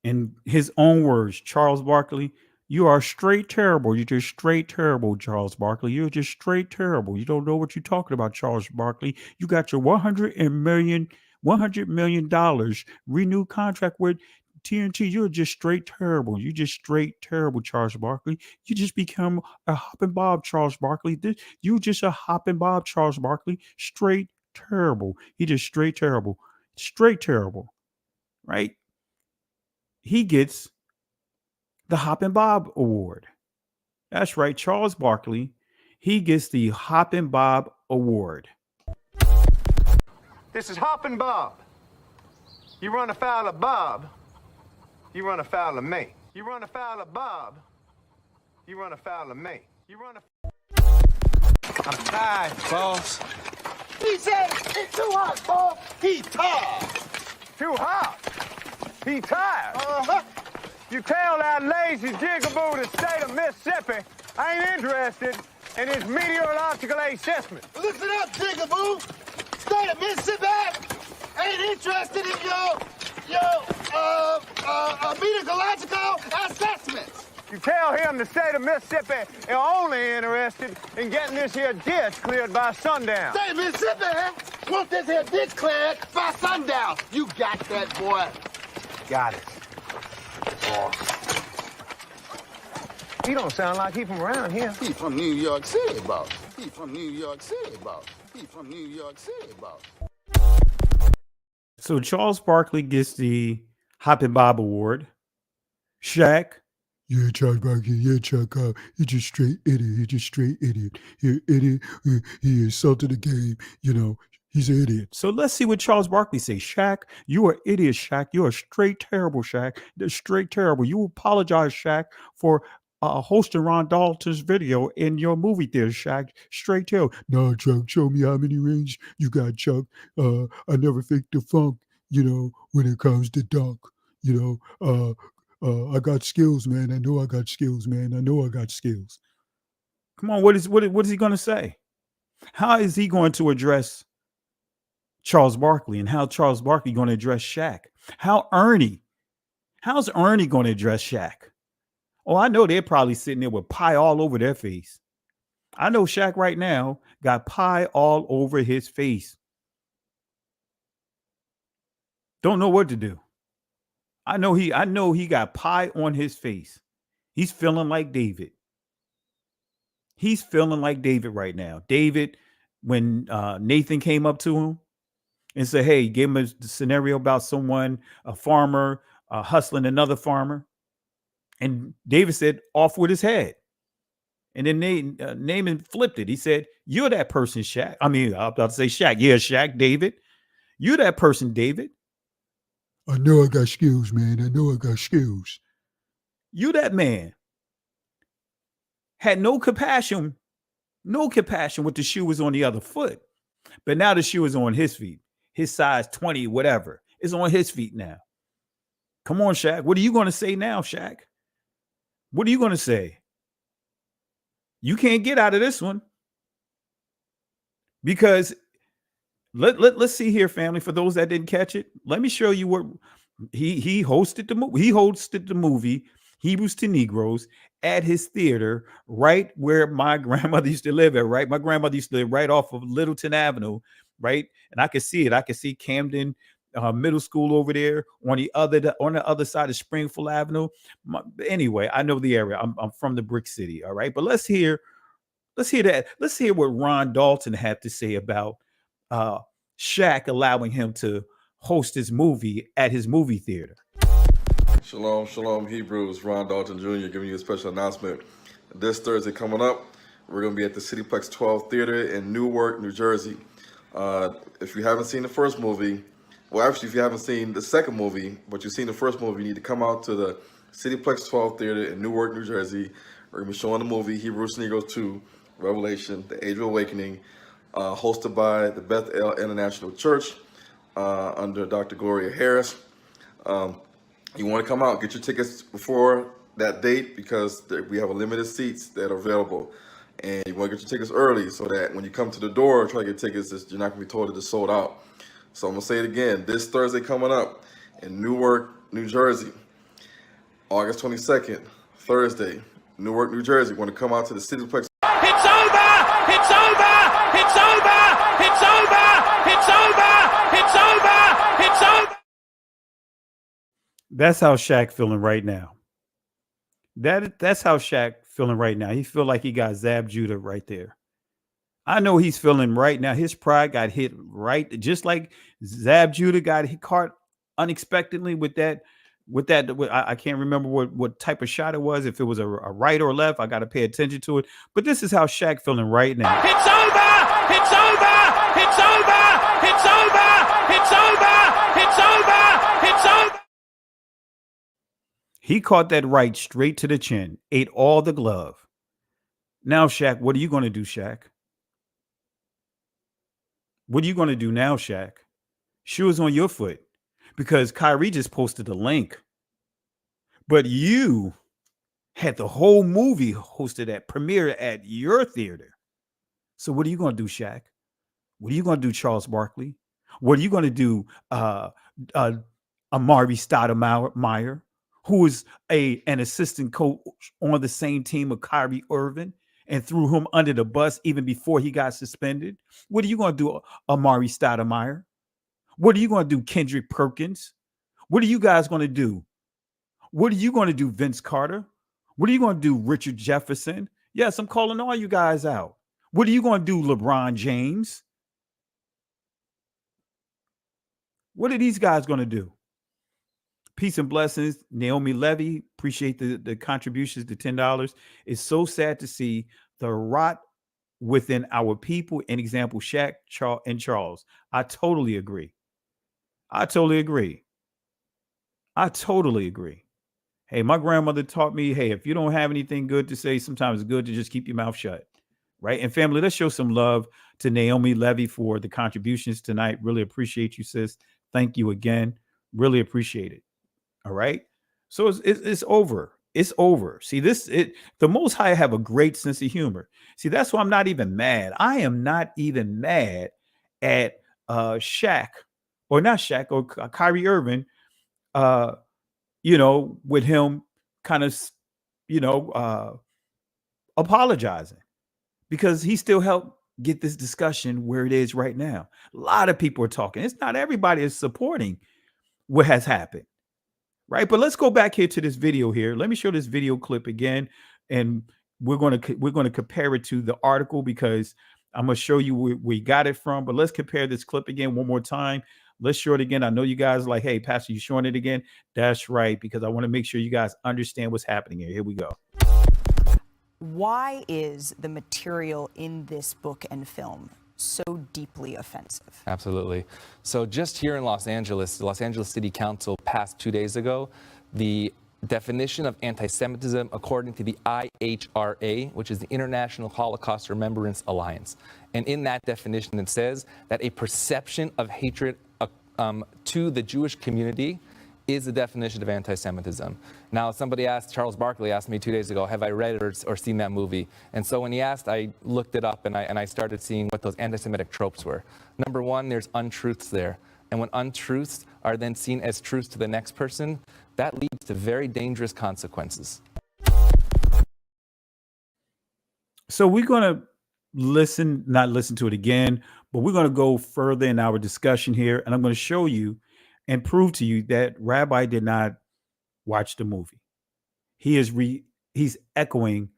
In his own words, Charles Barkley, you are straight terrible. You're just straight terrible, Charles Barkley. You're just straight terrible. You don't know what you're talking about, Charles Barkley. You got your $100 million renewed contract with TNT. You're just straight terrible. You just straight terrible, Charles Barkley. You just become a Hoppin Bob, Charles Barkley. You just a Hoppin Bob, Charles Barkley. Straight terrible. He just straight terrible. Straight terrible, right? He gets the Hoppin Bob Award. That's right, Charles Barkley. He gets the Hoppin Bob Award. This is Hoppin Bob. You run afoul of Bob, you run afoul of me. You run afoul of Bob, you run afoul of me. You run I'm tired, boss. He said it's too hot, boss. He tired. Too hot. He tired. Uh-huh. You tell that lazy jigaboo the state of Mississippi I ain't interested in his meteorological assessment. Listen up, jigaboo. State of Mississippi ain't interested in your meteorological assessments. You tell him the state of Mississippi is only interested in getting this here ditch cleared by sundown. State of Mississippi want this here ditch cleared by sundown. You got that, boy. Got it. Boss. He don't sound like he from around here. He from New York City, boss. He from New York City, boss. He from New York City, boss. So Charles Barkley gets the Hoppin Bob Award. Shaq. Yeah, Charles Barkley. Yeah, Chuck. He's just straight idiot. He's just straight idiot. He idiot. He insulted the game. You know, he's an idiot. So let's see what Charles Barkley says. Shaq, you are idiot, Shaq. You are straight terrible, Shaq. They're straight terrible. You apologize, Shaq, for hosting Ron Dalton's video in your movie theater, Shaq. Straight terrible. No, Chuck, show me how many rings you got, Chuck. I never faked the funk, you know, when it comes to dunk. You know, I got skills, man. I know I got skills, man. I know I got skills. Come on, what is he going to say? How is he going to address Charles Barkley, and how Charles Barkley going to address Shaq? How's Ernie going to address Shaq? Oh, I know they're probably sitting there with pie all over their face. I know Shaq right now got pie all over his face. Don't know what to do. I know he got pie on his face. He's feeling like David. He's feeling like David right now. David, when Nathan came up to him and said, hey, gave him a scenario about someone, a farmer, hustling another farmer. And David said, off with his head. And then Naaman flipped it. He said, you're that person, Shaq. I mean, I was about to say Shaq. Yeah, Shaq, David. You're that person, David. I know I got skills, man. I know I got skills. You that man. Had no compassion with the shoe was on the other foot. But now the shoe is on his feet. His size 20, whatever, is on his feet now. Come on, Shaq. What are you going to say now, Shaq? What are you going to say? You can't get out of this one. Because let's see here, family. For those that didn't catch it, let me show you what he hosted the movie. He hosted the movie Hebrews to Negroes at his theater, right where my grandmother used to live at. Right, my grandmother used to live right off of Littleton Avenue, right, and I could see it. I could see Camden Middle School over there on the other side of Springfield Avenue. Anyway, I know the area. I'm from the Brick City. All right, but let's hear that. Let's hear what Ron Dalton had to say about Shaq allowing him to host his movie at his movie theater. Shalom, shalom, Hebrews. Ron Dalton Jr. giving you a special announcement. This Thursday coming up, we're going to be at the Cityplex 12 Theater in Newark, New Jersey. If you haven't seen the first movie, well, actually, if you haven't seen the second movie, but you've seen the first movie, you need to come out to the Cityplex 12 Theater in Newark, New Jersey. We're going to be showing the movie Hebrews to Negroes 2, Revelation, The Age of Awakening, hosted by the Bethel International Church under Dr. Gloria Harris. You want to come out, get your tickets before that date because we have a limited seats that are available. And you want to get your tickets early so that when you come to the door, try to get tickets, you're not going to be told that it's sold out. So I'm going to say it again. This Thursday coming up in Newark, New Jersey, August 22nd, Thursday, Newark, New Jersey. Want to come out to the Cityplex. It's over! It's over! It's over! It's over! It's over! It's over! It's over! That's how Shaq feeling right now. That's how Shaq feeling right now. He feel like he got Zab Judah right there. I know he's feeling right now. His pride got hit right, just like Zab Judah got hit caught unexpectedly with that. I can't remember what type of shot it was. If it was a right or left, I got to pay attention to it. But this is how Shaq feeling right now. It's over! It's over! It's over! It's over! It's over! It's over! It's over! He caught that right straight to the chin, ate all the glove. Now, Shaq, what are you going to do, Shaq? What are you going to do now, Shaq? Shoes on your foot. Because Kyrie just posted a link. But you had the whole movie hosted at premiere at your theater. So what are you going to do, Shaq? What are you going to do, Charles Barkley? What are you going to do, Amari Stoudemire, who is an assistant coach on the same team of Kyrie Irving and threw him under the bus even before he got suspended? What are you going to do, Amari Stoudemire? What are you going to do, Kendrick Perkins? What are you guys going to do? What are you going to do, Vince Carter? What are you going to do, Richard Jefferson? Yes, I'm calling all you guys out. What are you going to do, LeBron James? What are these guys going to do? Peace and blessings. Naomi Levy, appreciate the contributions, the $10. It's so sad to see the rot within our people. An example, Shaq, and Charles. I totally agree. I totally agree. Hey, my grandmother taught me, hey, if you don't have anything good to say, sometimes it's good to just keep your mouth shut. Right? And family, let's show some love to Naomi Levy for the contributions tonight. Really appreciate you, sis. Thank you again. Really appreciate it. All right. So it's over. It's over. See, the Most High have a great sense of humor. See, that's why I'm not even mad. I am not even mad at Shaq, or not Shaq, or Kyrie Irving, with him kind of, apologizing, because he still helped get this discussion where it is right now. A lot of people are talking. It's not everybody is supporting what has happened. Right. But let's go back here to this video here. Let me show this video clip again. And we're going to compare it to the article, because I'm going to show you where we got it from. But let's compare this clip again one more time. Let's show it again. I know you guys are like, hey, Pastor, you showing it again? That's right, because I want to make sure you guys understand what's happening here. Here we go. Why is the material in this book and film so deeply offensive? Absolutely. So just here in Los Angeles, the Los Angeles City Council passed 2 days ago the definition of anti-Semitism according to the IHRA, which is the International Holocaust Remembrance Alliance. And in that definition, it says that a perception of hatred to the Jewish community is the definition of anti-Semitism. Now, somebody asked, Charles Barkley asked me 2 days ago, have I read it or seen that movie? And so when he asked, I looked it up and I started seeing what those anti-Semitic tropes were. Number one, there's untruths there. And when untruths are then seen as truths to the next person, that leads to very dangerous consequences. So we're going to not listen to it again, but we're going to go further in our discussion here. And I'm going to show you and prove to you that Rabbi did not watch the movie. He's echoing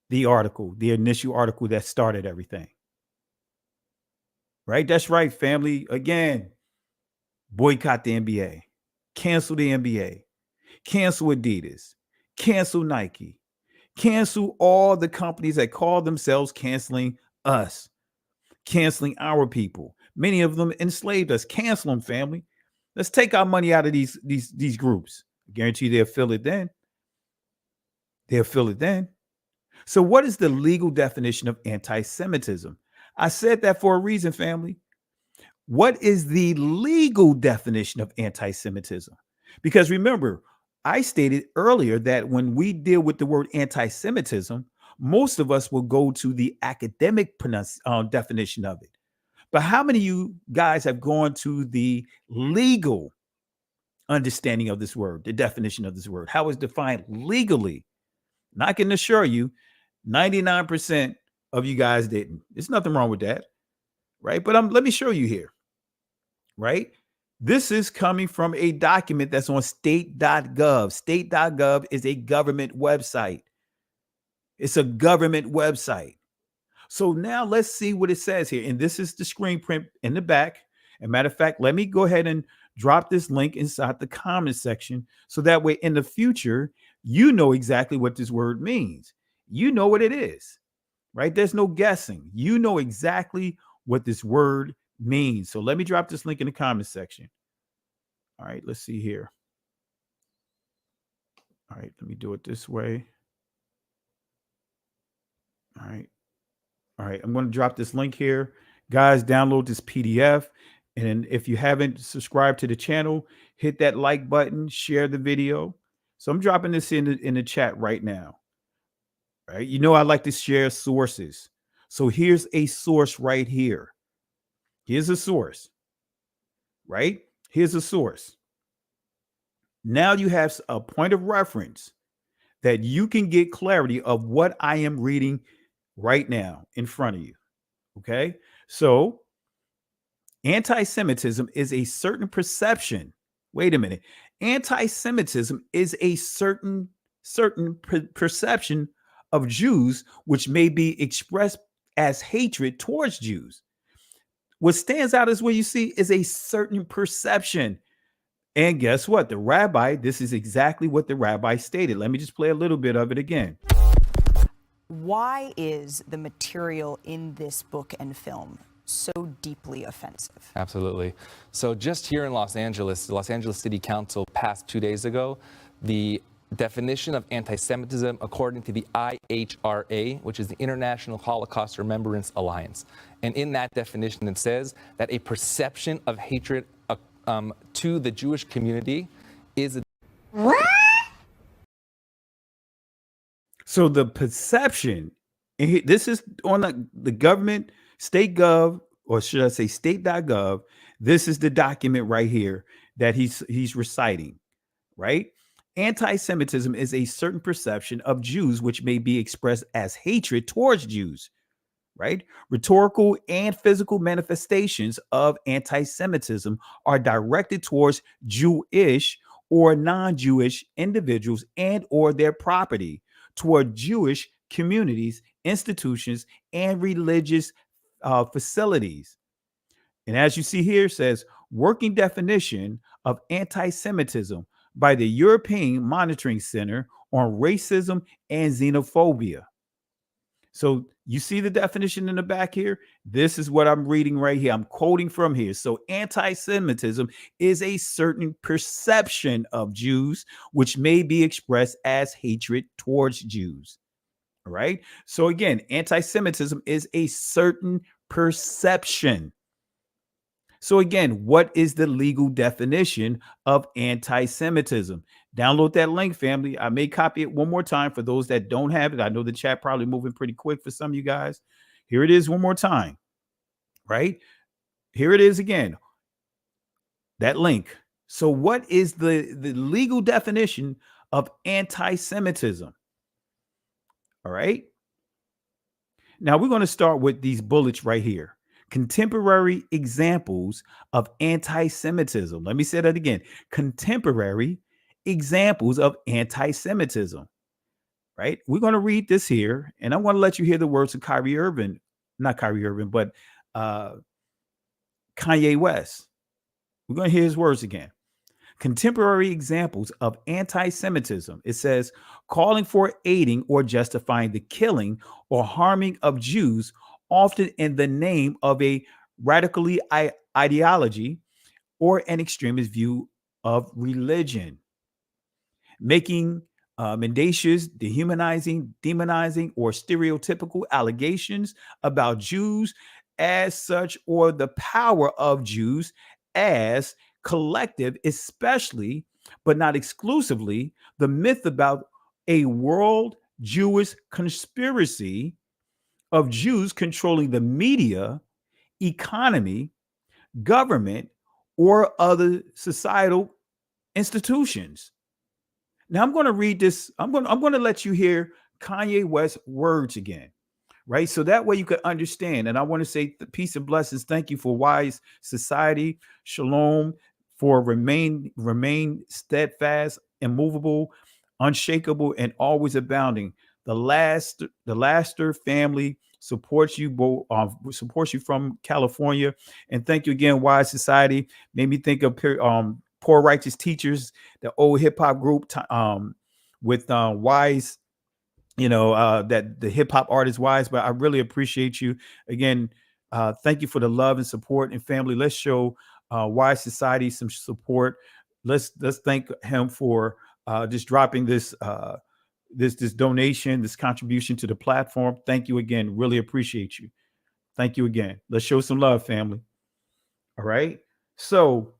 the article, the initial article that started everything. Right? That's right, family. Again, boycott the NBA, cancel the NBA, cancel Adidas, cancel Nike, cancel all the companies that call themselves canceling us, canceling our people. Many of them enslaved us. Cancel them, family. Let's take our money out of these groups. I guarantee they'll feel it then. They'll feel it then. So what is the legal definition of anti-Semitism? I said that for a reason, family. What is the legal definition of anti-Semitism? Because remember, I stated earlier that when we deal with the word anti-Semitism, most of us will go to the academic definition of it. But how many of you guys have gone to the legal understanding of this word, the definition of this word, how it's defined legally? And I can assure you, 99% of you guys didn't. There's nothing wrong with that, right? But let me show you here, right? This is coming from a document that's on state.gov. State.gov is a government website. It's a government website. So now let's see what it says here. And this is the screen print in the back. As a matter of fact, let me go ahead and drop this link inside the comment section so that way in the future, you know exactly what this word means. You know what it is, right? There's no guessing. You know exactly what this word means. So let me drop this link in the comment section. All right, let's see here. All right, let me do it this way. All right. All right, I'm going to drop this link here. Guys, download this PDF. And if you haven't subscribed to the channel, hit that like button, share the video. So I'm dropping this in the chat right now. Right? You know, I like to share sources. So here's a source right here. Here's a source, right? Here's a source. Now you have a point of reference that you can get clarity of what I am reading right now in front of you. Okay. So anti-Semitism is a certain perception. Wait a minute. Anti-Semitism is a certain perception of Jews, which may be expressed as hatred towards Jews. What stands out is what you see is a certain perception. And guess what? The rabbi, this is exactly what the rabbi stated. Let me just play a little bit of it again. Why is the material in this book and film so deeply offensive? Absolutely. So just here in Los Angeles, the Los Angeles City Council passed 2 days ago the definition of anti-Semitism according to the IHRA, which is the International Holocaust Remembrance Alliance. And in that definition, it says that a perception of hatred to the Jewish community is a... What? So the perception, and this is on the government, state gov, or should I say state.gov. This is the document right here that he's reciting, right? Anti-Semitism is a certain perception of Jews which may be expressed as hatred towards Jews, right? Rhetorical and physical manifestations of anti-Semitism are directed towards Jewish or non-Jewish individuals and or their property, toward Jewish communities, institutions, and religious facilities. And as you see here, it says, working definition of anti-Semitism by the European Monitoring Center on Racism and Xenophobia. So you see the definition in the back here? This is what I'm reading right here. I'm quoting from here. So anti-Semitism is a certain perception of Jews, which may be expressed as hatred towards Jews. All right. So again, anti-Semitism is a certain perception. So again, what is the legal definition of anti-Semitism? Download that link, family. I may copy it one more time for those that don't have it. I know the chat probably moving pretty quick for some of you guys. Here it is one more time, right? Here it is again, that link. So what is the legal definition of anti-Semitism? All right. Now we're going to start with these bullets right here. Contemporary examples of anti-Semitism. Let me say that again. Contemporary examples of anti-Semitism. Right? We're going to read this here, and I want to let you hear the words of Kyrie Irving, not Kyrie Irving, but Kanye West. We're going to hear his words again. Contemporary examples of anti-Semitism. It says, calling for, aiding, or justifying the killing or harming of Jews, often in the name of a radically ideology or an extremist view of religion. Making mendacious, dehumanizing, demonizing, or stereotypical allegations about Jews as such, or the power of Jews as collective, especially, but not exclusively, the myth about a world Jewish conspiracy of Jews controlling the media, economy, government, or other societal institutions. Now I'm going to read this. I'm going to let you hear Kanye West's words again, right? So that way you can understand. And I want to say peace and blessings. Thank you for wise society. Shalom, for remain steadfast, immovable, unshakable, and always abounding. The Laster family supports you, supports you from California. And thank you again, Wise Society. Made me think of Poor Righteous Teachers, the old hip hop group with Wise, that the hip hop artist Wise. But I really appreciate you again. Thank you for the love and support and family. Let's show Wise Society some support. Let's thank him for just dropping this this donation, this contribution to the platform. Thank you again. Really appreciate you. Thank you again. Let's show some love, family. All right. So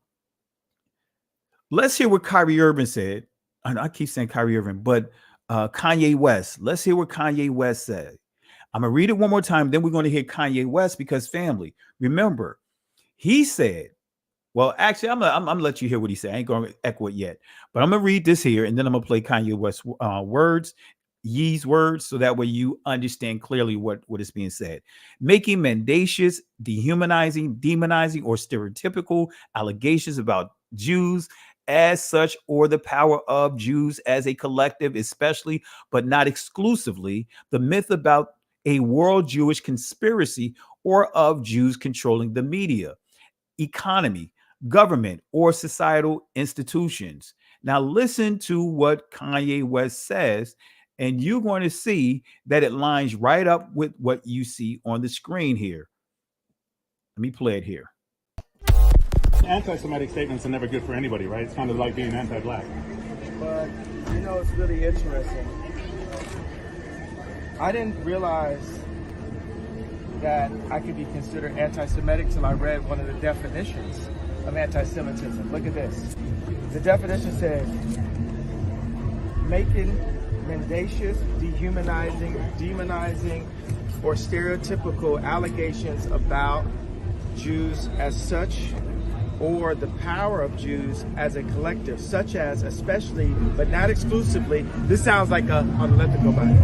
let's hear what Kyrie Irving said. I keep saying Kyrie Irving, but Kanye West. Let's hear what Kanye West said. I'm going to read it one more time. Then we're going to hear Kanye West, because family, remember, he said, well, actually, I'm gonna let you hear what he said. I ain't going to echo it yet, but I'm going to read this here, and then I'm going to play Kanye West's words, Ye's words, so that way you understand clearly what is being said. Making mendacious, dehumanizing, demonizing, or stereotypical allegations about Jews as such, or the power of Jews as a collective, especially, but not exclusively, the myth about a world Jewish conspiracy or of Jews controlling the media, economy, government, or societal institutions. Now listen to what Kanye West says, and you're going to see that it lines right up with what you see on the screen here. Let me play it here. Anti-Semitic statements are never good for anybody, right? It's kind of like being anti-black. But, it's really interesting. I didn't realize that I could be considered anti-Semitic till I read one of the definitions of anti-Semitism. Look at this. The definition says, making mendacious, dehumanizing, demonizing, or stereotypical allegations about Jews as such, or the power of Jews as a collective, such as, especially, but not exclusively. This sounds like a unethical body.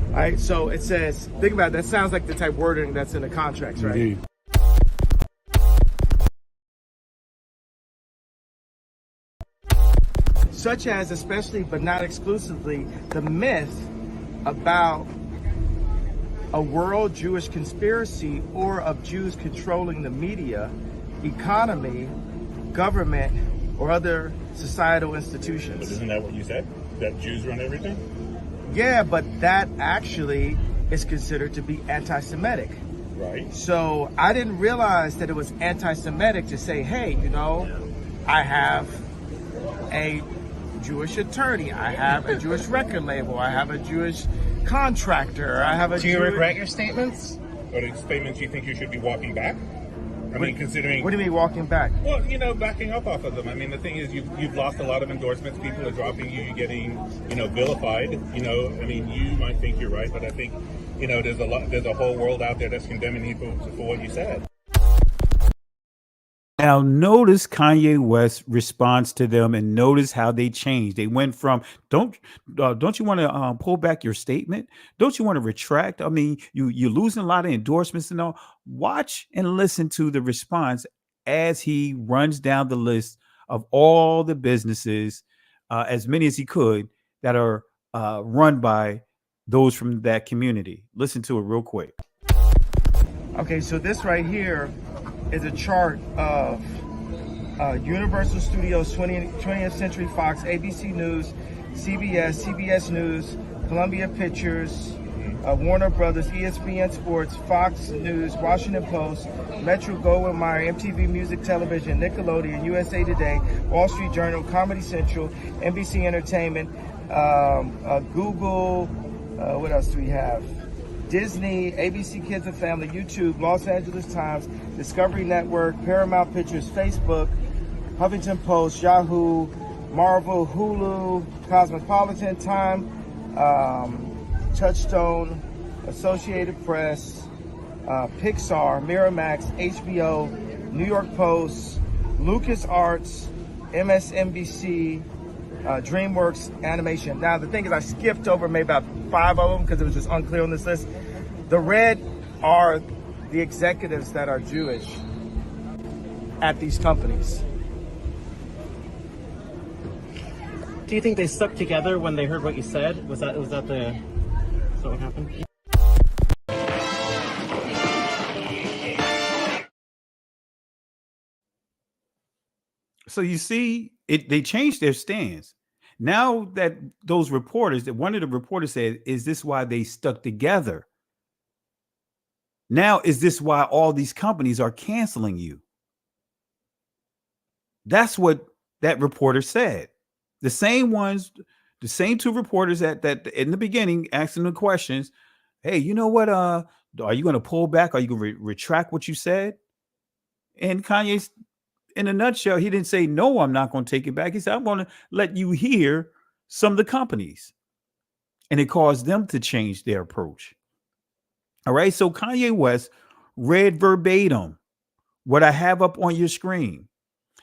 All right, so it says, think about it, that sounds like the type of wording that's in the contracts, right? Indeed. Such as, especially, but not exclusively, the myth about a world Jewish conspiracy or of Jews controlling the media, economy, government, or other societal institutions. But isn't that what you said? That Jews run everything? Yeah, but that actually is considered to be anti-Semitic. Right. So I didn't realize that it was anti-Semitic to say, hey, you know, I have a Jewish attorney, I have a Jewish record label, I have a Jewish contractor, I have a Do you Jewish... regret your statements? Or the statements you think you should be walking back? I mean, considering... What do you mean walking back? Well, you know, backing up off of them. I mean, the thing is, you've lost a lot of endorsements. People are dropping you. You're getting, you know, vilified. You know, I mean, you might think you're right, but I think, you know, there's a whole world out there that's condemning you for what you said. Now, notice Kanye West's response to them, and notice how they changed. They went from don't you want to pull back your statement? Don't you want to retract? I mean, you're losing a lot of endorsements and all. Watch and listen to the response as he runs down the list of all the businesses, as many as he could, that are run by those from that community. Listen to it real quick. Okay, so this right here is a chart of Universal Studios, 20th Century Fox, ABC News, CBS News, Columbia Pictures, Warner Brothers, ESPN Sports, Fox News, Washington Post, Metro Goldwyn Mayer, MTV Music Television, Nickelodeon, USA Today, Wall Street Journal, Comedy Central, NBC Entertainment, Google, what else do we have? Disney, ABC Kids and Family, YouTube, Los Angeles Times, Discovery Network, Paramount Pictures, Facebook, Huffington Post, Yahoo, Marvel, Hulu, Cosmopolitan, Time, Touchstone, Associated Press, Pixar, Miramax, HBO, New York Post, LucasArts, MSNBC, DreamWorks Animation. Now, the thing is, I skipped over maybe about 5 of them because it was just unclear on this list. The red are the executives that are Jewish at these companies. Do you think they stuck together when they heard what you said? Was that what happened? So you see, they changed their stance. Now that those reporters, that one of the reporters said, is this why they stuck together? Now, is this why all these companies are canceling you? That's what that reporter said. The same ones, the same two reporters that in the beginning asking the questions, hey, you know what? Are you going to pull back? Are you going to retract what you said? And Kanye's, in a nutshell, he didn't say, no, I'm not going to take it back. He said, I'm going to let you hear some of the companies. And it caused them to change their approach. All right. So Kanye West read verbatim what I have up on your screen.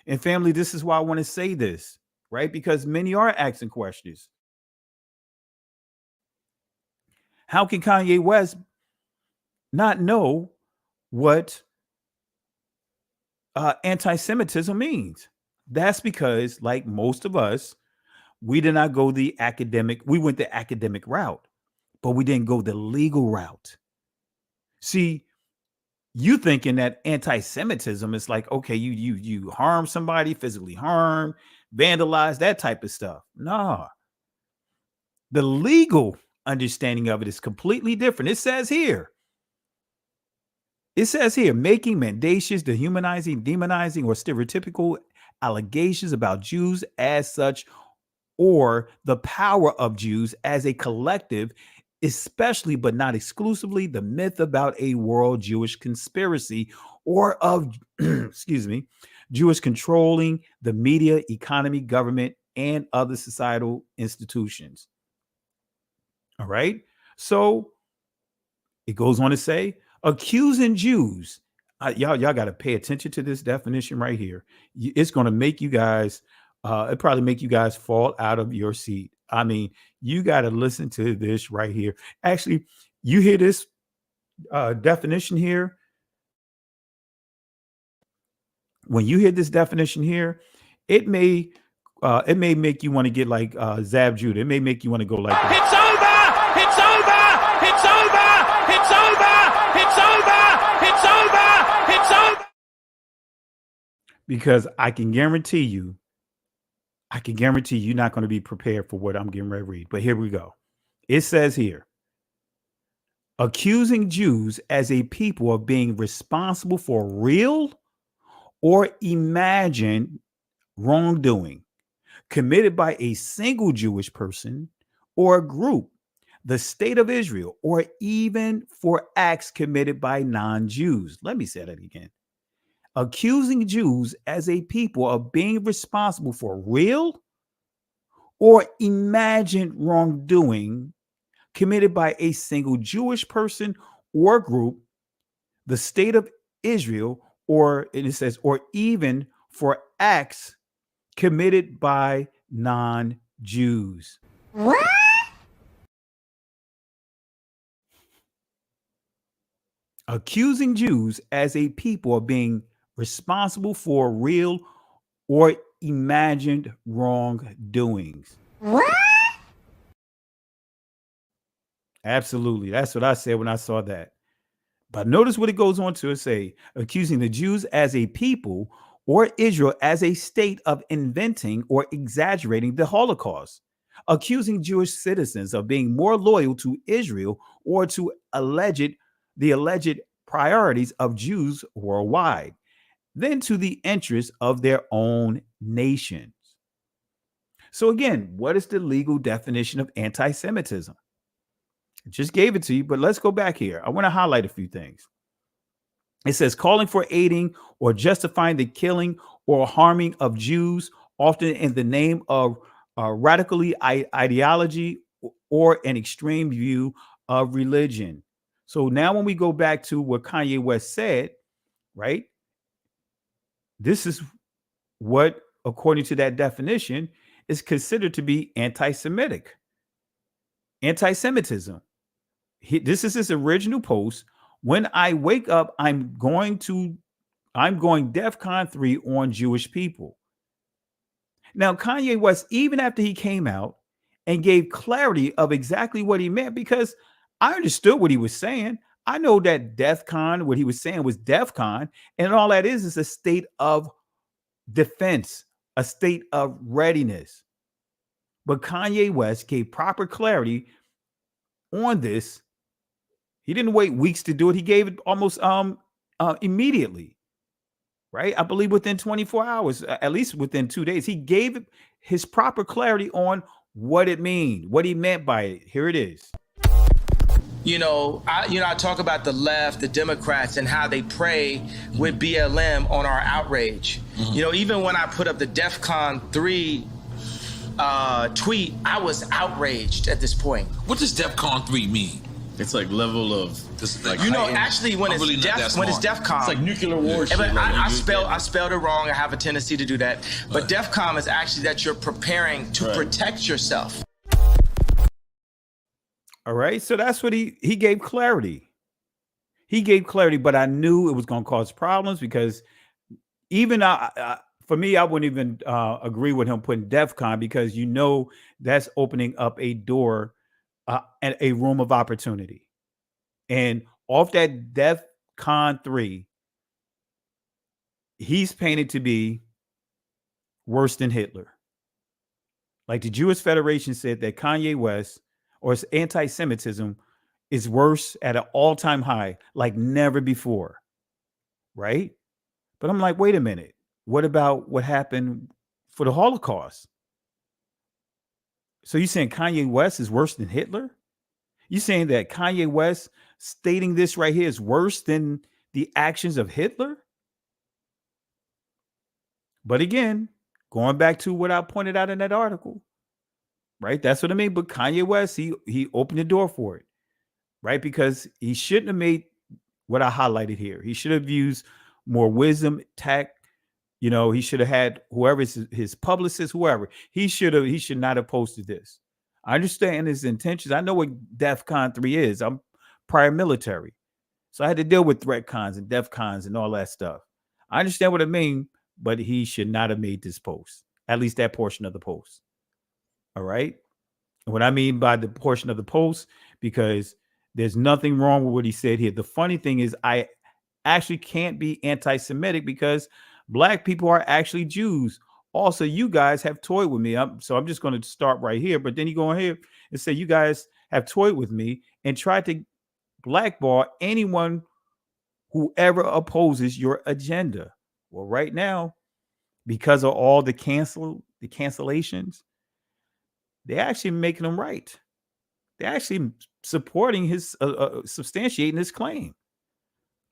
And family, this is why I want to say this, right? Because many are asking questions. How can Kanye West not know what anti-Semitism means? That's because, like most of us, we did not go the academic. We went the academic route, but we didn't go the legal route. See, you thinking that anti-Semitism is like, okay, you harm somebody, physically harm, vandalize, that type of stuff. Nah. The legal understanding of it is completely different. It says here, making mendacious, dehumanizing, demonizing, or stereotypical allegations about Jews as such, or the power of Jews as a collective, especially but not exclusively the myth about a world Jewish conspiracy, or of, Jewish controlling the media, economy, government, and other societal institutions. All right. So it goes on to say, accusing Jews. Y'all got to pay attention to this definition right here. It's going to make you guys, it probably make you guys fall out of your seat. I mean, you got to listen to this right here. Actually, you hear this definition here. When you hear this definition here, it may make you want to get like Zab Judah. It may make you want to go like this. It's over! It's over! It's over! It's over! It's over! It's over! It's over! Because I can guarantee you, I can guarantee you're not going to be prepared for what I'm getting ready to read. But here we go. It says here, accusing Jews as a people of being responsible for real or imagined wrongdoing committed by a single Jewish person or a group, the state of Israel, or even for acts committed by non-Jews. Let me say that again. Accusing Jews as a people of being responsible for real or imagined wrongdoing committed by a single Jewish person or group, the state of Israel, or, and it says, or even for acts committed by non-Jews. What? Accusing Jews as a people of being responsible for real or imagined wrongdoings. What? Absolutely. That's what I said when I saw that. But notice what it goes on to say, accusing the Jews as a people or Israel as a state of inventing or exaggerating the Holocaust, accusing Jewish citizens of being more loyal to Israel or to the alleged priorities of Jews worldwide than to the interests of their own nations. So again, what is the legal definition of anti-Semitism? I just gave it to you, but let's go back here. I want to highlight a few things. It says calling for, aiding, or justifying the killing or harming of Jews, often in the name of radically ideology or an extreme view of religion. So now when we go back to what Kanye West said, right? This is what, according to that definition, is considered to be anti-Semitic. Anti-Semitism. This is his original post. When I wake up, I'm going DEFCON 3 on Jewish people. Now, Kanye West, even after he came out and gave clarity of exactly what he meant, because I understood what he was saying. I know that DEFCON, what he was saying was DEFCON, and all that is a state of defense, a state of readiness. But Kanye West gave proper clarity on this. He didn't wait weeks to do it. He gave it almost immediately, right? I believe within 24 hours, at least within 2 days, he gave it his proper clarity on what it means, what he meant by it. Here it is. I talk about the left, the Democrats, and how they prey with BLM on our outrage. Mm-hmm. Even when I put up the DEFCON 3 tweet, I was outraged at this point. What does DEFCON 3 mean? It's like level of this, like actually when it's DEFCON, it's like nuclear war. I spelled it wrong. I have a tendency to do that. But DEFCON is actually that you're preparing to protect yourself. All right, so that's what he gave clarity. He gave clarity, but I knew it was going to cause problems because even for me, I wouldn't even agree with him putting DEFCON because that's opening up a door and a room of opportunity. And off that DEFCON 3, he's painted to be worse than Hitler. Like the Jewish Federation said that Kanye West or anti-Semitism is worse at an all-time high, like never before, right? But I'm like, wait a minute. What about what happened for the Holocaust? So you're saying Kanye West is worse than Hitler? You're saying that Kanye West stating this right here is worse than the actions of Hitler? But again, going back to what I pointed out in that article, right? That's what I mean. But Kanye West, he opened the door for it, right? Because he shouldn't have made what I highlighted here. He should have used more wisdom, tact. He should have had whoever his publicist, whoever. He should not have posted this. I understand his intentions. I know what DEFCON 3 is. I'm prior military. So I had to deal with threat cons and DEFCONs and all that stuff. I understand what I mean, but he should not have made this post, at least that portion of the post. All right. And what I mean by the portion of the post, because there's nothing wrong with what he said here. The funny thing is I actually can't be anti-Semitic because Black people are actually Jews also, you guys have toyed with me. So I'm just going to start right here. But then you go on here and say, you guys have toyed with me and tried to blackball anyone who ever opposes your agenda. Well, right now, because of all the cancellations, they're actually making them right. They're actually supporting his, substantiating his claim.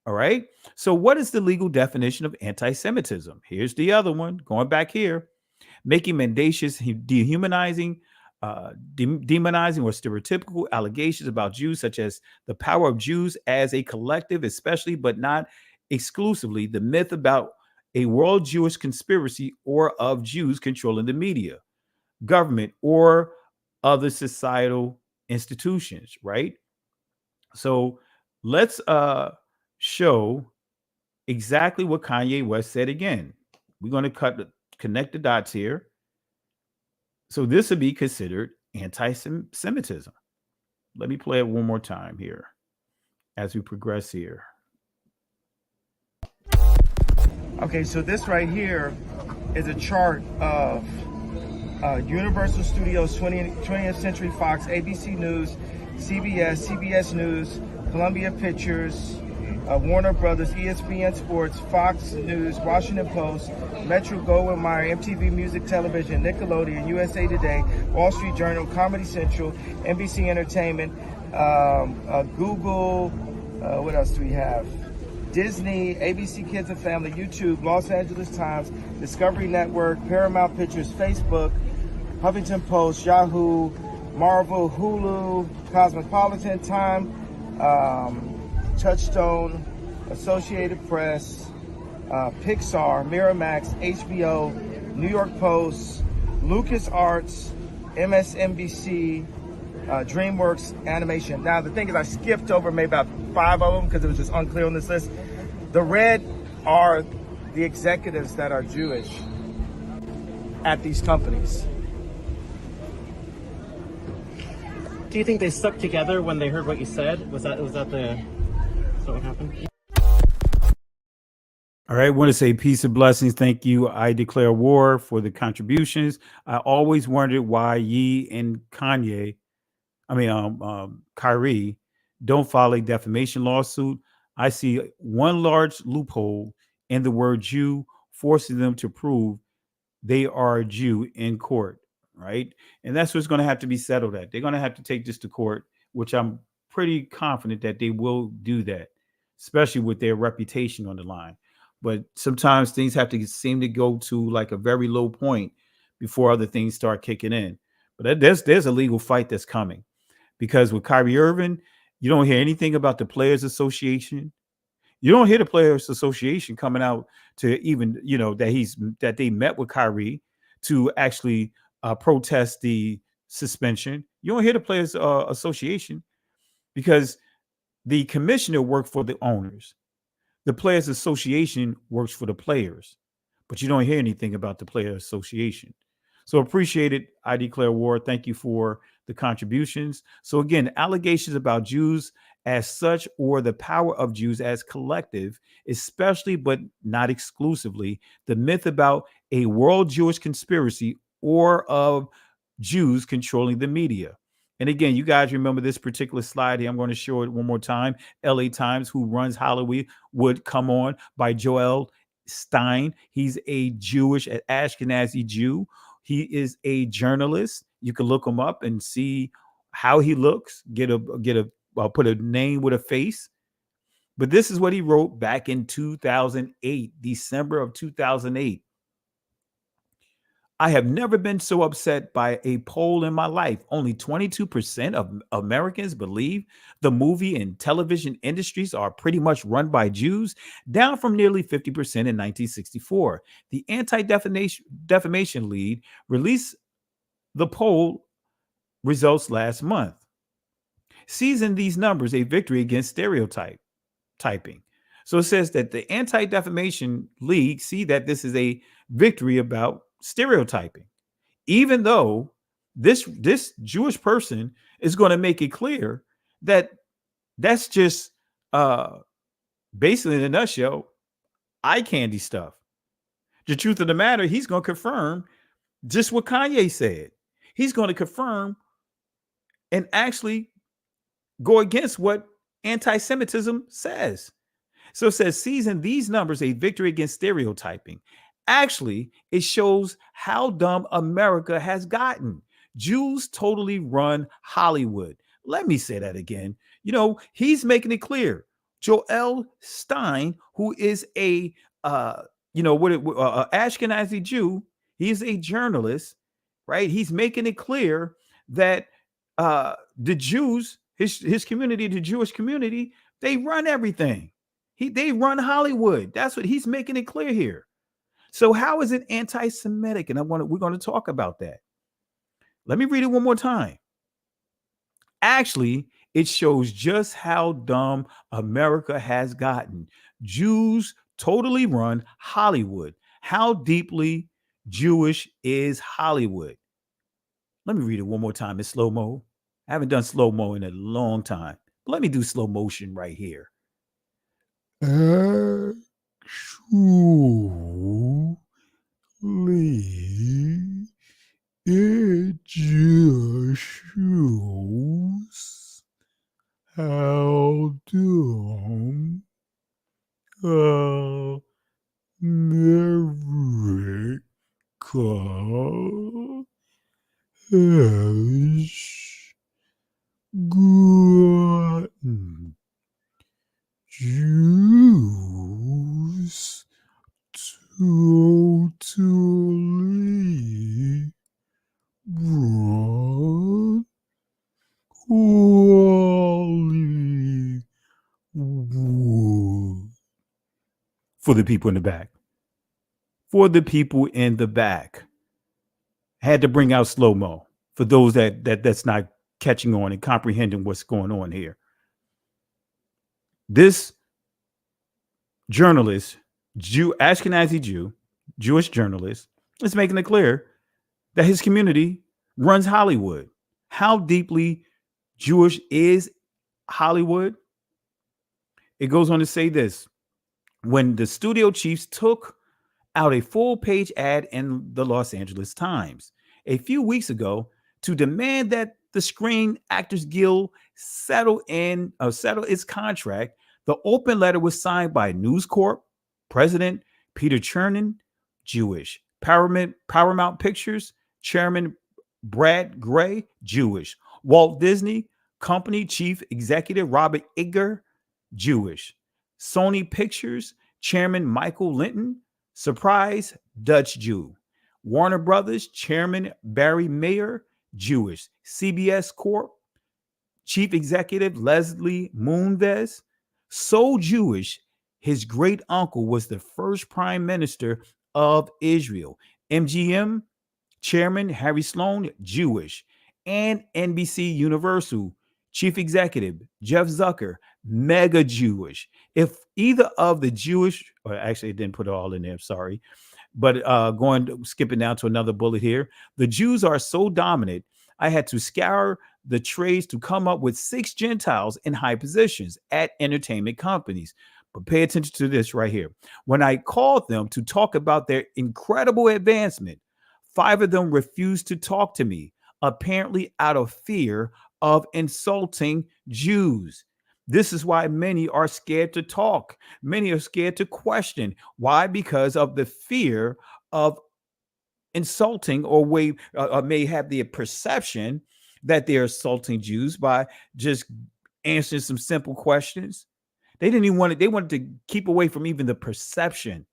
All right. So what is the legal definition of anti-Semitism? Here's the other one, going back here. Making mendacious, dehumanizing, demonizing, or stereotypical allegations about Jews, such as the power of Jews as a collective, especially but not exclusively, the myth about a world Jewish conspiracy or of Jews controlling the media, government, or other societal institutions, right? So let's show exactly what Kanye West said again. We're going to connect the dots here. So this would be considered anti-Semitism. Let me play it one more time here as we progress here. Okay, so this right here is a chart of Universal Studios, 20th Century Fox, ABC News, CBS News, Columbia Pictures, Warner Brothers, ESPN Sports, Fox News, Washington Post, Metro Goldwyn Mayer, MTV Music Television, Nickelodeon, USA Today, Wall Street Journal, Comedy Central, NBC Entertainment, Google, what else do we have? Disney, ABC Kids and Family, YouTube, Los Angeles Times, Discovery Network, Paramount Pictures, Facebook, Huffington Post, Yahoo, Marvel, Hulu, Cosmopolitan, Time, Touchstone, Associated Press, Pixar, Miramax, HBO, New York Post, LucasArts, MSNBC, DreamWorks Animation. Now, the thing is, I skipped over maybe about 5 of them because it was just unclear on this list. The red are the executives that are Jewish at these companies. Do you think they stuck together when they heard what you said? Was that what happened? All right, I want to say peace and blessings. Thank you. I declare war for the contributions. I always wondered why Ye and Kyrie don't file a defamation lawsuit. I see one large loophole in the word Jew, forcing them to prove they are a Jew in court, right? And that's what's going to have to be settled at. They're going to have to take this to court, which I'm pretty confident that they will do that, especially with their reputation on the line. But sometimes things have to seem to go to like a very low point before other things start kicking in. But there's a legal fight that's coming, because with Kyrie Irving, you don't hear anything about the Players Association. You don't hear the Players Association coming out to even, that they met with Kyrie to actually protest the suspension. You don't hear the Players Association because the commissioner worked for the owners. The Players Association works for the players, but you don't hear anything about the Players Association. So appreciate it. I declare war. Thank you for the contributions. So again, allegations about Jews as such, or the power of Jews as collective, especially but not exclusively, the myth about a world Jewish conspiracy or of Jews controlling the media. And again, you guys remember this particular slide here. I'm going to show it one more time. LA Times, who runs Hollywood, would come on, by Joel Stein. He's a Jewish, Ashkenazi Jew. He is a journalist. You can look him up and see how he looks, put a name with a face. But this is what he wrote back in 2008, December of 2008. I have never been so upset by a poll in my life. Only 22% of Americans believe the movie and television industries are pretty much run by Jews, down from nearly 50% in 1964. The Anti-Defamation League released the poll results last month, seizing these numbers a victory against stereotyping. So it says that the Anti-Defamation League see that this is a victory about stereotyping, even though this Jewish person is going to make it clear that that's just basically, in a nutshell, eye candy stuff. the truth of the matter, he's going to confirm just what Kanye said. He's going to confirm and actually go against what anti-Semitism says. So it says, seizing these numbers a victory against stereotyping. Actually, it shows how dumb America has gotten. Jews totally run Hollywood. Let me say that again. You know, he's making it clear. Joel Stein, who is a Ashkenazi Jew, he's a journalist, right? He's making it clear that the Jews, his community, the Jewish community, they run everything. They run Hollywood. That's what he's making it clear here. So how is it anti-Semitic? And we're going to talk about that. Let me read it one more time. Actually, it shows just how dumb America has gotten. Jews totally run Hollywood. How deeply Jewish is Hollywood? Let me read it one more time in slow-mo. I haven't done slow-mo in a long time. But let me do slow motion right here. Actually, it just shows how dumb America has gotten. Jews totally run Hollywood. For the people in the back. For the people in the back. Had to bring out slow-mo for those that's not catching on and comprehending what's going on here. This journalist, Ashkenazi Jew, Jewish journalist, is making it clear that his community runs Hollywood. How deeply Jewish is Hollywood? It goes on to say this. When the studio chiefs took out a full-page ad in the Los Angeles Times a few weeks ago to demand that the Screen Actors Guild settle its contract, the open letter was signed by News Corp President Peter Chernin, Jewish, Paramount Pictures Chairman Brad Gray, Jewish, Walt Disney Company Chief Executive Robert Iger, Jewish, Sony Pictures Chairman Michael Linton, surprise Dutch Jew, Warner Brothers Chairman Barry Mayer, Jewish, CBS Corp Chief Executive Leslie Moonves, so Jewish, his great uncle was the first prime minister of Israel. MGM Chairman Harry Sloan, Jewish, and NBC Universal Chief Executive Jeff Zucker, mega Jewish. If either of the Jewish, or actually it didn't put it all in there, sorry, but skipping down to another bullet here, the Jews are so dominant, I had to scour the trades to come up with 6 Gentiles in high positions at entertainment companies. But pay attention to this right here. When I called them to talk about their incredible advancement, 5 of them refused to talk to me, apparently out of fear of insulting Jews. This is why many are scared to talk. Many are scared to question. Why? Because of the fear of insulting, or may have the perception that they're assaulting Jews by just answering some simple questions. They didn't even want it. They wanted to keep away from even the perception.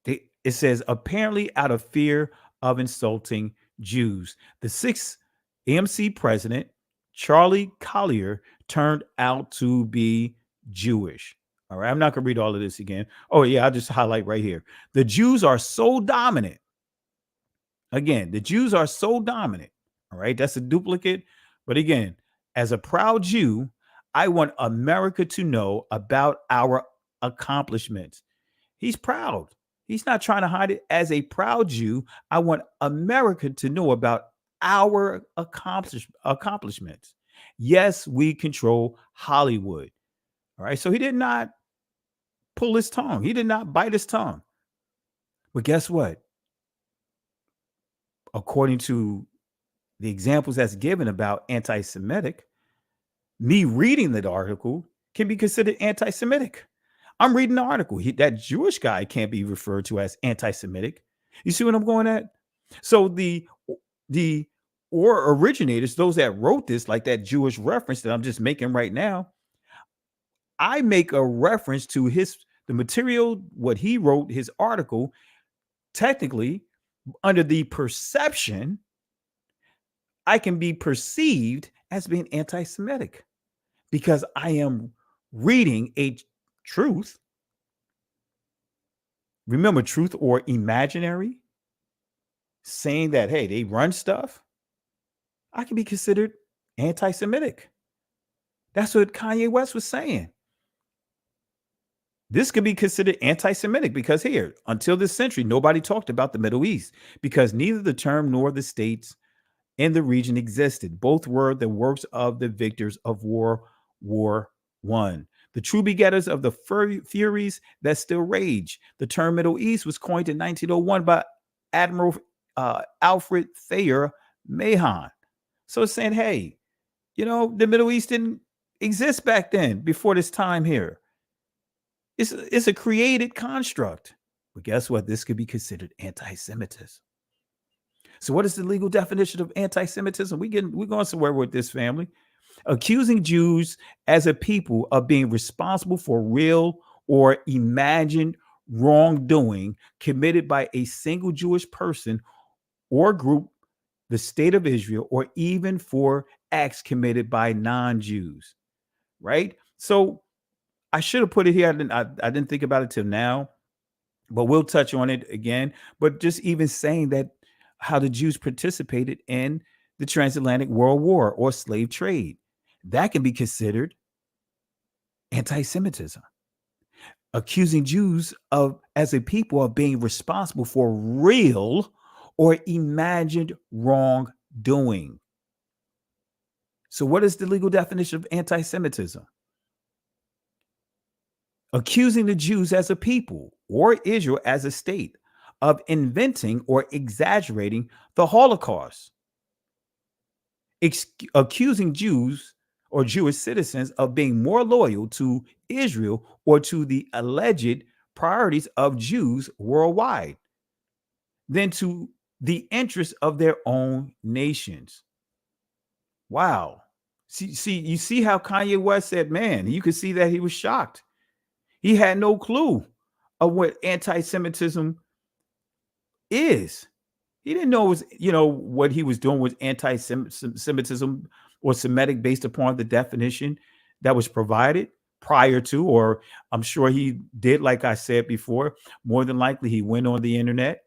It says, apparently out of fear of insulting Jews. The 6th AMC president, Charlie Collier, turned out to be Jewish. All right, I'm not going to read all of this again. Oh, yeah, I'll just highlight right here. The Jews are so dominant. Again, the Jews are so dominant. All right, that's a duplicate. But again, as a proud Jew, I want America to know about our accomplishments. He's proud. He's not trying to hide it. As a proud Jew, I want America to know about our accomplishments. Yes, we control Hollywood. All right. So he did not pull his tongue. He did not bite his tongue. But guess what? According to the examples that's given about anti-Semitic, me reading that article can be considered anti-Semitic. I'm reading the article. That Jewish guy can't be referred to as anti-Semitic. You see what I'm going at? So the originators, those that wrote this, like that Jewish reference that I'm just making right now, I make a reference to the material, what he wrote, his article, technically under the perception, I can be perceived as being anti-Semitic because I am reading a truth. Remember, truth or imaginary, saying that, hey, they run stuff. I can be considered anti-Semitic. That's what Kanye West was saying. This could be considered anti-Semitic because here, until this century, nobody talked about the Middle East because neither the term nor the states in the region existed. Both were the works of the victors of World War I, the true begetters of the furies that still rage. The term Middle East was coined in 1901 by Admiral Alfred Thayer Mahon. So it's saying, hey, the Middle East didn't exist back then, before this time here. It's a created construct. But guess what? This could be considered anti-Semitism. So what is the legal definition of anti-Semitism? We're going somewhere with this, family. Accusing Jews as a people of being responsible for real or imagined wrongdoing committed by a single Jewish person or group, the state of Israel, or even for acts committed by non-Jews, right? So I should have put it here. I didn't think about it till now, but we'll touch on it again. But just even saying that how the Jews participated in the transatlantic world war or slave trade, that can be considered anti-Semitism. Accusing Jews as a people of being responsible for real or imagined wrongdoing. So what is the legal definition of anti-Semitism? Accusing the Jews as a people or Israel as a state of inventing or exaggerating the Holocaust. Accusing Jews or Jewish citizens of being more loyal to Israel or to the alleged priorities of Jews worldwide than to the interests of their own nations. Wow. See, you see how Kanye West said, man, you could see that he was shocked. He had no clue of what anti-Semitism is. He didn't know it was, what he was doing was anti-Semitism or Semitic based upon the definition that was provided prior to, or I'm sure he did, like I said before, more than likely he went on the internet,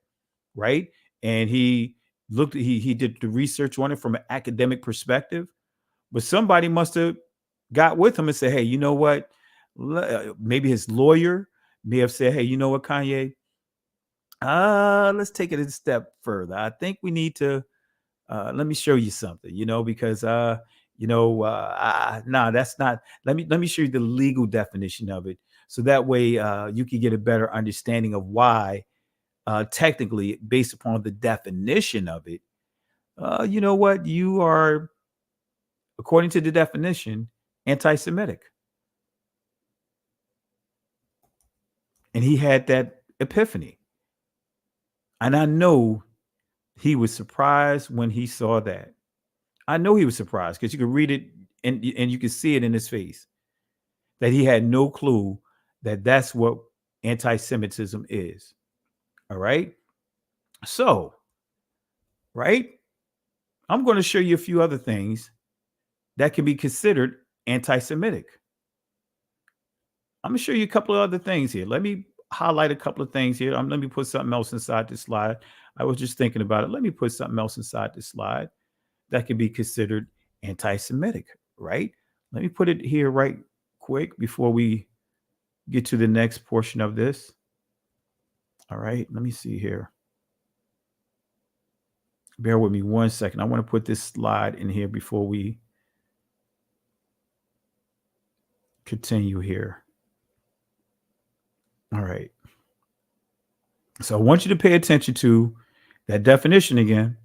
right? And he did the research on it from an academic perspective, but somebody must have got with him and said, hey, you know what? Maybe his lawyer may have said, hey, you know what, Kanye? Let's take it a step further. I think we need to, let me show you something, because, that's not, let me show you the legal definition of it. So that way you can get a better understanding of why, technically, based upon the definition of it, you know what? You are, according to the definition, anti-Semitic. And he had that epiphany. And I know he was surprised when he saw that. I know he was surprised because you could read it and you could see it in his face that he had no clue that that's what anti-Semitism is. All right. So, right, I'm going to show you a few other things that can be considered anti-Semitic. I'm going to show you a couple of other things here. Let me highlight a couple of things here. Let me put something else inside this slide. I was just thinking about it. Let me put something else inside this slide that can be considered anti-Semitic, right? Let me put it here right quick before we get to the next portion of this. All right, let me see here. Bear with me 1 second. I want to put this slide in here before we continue here. All right. So I want you to pay attention to that definition again,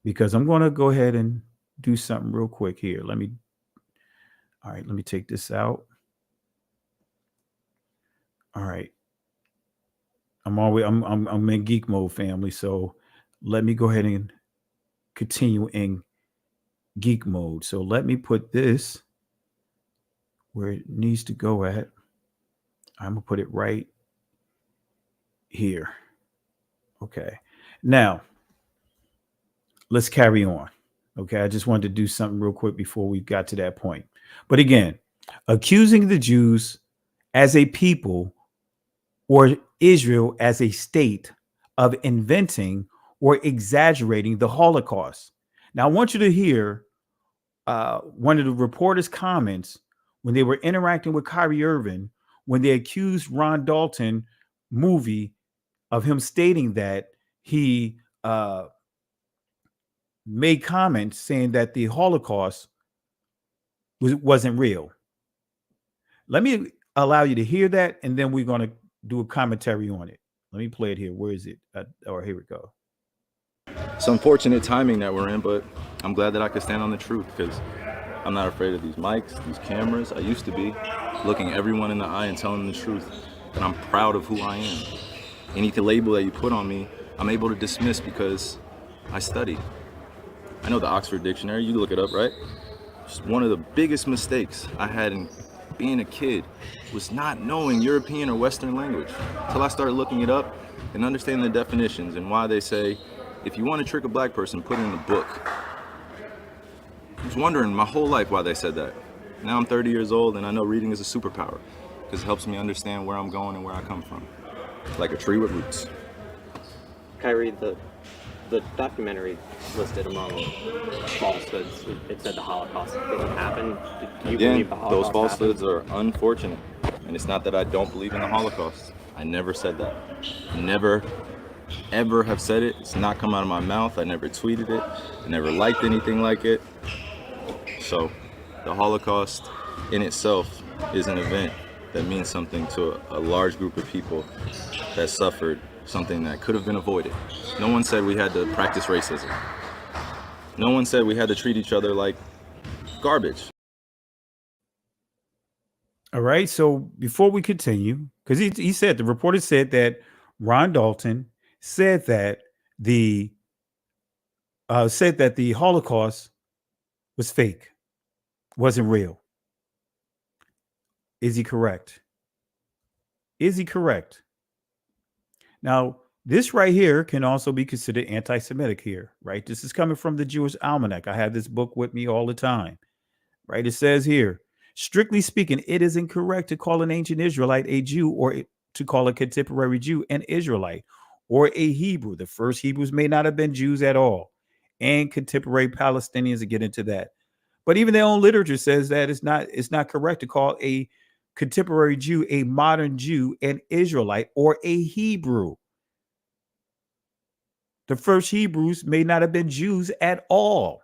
because I'm going to go ahead and do something real quick here. Let me take this out. All right. I'm in geek mode, family. So let me go ahead and continue in geek mode. So let me put this where it needs to go at. I'm gonna put it right here. Okay. Now let's carry on. Okay. I just wanted to do something real quick before we got to that point. But again, accusing the Jews as a people or Israel as a state of inventing or exaggerating the Holocaust. Now, I want you to hear one of the reporters' comments when they were interacting with Kyrie Irving, when they accused Ron Dalton movie of him stating that he made comments saying that the Holocaust wasn't real. Let me allow you to hear that, and then we're going to do a commentary on it. Let me play it here. Where is it? Here we go. It's unfortunate timing that we're in, but I'm glad that I could stand on the truth, because I'm not afraid of these mics, these cameras. I used to be looking everyone in the eye and telling them the truth, and I'm proud of who I am. Any label that you put on me, I'm able to dismiss because I studied. I know the Oxford Dictionary, you look it up, right? Just one of the biggest mistakes I had in being a kid was not knowing European or Western language until I started looking it up and understanding the definitions and why they say, if you want to trick a black person, put it in the book. I was wondering my whole life why they said that. Now I'm 30 years old and I know reading is a superpower because it helps me understand where I'm going and where I come from. Like a tree with roots. Kyrie, the documentary listed among falsehoods. It said the Holocaust didn't happen. Do you believe the Holocaust those falsehoods happened? are unfortunate. And it's not that I don't believe in the Holocaust. I never said that. Never, ever have said it. It's not come out of my mouth. I never tweeted it. I never liked anything like it. So the Holocaust in itself is an event that means something to a large group of people that suffered something that could have been avoided. No one said we had to practice racism. No one said we had to treat each other like garbage. All right. So before we continue, because he said, the reporter said that Ron Dalton said that the Holocaust was fake, wasn't real. Is he correct? Is he correct? Now, this right here can also be considered anti-Semitic here, right? This is coming from the Jewish Almanac. I have this book with me all the time, right? It says here, strictly speaking, it is incorrect to call an ancient Israelite a Jew or to call a contemporary Jew an Israelite or a Hebrew. The first Hebrews may not have been Jews at all, and contemporary Palestinians, to get into that. But even their own literature says that it's not correct to call a contemporary Jew a modern Jew, an Israelite, or a Hebrew. The first Hebrews may not have been Jews at all,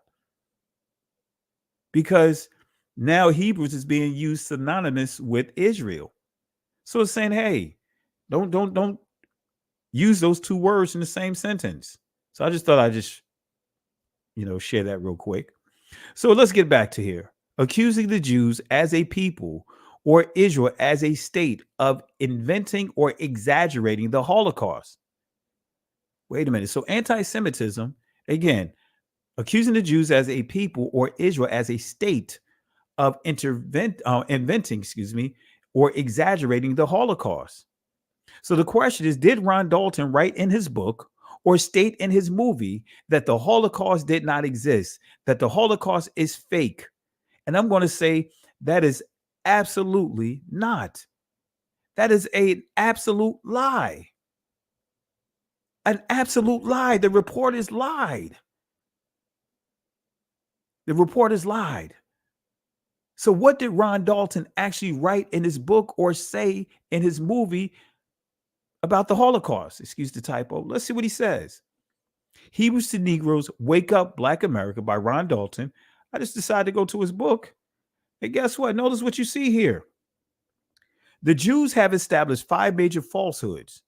because now Hebrews is being used synonymous with Israel. So it's saying, hey, don't use those two words in the same sentence. So I just thought I'd just, share that real quick. So let's get back to here. Accusing the Jews as a people or Israel as a state of inventing or exaggerating the Holocaust. Wait a minute. So anti-Semitism, again, accusing the Jews as a people or Israel as a state of inventing, or exaggerating the Holocaust. So the question is, did Ron Dalton write in his book or state in his movie that the Holocaust did not exist, that the Holocaust is fake? And I'm going to say that is absolutely not. That is an absolute lie. An absolute lie. The reporters lied. The reporters lied. So what did Ron Dalton actually write in his book or say in his movie about the Holocaust? Excuse the typo. Let's see what he says. Hebrews to Negroes, Wake Up Black America by Ron Dalton. I just decided to go to his book. And guess what? Notice what you see here. The Jews have established 5 major falsehoods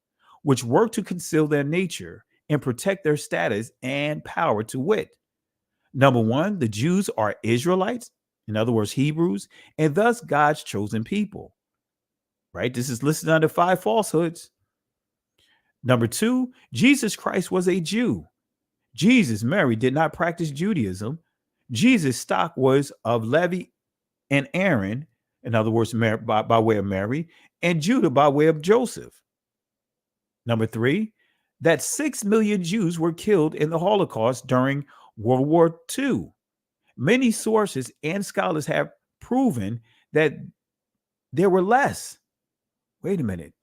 which work to conceal their nature and protect their status and power, to wit. Number 1, the Jews are Israelites, in other words, Hebrews, and thus God's chosen people. Right? This is listed under 5 falsehoods. Number 2, Jesus Christ was a Jew. Jesus, Mary, did not practice Judaism. Jesus' stock was of Levi and Aaron, in other words, by way of Mary, and Judah by way of Joseph. Number 3, that 6 million Jews were killed in the Holocaust during World War II. Many sources and scholars have proven that there were less. Wait a minute.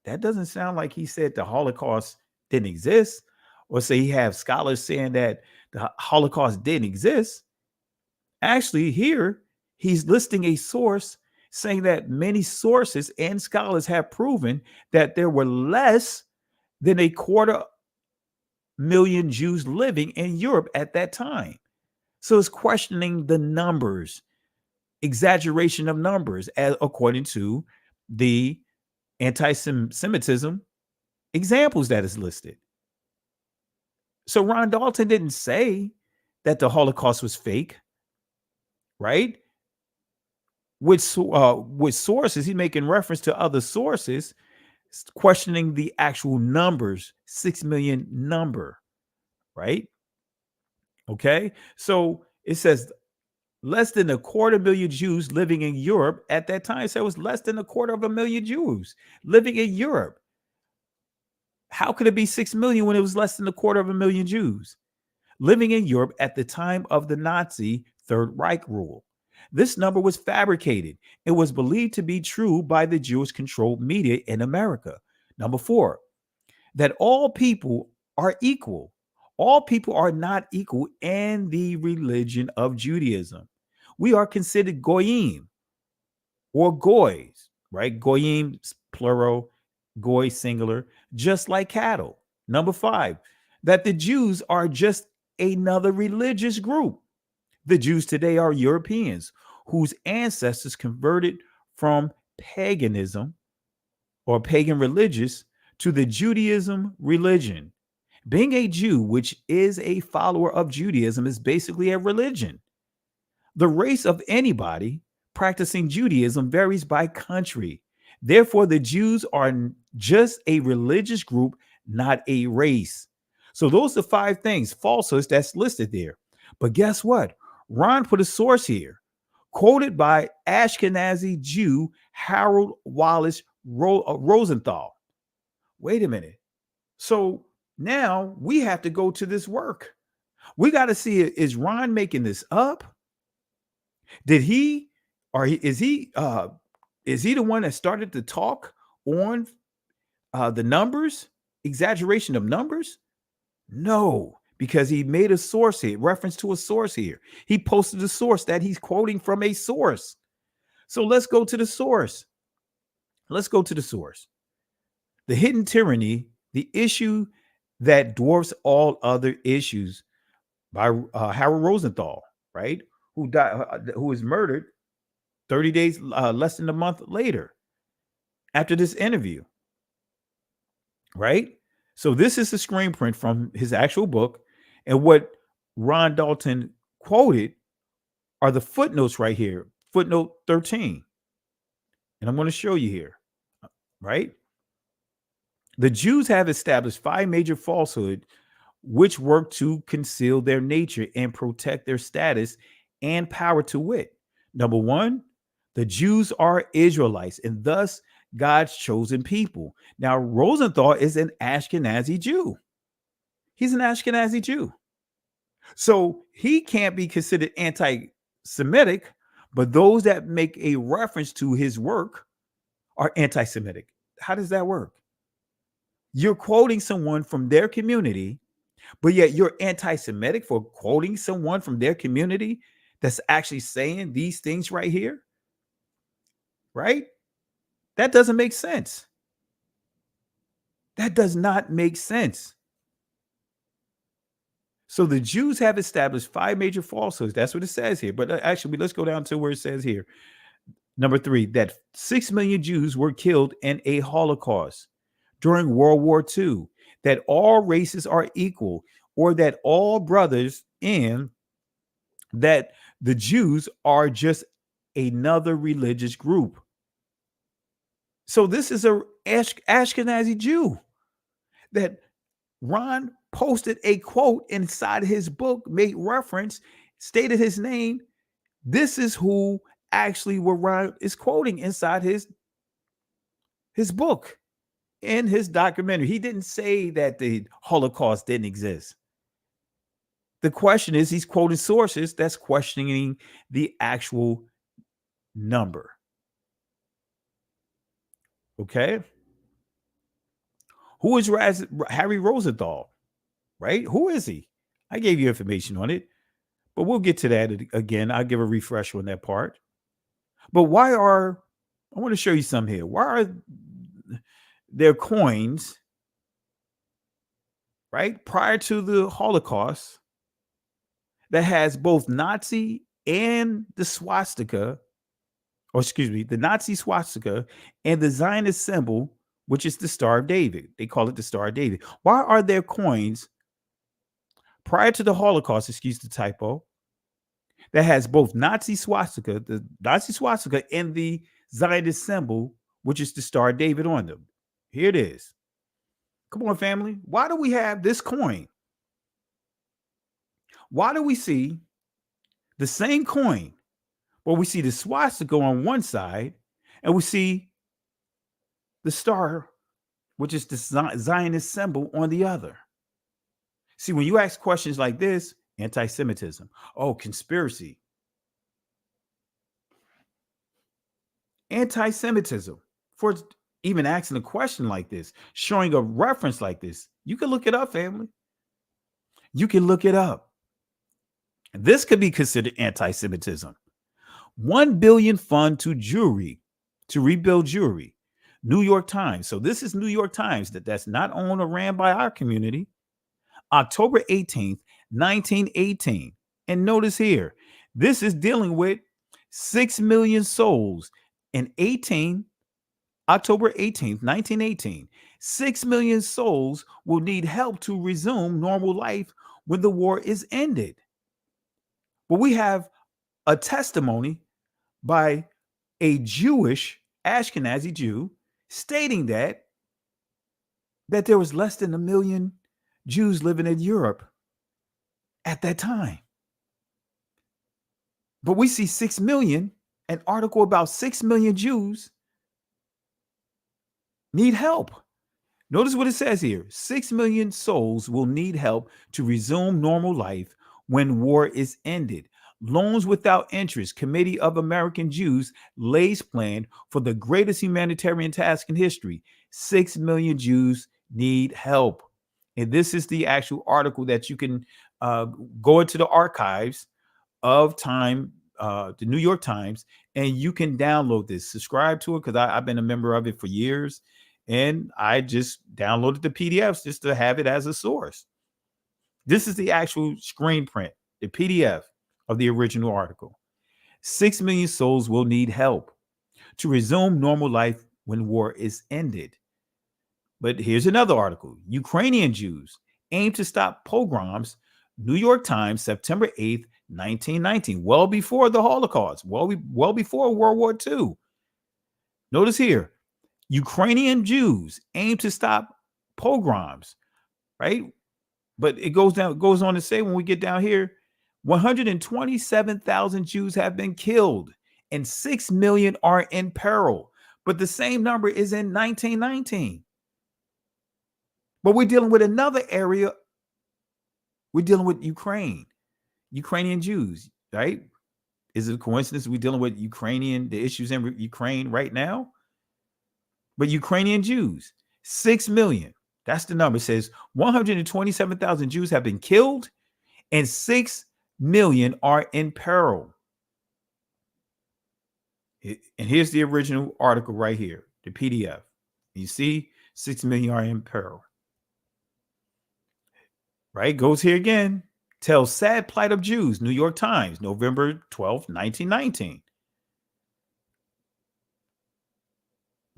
That doesn't sound like he said the Holocaust didn't exist, or say he have scholars saying that the Holocaust didn't exist. Actually, here he's listing a source saying that many sources and scholars have proven that there were less than 250,000 Jews living in Europe at that time. So it's questioning the numbers, exaggeration of numbers, according to the anti-Semitism examples that is listed. So Ron Dalton didn't say that the Holocaust was fake, right? With sources, he's making reference to other sources, questioning the actual numbers, 6 million number, right? Okay, so it says less than 250,000 Jews living in Europe at that time. So it was less than 250,000 Jews living in Europe. How could it be 6 million when it was less than 250,000 Jews living in Europe at the time of the Nazi Third Reich rule? This number was fabricated. It was believed to be true by the Jewish-controlled media in America. Number 4, that all people are equal. All people are not equal in the religion of Judaism. We are considered goyim or goys, right? Goyim plural, goy singular, just like cattle. Number 5, that the Jews are just another religious group. The Jews today are Europeans whose ancestors converted from paganism or pagan religious to the Judaism religion. Being a Jew, which is a follower of Judaism, is basically a religion. The race of anybody practicing Judaism varies by country. Therefore, the Jews are just a religious group, not a race. So those are 5 things, falsehoods that's listed there. But guess what? Ron put a source here, quoted by Ashkenazi Jew Harold Wallace Rosenthal. Wait a minute. So now we have to go to this work. We got to see, is Ron making this up? Did he, or is he the one that started to talk on the numbers, exaggeration of numbers? No, because he made a source here, reference to a source here. He posted a source that he's quoting from a source. So let's go to the source. Let's go to the source. The hidden tyranny, the issue that dwarfs all other issues, by Harold Rosenthal, right? Who died, who was murdered 30 days, less than a month later after this interview, right? So this is the screen print from his actual book, and what Ron Dalton quoted are the footnotes right here, footnote 13. And I'm going to show you here, right? The Jews have established 5 major falsehoods which work to conceal their nature and protect their status and power, to wit. Number 1, the Jews are Israelites and thus God's chosen people. Now, Rosenthal is an Ashkenazi Jew. He's an Ashkenazi Jew. So he can't be considered anti-Semitic, but those that make a reference to his work are anti-Semitic. How does that work? You're quoting someone from their community, but yet you're anti-Semitic for quoting someone from their community that's actually saying these things right here, right? That doesn't make sense. That does not make sense. So the Jews have established 5 major falsehoods. That's what it says here. But actually, let's go down to where it says here. Number 3, that 6 million Jews were killed in a Holocaust during World War II, that all races are equal, or that all brothers, and that the Jews are just another religious group. So this is a Ashkenazi Jew that Ron posted a quote inside his book, made reference, stated his name. This is who actually what Ron is quoting inside his book, in his documentary. He didn't say that the Holocaust didn't exist. The question is, he's quoting sources that's questioning the actual number. Okay. Who is Harry Rosenthal? Right? Who is he? I gave you information on it, but we'll get to that again. I'll give a refresh on that part. But I want to show you some here. Why are there coins, right, prior to the Holocaust that has both Nazi and the swastika, or excuse me, the Nazi swastika and the Zionist symbol, which is the Star of David? They call it the Star of David. Why are there coins prior to the Holocaust, excuse the typo, that has both Nazi swastika, the Nazi swastika, and the Zionist symbol, which is the Star of David, on them? Here it is. Come on, family. Why do we have this coin? Why do we see the same coin, but we see the swastika on one side and we see the star, which is the Zionist symbol, on the other? See, when you ask questions like this, anti-Semitism, oh, conspiracy, anti-Semitism, for even asking a question like this, showing a reference like this, you can look it up, family. You can look it up. This could be considered anti-Semitism. 1 billion fund to Jewry, to rebuild Jewry. New York Times. So this is New York Times that's not owned or ran by our community. October 18th, 1918. And notice here, this is dealing with 6 million souls in October 18th, 1918. 6 million souls will need help to resume normal life when the war is ended. But we have a testimony by a Jewish Ashkenazi Jew stating that there was less than 1 million Jews living in Europe at that time. But we see 6 million, an article about 6 million Jews need help. Notice what it says here. 6 million souls will need help to resume normal life when war is ended. Loans Without Interest Committee of American Jews lays plan for the greatest humanitarian task in history. 6 million Jews need help. And this is the actual article that you can go into the archives of Time, the New York Times, and you can download this, subscribe to it, because I've been a member of it for years. And I just downloaded the PDFs just to have it as a source. This is the actual screen print, the PDF of the original article. 6 million souls will need help to resume normal life when war is ended. But here's another article. Ukrainian Jews aim to stop pogroms. New York Times, September 8th, 1919, well before the Holocaust, well before World War II. Notice here, Ukrainian Jews aim to stop pogroms, right? But it goes on to say, when we get down here, 127,000 Jews have been killed and 6 million are in peril. But the same number is in 1919. But we're dealing with another area. We're dealing with Ukrainian Jews, right? Is it a coincidence we're dealing with the issues in Ukraine right now? But Ukrainian Jews, 6 million. That's the number. It says 127,000 Jews have been killed and 6 million are in peril. And here's the original article right here, the PDF. You see, 6 million are in peril. Right? Goes here again. Tells sad plight of Jews. New York Times, November 12th, 1919.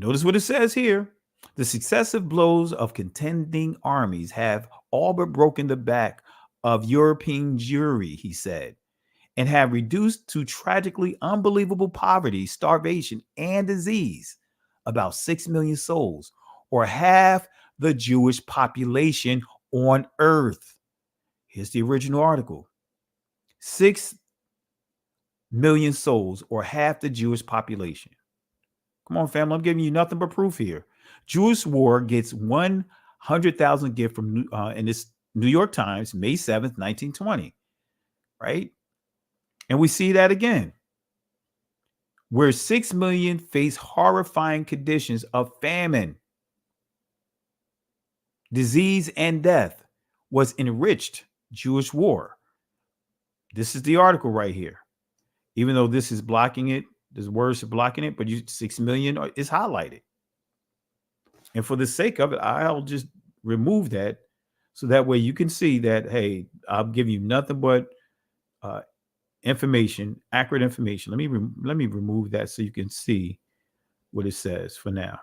Notice what it says here. The successive blows of contending armies have all but broken the back of European Jewry, he said, and have reduced to tragically unbelievable poverty, starvation, and disease about 6 million souls, or half the Jewish population on earth. Here's the original article. 6 million souls, or half the Jewish population. Come on, family. I'm giving you nothing but proof here. Jewish War gets 100,000 gift from in this New York Times, May 7th, 1920. Right? And we see that again, where 6 million face horrifying conditions of famine, disease, and death was enriched Jewish War. This is the article right here. Even though this is blocking it, there's words blocking it, but 6 million is highlighted. And for the sake of it, I'll just remove that so that way you can see that, hey, I'll give you nothing but information, accurate information. Let me remove that so you can see what it says for now.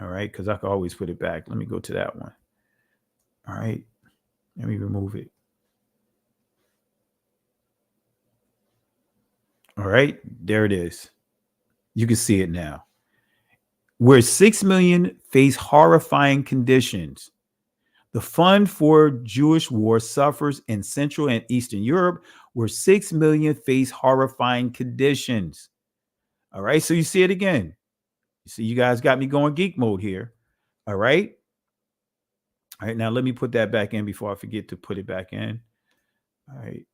All right, because I can always put it back. Let me go to that one. All right, let me remove it. All right, there it is. You can see it now. Where 6 million face horrifying conditions. The Fund for Jewish War suffers in Central and Eastern Europe, where 6 million face horrifying conditions. All right, so you see it again. You see, you guys got me going geek mode here. All right. All right, now let me put that back in before I forget to put it back in. All right.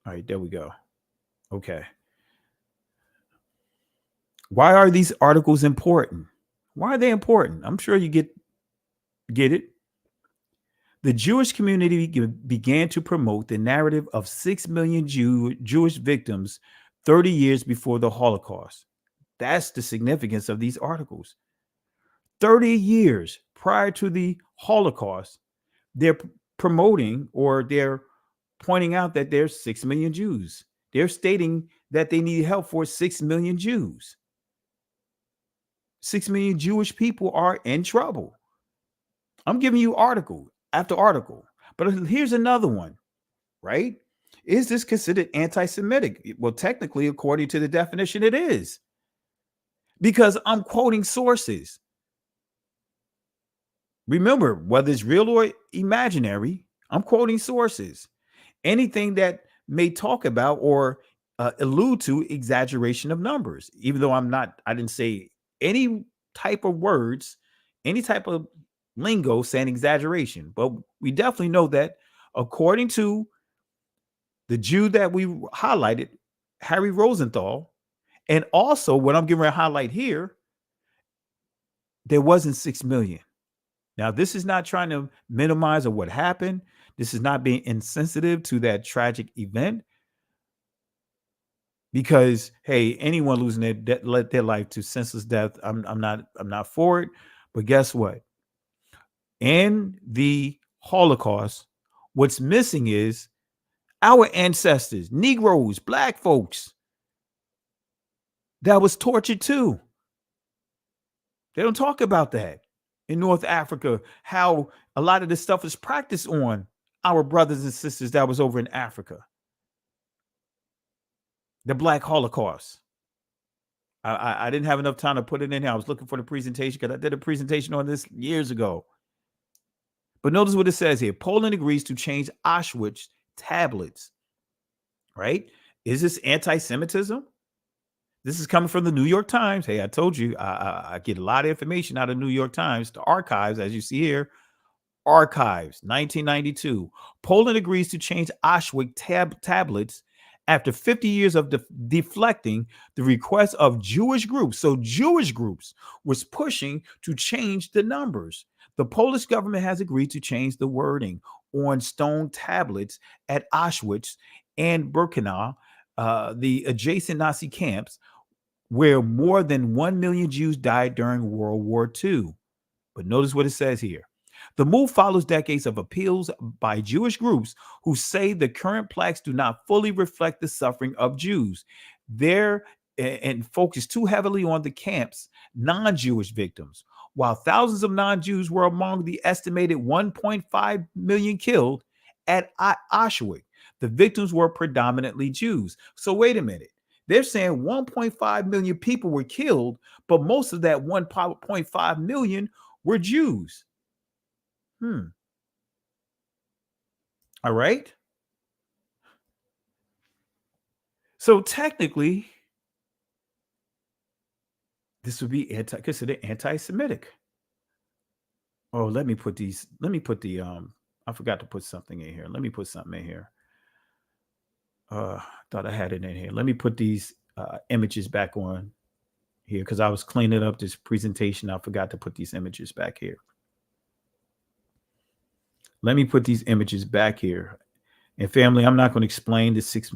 All right, there we go. Okay. Why are these articles important? Why are they important? I'm sure you get it. The Jewish community began to promote the narrative of 6 million Jewish victims 30 years before the Holocaust. That's the significance of these articles. 30 years prior to the Holocaust, they're promoting or they're pointing out that there's 6 million Jews. They're stating that they need help for 6 million Jews. 6 million Jewish people are in trouble. I'm giving you article after article. But here's another one, right? Is this considered anti-Semitic? Well, technically, according to the definition, it is. Because I'm quoting sources. Remember, whether it's real or imaginary, I'm quoting sources. Anything that may talk about or allude to exaggeration of numbers, even though I didn't say any type of words, any type of lingo saying exaggeration. But we definitely know that according to the Jew that we highlighted, Harry Rosenthal, and also what I'm giving a highlight here, there wasn't 6 million. Now, this is not trying to minimize what happened. This is not being insensitive to that tragic event. Because, hey, anyone losing their life to senseless death, I'm not for it. But guess what? In the Holocaust, what's missing is our ancestors, Negroes, Black folks, that was tortured too. They don't talk about that in North Africa, how a lot of this stuff is practiced on our brothers and sisters that was over in Africa. The Black Holocaust. I didn't have enough time to put it in here. I was looking for the presentation because I did a presentation on this years ago. But notice what it says here. Poland agrees to change Auschwitz tablets. Right? Is this anti-Semitism? This is coming from the New York Times. Hey, I told you I get a lot of information out of New York Times. The archives, as you see here, archives, 1992. Poland agrees to change Auschwitz tablets after 50 years of deflecting the request of Jewish groups. So Jewish groups was pushing to change the numbers. The Polish government has agreed to change the wording on stone tablets at Auschwitz and Birkenau, the adjacent Nazi camps, where more than 1 million Jews died during World War II. But notice what it says here. The move follows decades of appeals by Jewish groups who say the current plaques do not fully reflect the suffering of Jews. There and focused too heavily on the camp's non-Jewish victims. While thousands of non-Jews were among the estimated 1.5 million killed at Auschwitz, the victims were predominantly Jews. So wait a minute. They're saying 1.5 million people were killed, but most of that 1.5 million were Jews. All right. So technically, this would be considered anti-Semitic. Oh, let me put the I forgot to put something in here. Let me put something in here. Thought I had it in here. Let me put these images back on here because I was cleaning up this presentation. I forgot to put these images back here. Let me put these images back here. And family, I'm not going to explain the 6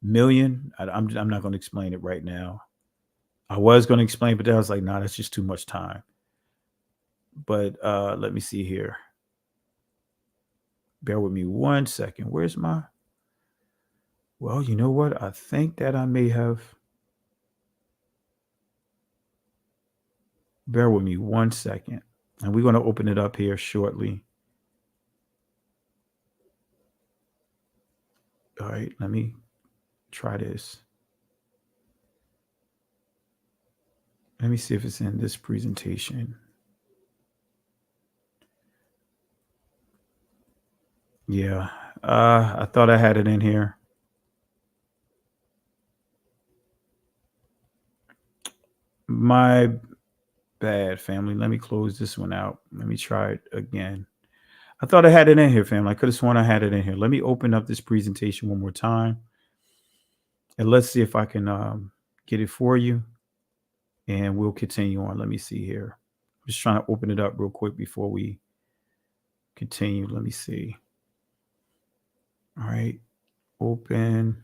million. I'm not going to explain it right now. I was going to explain, but I was like, nah, that's just too much time. But let me see here. Bear with me 1 second. Where's my... Well, you know what? I think that I may have... Bear with me 1 second. And we're going to open it up here shortly. All right, let me try this. Let me see if it's in this presentation. Yeah, I thought I had it in here. My bad, family. Let me close this one out. Let me try it again. I thought I had it in here, family. I could have sworn I had it in here. Let me open up this presentation one more time. And let's see if I can get it for you. And we'll continue on. Let me see here. I'm just trying to open it up real quick before we continue. Let me see. All right. Open.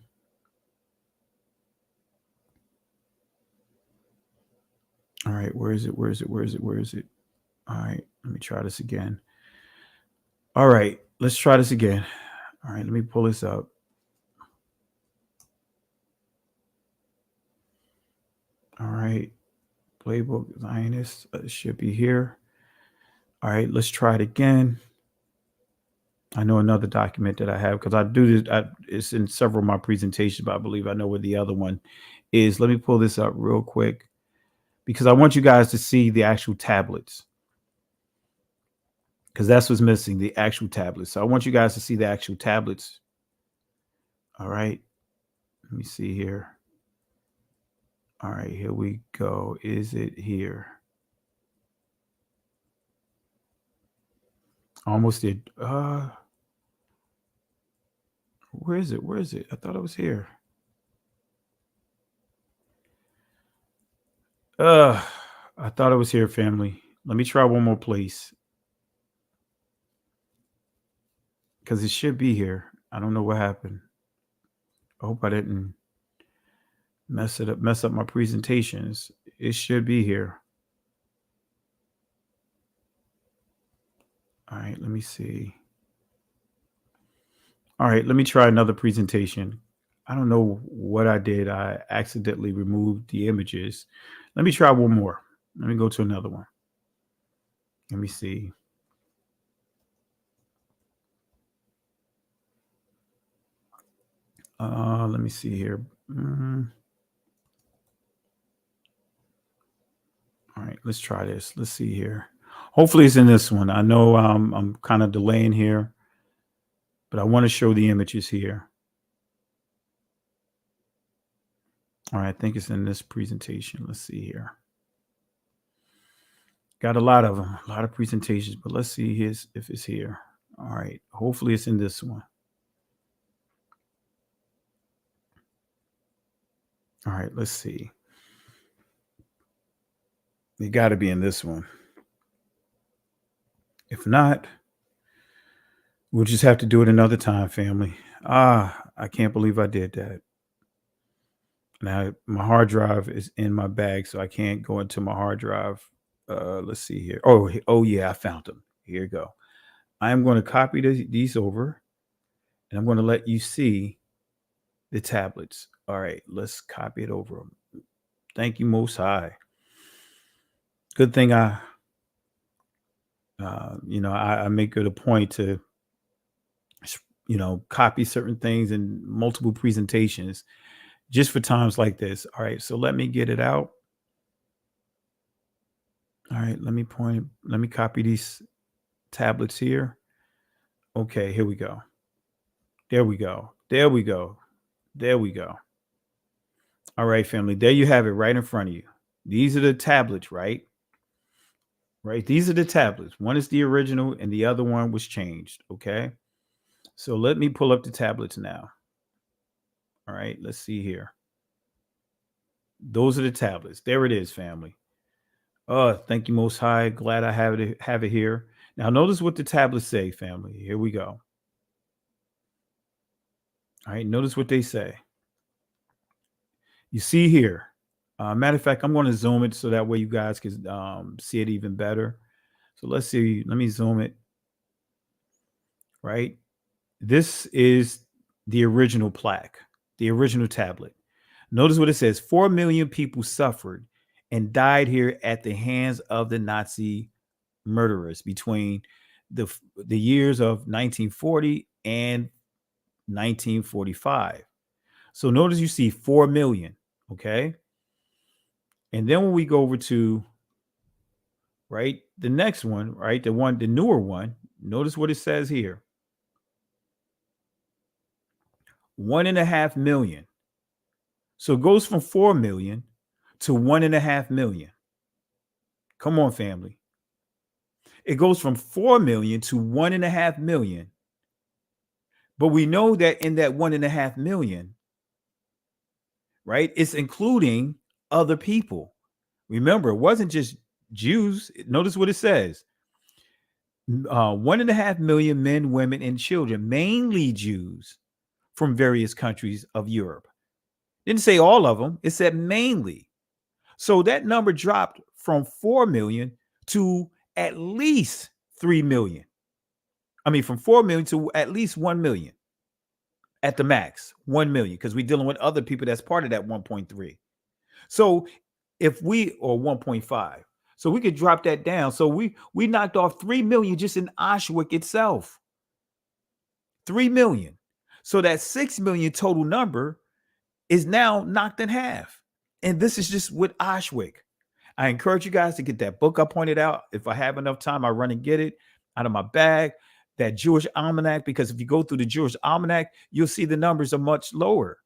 All right. Where is it? Where is it? Where is it? Where is it? All right. Let me try this again. All right. Let's try this again. All right. Let me pull this up. All right. Playbook Zionist should be here. All right. Let's try it again. I know another document that I have because I do this. It's in several of my presentations, but I believe I know where the other one is. Let me pull this up real quick because I want you guys to see the actual tablets because that's what's missing, the actual tablets. So I want you guys to see the actual tablets. All right. Let me see here. All right, here we go. Is it here? Almost did. Where is it? Where is it? I thought it was here. I thought it was here, family. Let me try one more place. Because it should be here. I don't know what happened. I hope I didn't mess up my presentations. It should be here. All right, let me see. All right, let me try another presentation. I don't know what I did. I accidentally removed the images. Let me try one more. Let me go to another one. Let me see. Let me see here. All right, let's try this. Let's see here. Hopefully it's in this one. I know I'm kind of delaying here, but I want to show the images here. All right, I think it's in this presentation. Let's see here. Got a lot of them, a lot of presentations, but let's see if it's here. All right, hopefully it's in this one. All right, let's see. It got to be in this one. If not, we'll just have to do it another time, family. I can't believe I did that. Now, my hard drive is in my bag, so I can't go into my hard drive. Let's see here. Oh yeah, I found them. Here you go. I'm going to copy these over, and I'm going to let you see the tablets. All right, let's copy it over. Thank you, Most High. Good thing I make it a point to, copy certain things in multiple presentations just for times like this. All right, so let me get it out. All right, let me copy these tablets here. Okay, here we go. There we go. There we go. There we go. All right, family. There you have it right in front of you. These are the tablets, right? Right. These are the tablets. One is the original and the other one was changed. Okay. So let me pull up the tablets now. All right. Let's see here. Those are the tablets. There it is, family. Oh, thank you, Most High. Glad I have it here. Now, notice what the tablets say, family. Here we go. All right. Notice what they say. You see here. Matter of fact, I'm going to zoom it so that way you guys can see it even better. So let's see. Let me zoom it. Right. This is the original plaque, the original tablet. Notice what it says. 4 million people suffered and died here at the hands of the Nazi murderers between the years of 1940 and 1945. So notice you see 4 million. Okay. And then when we go over to, right, the next one, right, the newer one, notice what it says here. 1.5 million. So it goes from 4 million to 1.5 million. Come on, family. It goes from 4 million to 1.5 million. But we know that in that 1.5 million, right, it's including other people. Remember, it wasn't just Jews. Notice what it says. 1.5 million men, women, and children, mainly Jews from various countries of Europe. Didn't say all of them. It said mainly. So that number dropped from 4 million to at least 3 million. I mean, from 4 million to at least 1 million at the max, 1 million, because we're dealing with other people that's part of that 1.3. So if we, or 1.5, so we could drop that down. So we knocked off 3 million just in Auschwitz itself. 3 million. So that 6 million total number is now knocked in half. And this is just with Auschwitz. I encourage you guys to get that book I pointed out. If I have enough time, I run and get it out of my bag, that Jewish Almanac, because if you go through the Jewish Almanac, you'll see the numbers are much lower.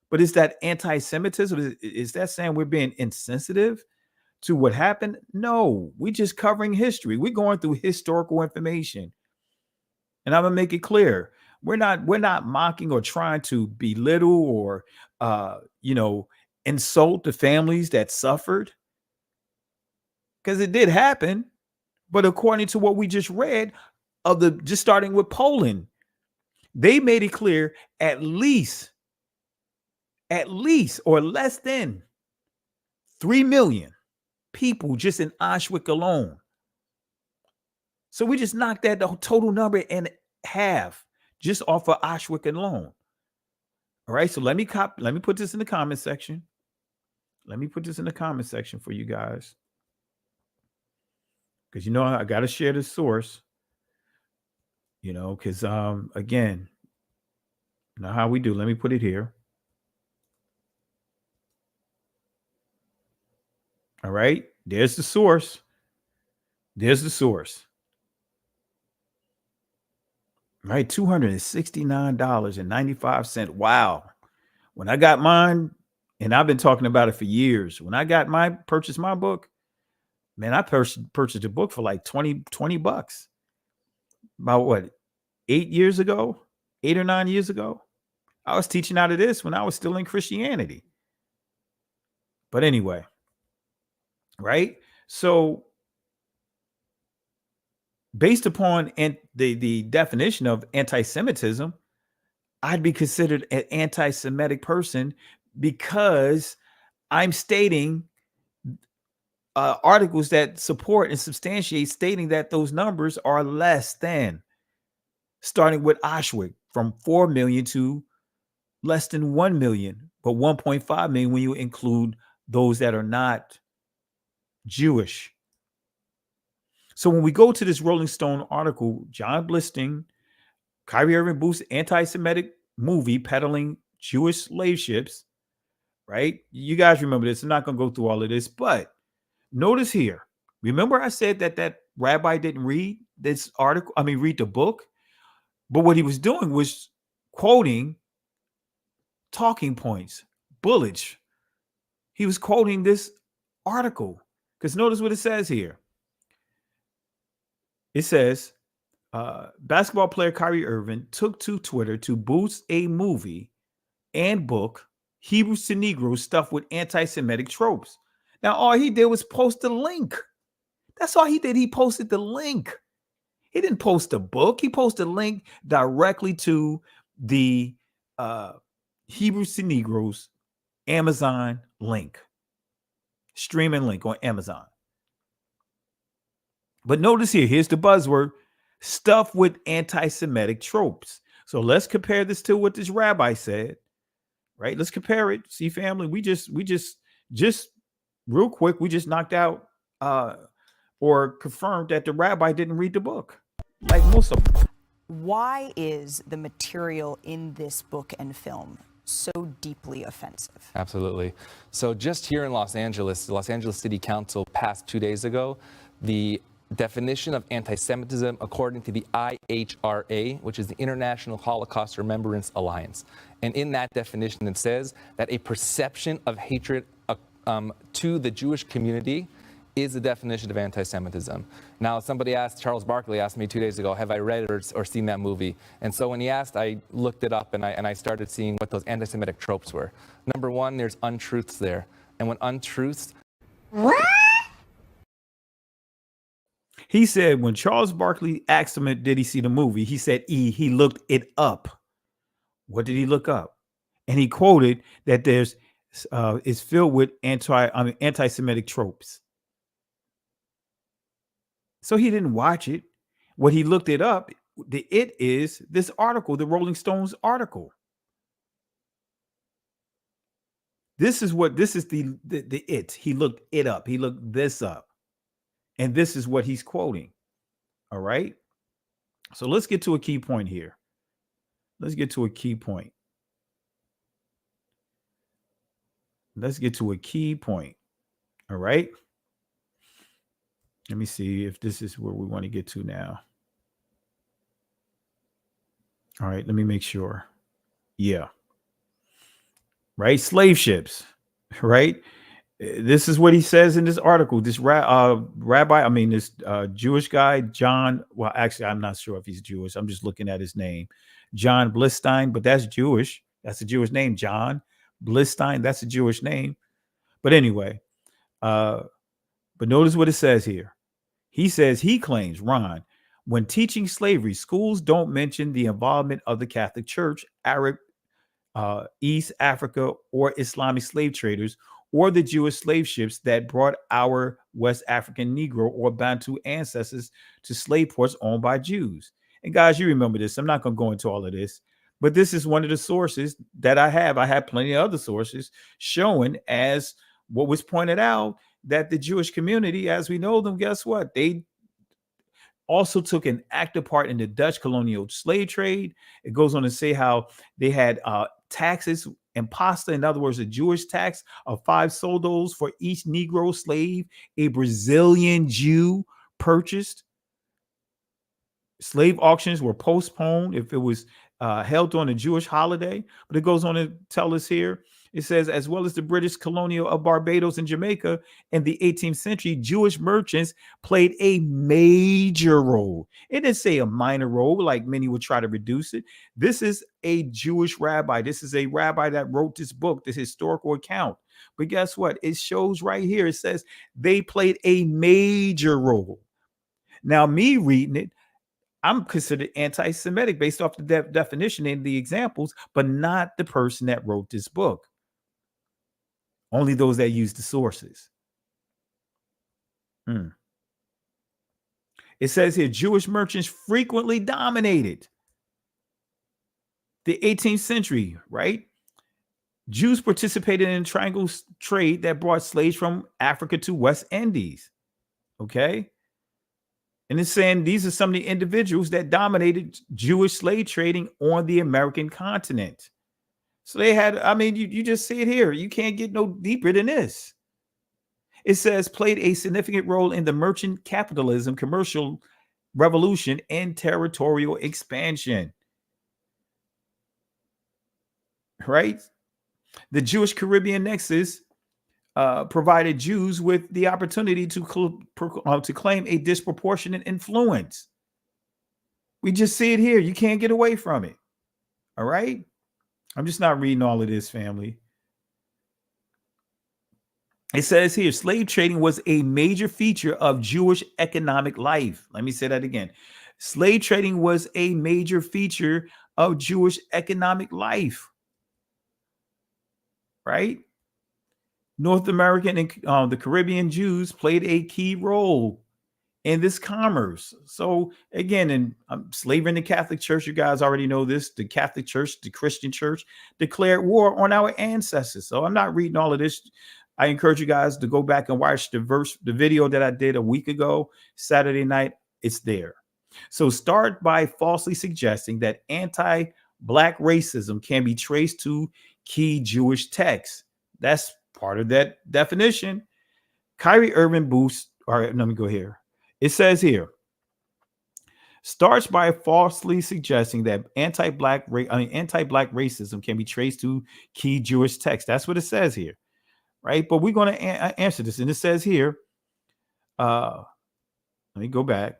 But is that anti-Semitism? Is that saying we're being insensitive to what happened? No, we're just covering history. We're going through historical information. And I'm gonna make it clear. We're not mocking or trying to belittle or insult the families that suffered. Because it did happen. But according to what we just read, just starting with Poland, they made it clear at least or less than 3 million people just in Auschwitz alone. So we just knocked that the total number in half just off of Auschwitz alone. All right, so let me put this in the comment section. Let me put this in the comment section for you guys. Because I got to share the source. Because again, how we do. Let me put it here. All right, there's the source. There's the source. All right, $269.95. Wow. When I got mine, and I've been talking about it for years. When I purchased my book, man, I purchased a book for like 20 bucks. About what, 8 or 9 years ago? I was teaching out of this when I was still in Christianity. But anyway, right? So based upon the definition of anti-Semitism, I'd be considered an anti-Semitic person because I'm stating articles that support and substantiate, stating that those numbers are less than, starting with Auschwitz, from 4 million to less than 1 million, but 1.5 million when you include those that are not Jewish. So when we go to this Rolling Stone article, John Blisting, Kyrie Irving boosts anti-Semitic movie peddling Jewish slave ships, right? You guys remember this. I'm not going to go through all of this, but notice here. Remember I said that that rabbi didn't read this article? I mean, read the book? But what he was doing was quoting talking points, bullets. He was quoting this article because notice what it says here. It says, basketball player Kyrie Irving took to Twitter to boost a movie and book, Hebrews to Negroes, stuffed with anti-Semitic tropes. Now, all he did was post a link. That's all he did. He posted the link. He didn't post a book. He posted a link directly to the Hebrews to Negroes Amazon link, streaming link on Amazon. But notice here, here's the buzzword, stuff with anti-Semitic tropes. So let's compare this to what this rabbi said, right? Let's compare it. See, family, we just real quick, we just knocked out or confirmed that the rabbi didn't read the book, like most of them. Why is the material in this book and film so deeply offensive? Absolutely. So just here in Los Angeles, the Los Angeles City Council passed 2 days ago the definition of anti-Semitism according to the IHRA, which is the International Holocaust Remembrance Alliance. And in that definition, it says that a perception of hatred to the Jewish community is the definition of anti-Semitism. Now, somebody asked, Charles Barkley asked me 2 days ago, have I read it or seen that movie? And so when he asked, I looked it up and I started seeing what those anti-Semitic tropes were. Number one, there's untruths there. And when untruths... What? He said when Charles Barkley asked him, did he see the movie? He said he looked it up. What did he look up? And he quoted that there's is filled with anti-Semitic tropes. So he didn't watch it. What he looked it up, it is this article, the Rolling Stones article. This is the it. He looked it up. He looked this up. And this is what he's quoting. All right. So let's get to a key point here. Let's get to a key point. Let's get to a key point. All right. Let me see if this is where we want to get to now. All right. Let me make sure. Yeah. Right. Slave ships. Right. This is what he says in this article. This rabbi, I mean, this Jewish guy, John. Well, actually, I'm not sure if he's Jewish. I'm just looking at his name, John Blisting, but that's Jewish. That's a Jewish name, John Blisting. That's a Jewish name. But anyway, but notice what it says here. He says he claims, Ron, when teaching slavery, schools don't mention the involvement of the Catholic Church, Arab, East Africa, or Islamic slave traders, or the Jewish slave ships that brought our West African Negro or Bantu ancestors to slave ports owned by Jews. And guys, you remember this. I'm not going to go into all of this, but this is one of the sources that I have. I have plenty of other sources showing, as what was pointed out, that the Jewish community, as we know them, guess what? They also took an active part in the Dutch colonial slave trade. It goes on to say how they had taxes and pasta, in other words, a Jewish tax of 5 soldos for each Negro slave a Brazilian Jew purchased. Slave auctions were postponed if it was held on a Jewish holiday. But it goes on to tell us here, it says, as well as the British colonial of Barbados and Jamaica in the 18th century, Jewish merchants played a major role. It didn't say a minor role, like many would try to reduce it. This is a Jewish rabbi. This is a rabbi that wrote this book, this historical account. But guess what? It shows right here. It says they played a major role. Now, me reading it, I'm considered anti-Semitic based off the definition and the examples, but not the person that wrote this book. Only those that use the sources. It says here, Jewish merchants frequently dominated the 18th century, right? Jews participated in triangle trade that brought slaves from Africa to West Indies. Okay. And it's saying these are some of the individuals that dominated Jewish slave trading on the American continent. So they had, I mean, you just see it here. You can't get no deeper than this. It says played a significant role in the merchant capitalism, commercial revolution, and territorial expansion. Right? The Jewish Caribbean nexus provided Jews with the opportunity to claim a disproportionate influence. We just see it here. You can't get away from it. All right? I'm just not reading all of this, family. It says here, slave trading was a major feature of Jewish economic life. Let me say that again. Slave trading was a major feature of Jewish economic life. Right? North American and the Caribbean Jews played a key role in this commerce. So again, in slavery in the Catholic Church, you guys already know this. The Catholic Church, the Christian Church declared war on our ancestors. So I'm not reading all of this. I encourage you guys to go back and watch the video that I did a week ago, Saturday night. It's there. So start by falsely suggesting that anti-Black racism can be traced to key Jewish texts. That's part of that definition. Kyrie Irving boosts. All right, let me go here. It says here, starts by falsely suggesting that anti-Black racism can be traced to key Jewish texts. That's what it says here. Right? But we're going to answer this. And it says here, let me go back.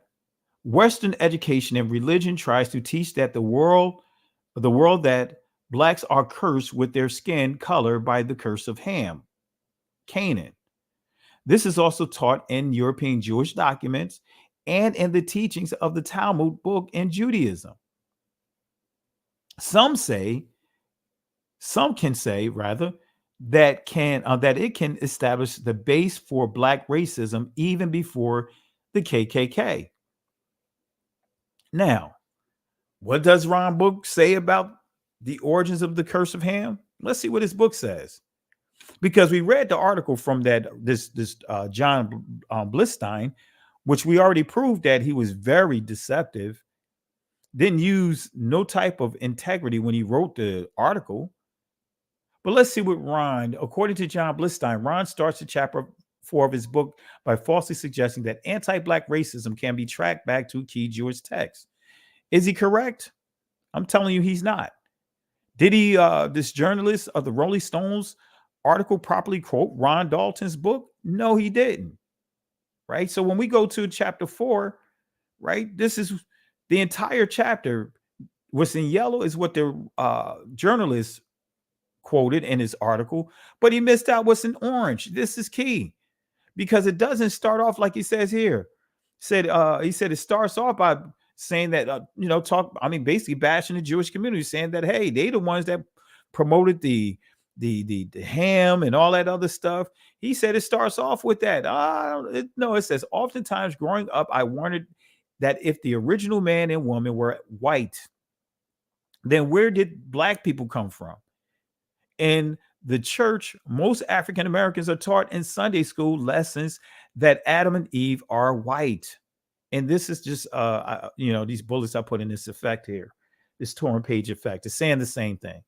Western education and religion tries to teach that the world that Blacks are cursed with their skin color by the curse of Ham, Canaan. This is also taught in European Jewish documents and in the teachings of the Talmud book in Judaism. Some can say that it can establish the base for Black racism even before the KKK. Now, what does Ron Book say about the origins of the curse of Ham? Let's see what his book says. Because we read the article from this John Blistein, which we already proved that he was very deceptive, didn't use no type of integrity when he wrote the article. But let's see what Ron, according to John Blistein, Ron starts in chapter 4 of his book by falsely suggesting that anti-Black racism can be tracked back to key Jewish texts. Is he correct? I'm telling you, he's not. Did he, this journalist of the Rolling Stones article, properly quote Ron Dalton's book? No, he didn't. Right? So when we go to chapter 4, right, this is the entire chapter. What's in yellow is what the journalist quoted in his article, but he missed out what's in orange. This is key because it doesn't start off like he says here. He said it starts off by saying that basically bashing the Jewish community, saying that hey, they the ones that promoted the ham and all that other stuff. He said it starts off with that. No, it says oftentimes growing up, I wondered that if the original man and woman were white, then where did Black people come from? In the church, most African Americans are taught in Sunday school lessons that Adam and Eve are white. And this is just, these bullets I put in this effect here, this torn page effect. It's saying the same thing,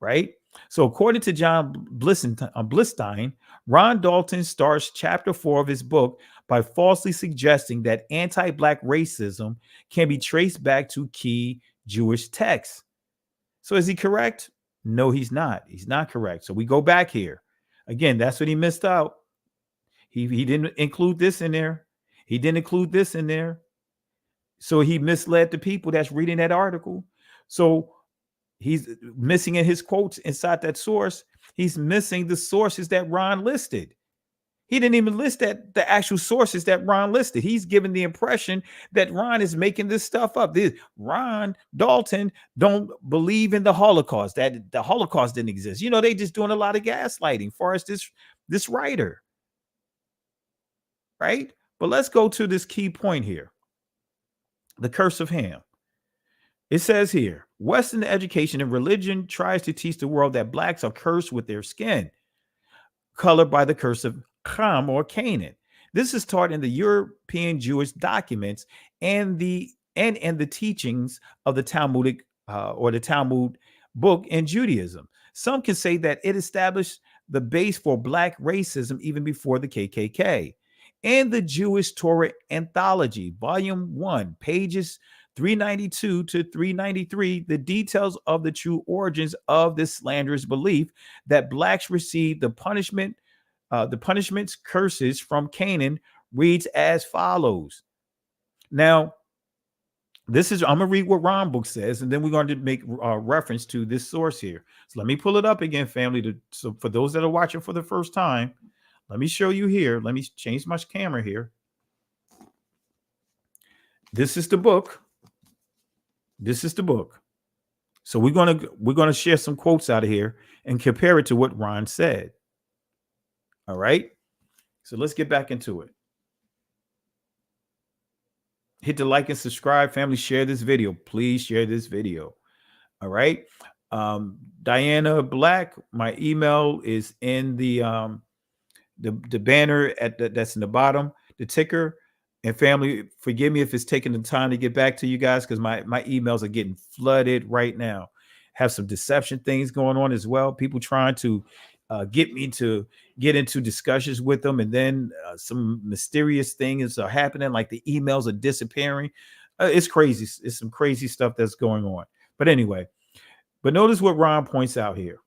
right? So according to John Blistein, Ron Dalton starts chapter 4 of his book by falsely suggesting that anti-Black racism can be traced back to key Jewish texts. So is he correct? No, he's not. He's not correct. So we go back here. Again, that's what he missed out. He didn't include this in there. He didn't include this in there. So he misled the people that's reading that article. So he's missing in his quotes inside that source. He's missing the sources that Ron listed. He didn't even list that the actual sources that Ron listed. He's given the impression that Ron is making this stuff up. Ron Dalton don't believe in the Holocaust, that the Holocaust didn't exist. They just doing a lot of gaslighting as far as this writer. Right? But let's go to this key point here. The curse of Ham. It says here, Western education and religion tries to teach the world that blacks are cursed with their skin, colored by the curse of Ham or Canaan. This is taught in the European Jewish documents and the teachings of the Talmudic or the Talmud book in Judaism. Some can say that it established the base for black racism even before the KKK. In the Jewish Torah Anthology, Volume 1, pages 392 to 393, the details of the true origins of this slanderous belief that blacks received the punishments curses from Canaan reads as follows. Now, I'm gonna read what Ron Book says, and then we're going to make reference to this source here. So let me pull it up again, family. So for those that are watching for the first time, let me show you here. Let me change my camera here. This is the book. This is the book. So we're gonna share some quotes out of here and compare it to what Ron said. All right. So let's get back into it. Hit the like and subscribe, family. Share this video. Please share this video. All right. Diana Black, my email is in the banner that's in the bottom, the ticker. And family, forgive me if it's taking the time to get back to you guys, because my emails are getting flooded right now. Have some deception things going on as well. People trying to get me to get into discussions with them, and then some mysterious things are happening, like the emails are disappearing. It's crazy. It's some crazy stuff that's going on. But anyway, but notice what Ron points out here,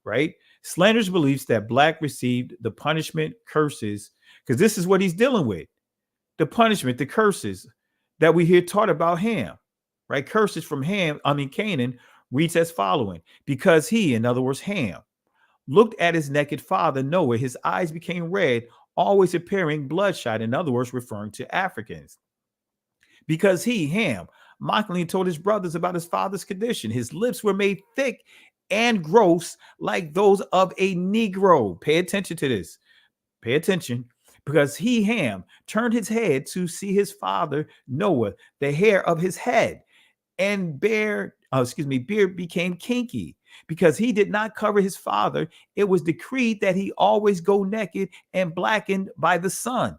right? Slanderous beliefs that black received the punishment curses, because this is what he's dealing with. The punishment, the curses that we hear taught about Ham, right? Curses from Canaan reads as following: because he, in other words, Ham, looked at his naked father Noah, his eyes became red, always appearing bloodshot, in other words, referring to Africans. Because he, Ham, mockingly told his brothers about his father's condition. His lips were made thick and gross like those of a Negro. Pay attention to this. Pay attention. Because he, Ham, turned his head to see his father Noah, the hair of his head and beard became kinky. Because he did not cover his father, it was decreed that he always go naked and blackened by the sun.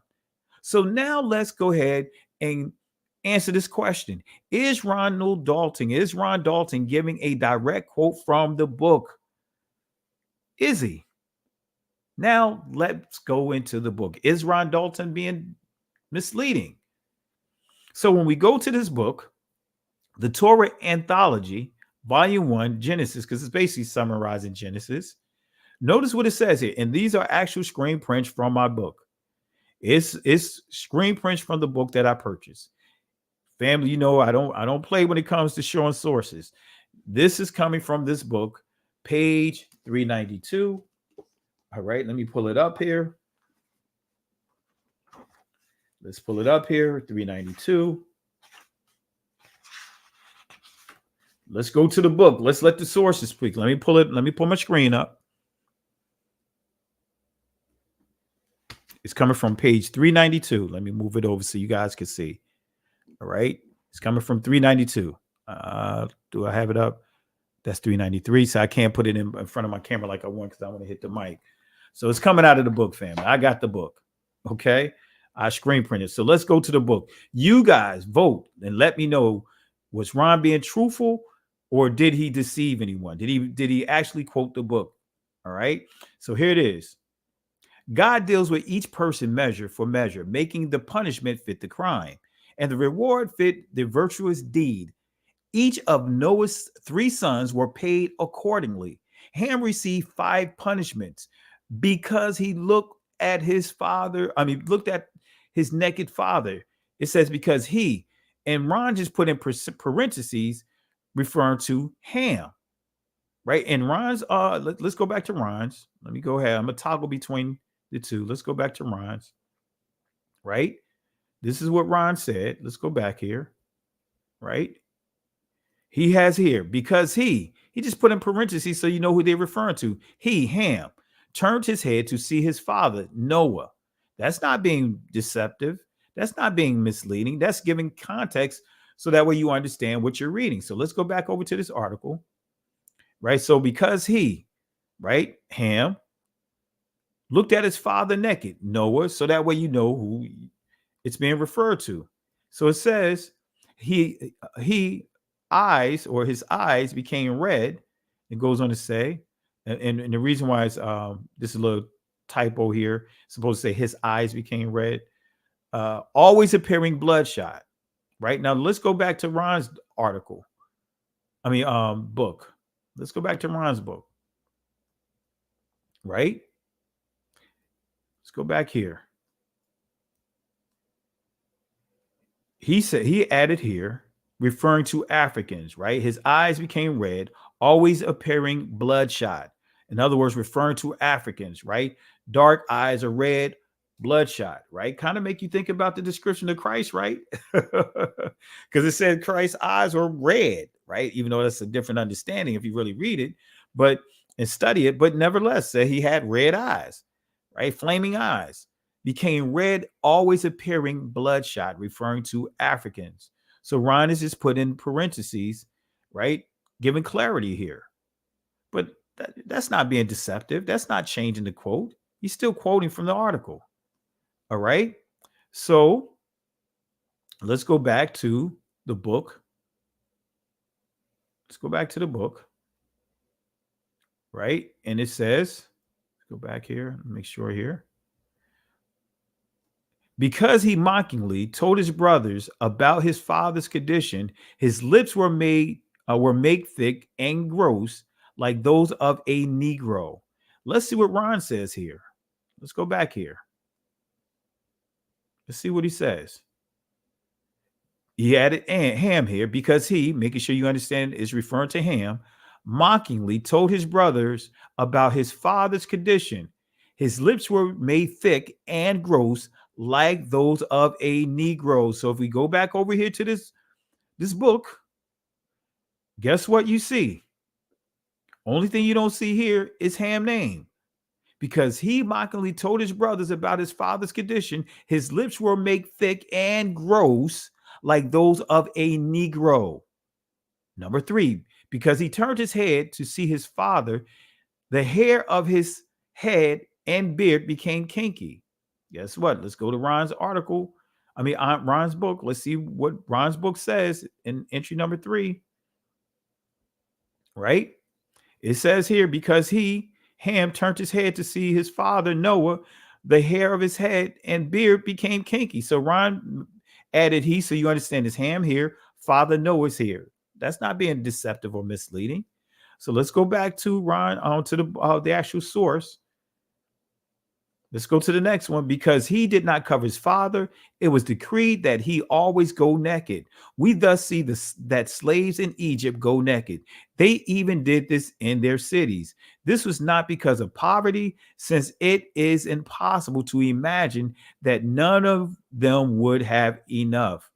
So now let's go ahead and answer this question. Is Ron Dalton giving a direct quote from the book? Is he? Now let's go into the book. Is Ron Dalton being misleading? So when we go to this book, the Torah Anthology, Volume 1, Genesis, because it's basically summarizing Genesis. Notice what it says here. And these are actual screen prints from my book. It's screen prints from the book that I purchased. Family, you know, I don't play when it comes to showing sources. This is coming from this book, page 392. All right, let me pull it up here. Let's pull it up here, 392. Let's go to the book. Let's let the sources speak. Let me pull my screen up. It's coming from page 392. Let me move it over so you guys can see. All right. It's coming from 392. Do I have it up? That's 393. So I can't put it in front of my camera like I want, because I want to hit the mic. So it's coming out of the book, family. I got the book. Okay. I screen printed. So let's go to the book. You guys vote and let me know, was Ron being truthful, or did he deceive anyone? Did he actually quote the book? All right. So here it is. God deals with each person measure for measure, making the punishment fit the crime and the reward fit the virtuous deed. Each of Noah's 3 sons were paid accordingly. Ham received 5 punishments because he looked at his naked father. It says because he, and Ron just put in parentheses referring to Ham, right? And Ron's, let's go back to Ron's. Let me go ahead. I'm going to toggle between the two. Let's go back to Ron's, right? This is what Ron said. Let's go back here, right? He has here, because he just put in parentheses so you know who they're referring to. He, Ham, turned his head to see his father, Noah. That's not being deceptive. That's not being misleading. That's giving context so that way you understand what you're reading. So let's go back over to this article, right? So because he, right, Ham, looked at his father naked, Noah, so that way you know who it's being referred to. So it says he eyes, or his eyes became red. It goes on to say, and the reason why is this is a little typo here. It's supposed to say his eyes became red. Always appearing bloodshot. Right now, let's go back to Ron's article. Book. Let's go back to Ron's book. Right? Let's go back here. He said, he added here, referring to Africans, right? His eyes became red, always appearing bloodshot. In other words, referring to Africans, right? Dark eyes are red, bloodshot, right? Kind of make you think about the description of Christ, right? Because it said Christ's eyes were red, right? Even though that's a different understanding if you really read it, but and study it, but nevertheless, said he had red eyes, right? Flaming eyes, became red, always appearing bloodshot, referring to Africans. So Ron is just put in parentheses, right? Giving clarity here. But that's not being deceptive. That's not changing the quote. He's still quoting from the article. All right. So let's go back to the book. Let's go back to the book. Right. And it says, let's go back here, make sure here. Because he mockingly told his brothers about his father's condition, his lips were made thick and gross, like those of a Negro. Let's see what Ron says here. Let's go back here. Let's see what he says. He added Ham here because he, making sure you understand, is referring to Ham, mockingly told his brothers about his father's condition. His lips were made thick and gross, like those of a Negro. So if we go back over here to this book, guess what you see? Only thing you don't see here is Ham's name. Because he mockingly told his brothers about his father's condition, his lips were made thick and gross, like those of a Negro. Number 3, because he turned his head to see his father, the hair of his head and beard became kinky. Guess what? Let's go to Ron's article. Ron's book. Let's see what Ron's book says in entry number 3. Right? It says here, because Ham turned his head to see his father, Noah, the hair of his head and beard became kinky. So Ron added he, so you understand it's Ham here, father Noah's here. That's not being deceptive or misleading. So let's go back to Ron, to the actual source. Let's go to the next one. Because he did not cover his father, it was decreed that he always go naked. We thus see that slaves in Egypt go naked. They even did this in their cities. This was not because of poverty, since it is impossible to imagine that none of them would have enough.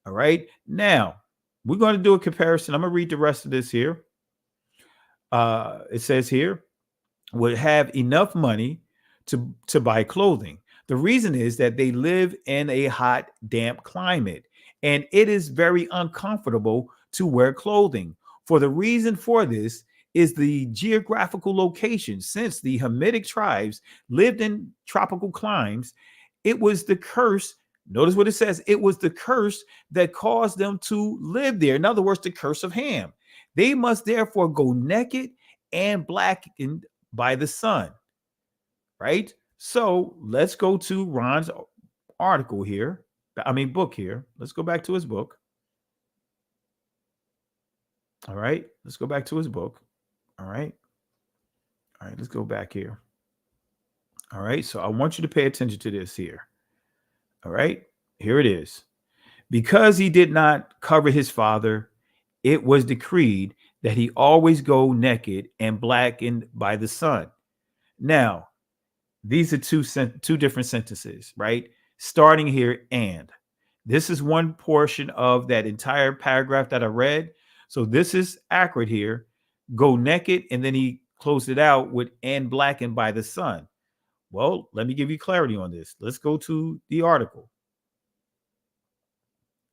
All right. Now, we're going to do a comparison. I'm going to read the rest of this here. It says here, would have enough money to buy clothing. The reason is that they live in a hot, damp climate, and it is very uncomfortable to wear clothing. For the reason for this is the geographical location. Since the Hamitic tribes lived in tropical climes, it was the curse. Notice what it says. It was the curse that caused them to live there. In other words, the curse of Ham. They must therefore go naked and blackened by the sun. Right? So let's go to Ron's article here. Book here. Let's go back to his book. All right. Let's go back to his book. All right. All right. Let's go back here. All right. So I want you to pay attention to this here. All right. Here it is. Because he did not cover his father, it was decreed that he always go naked and blackened by the sun. Now, these are two different sentences, right? Starting here, and this is one portion of that entire paragraph that I read. So this is accurate here. Go naked, and then he closed it out with and blackened by the sun. Well, let me give you clarity on this. Let's go to the article.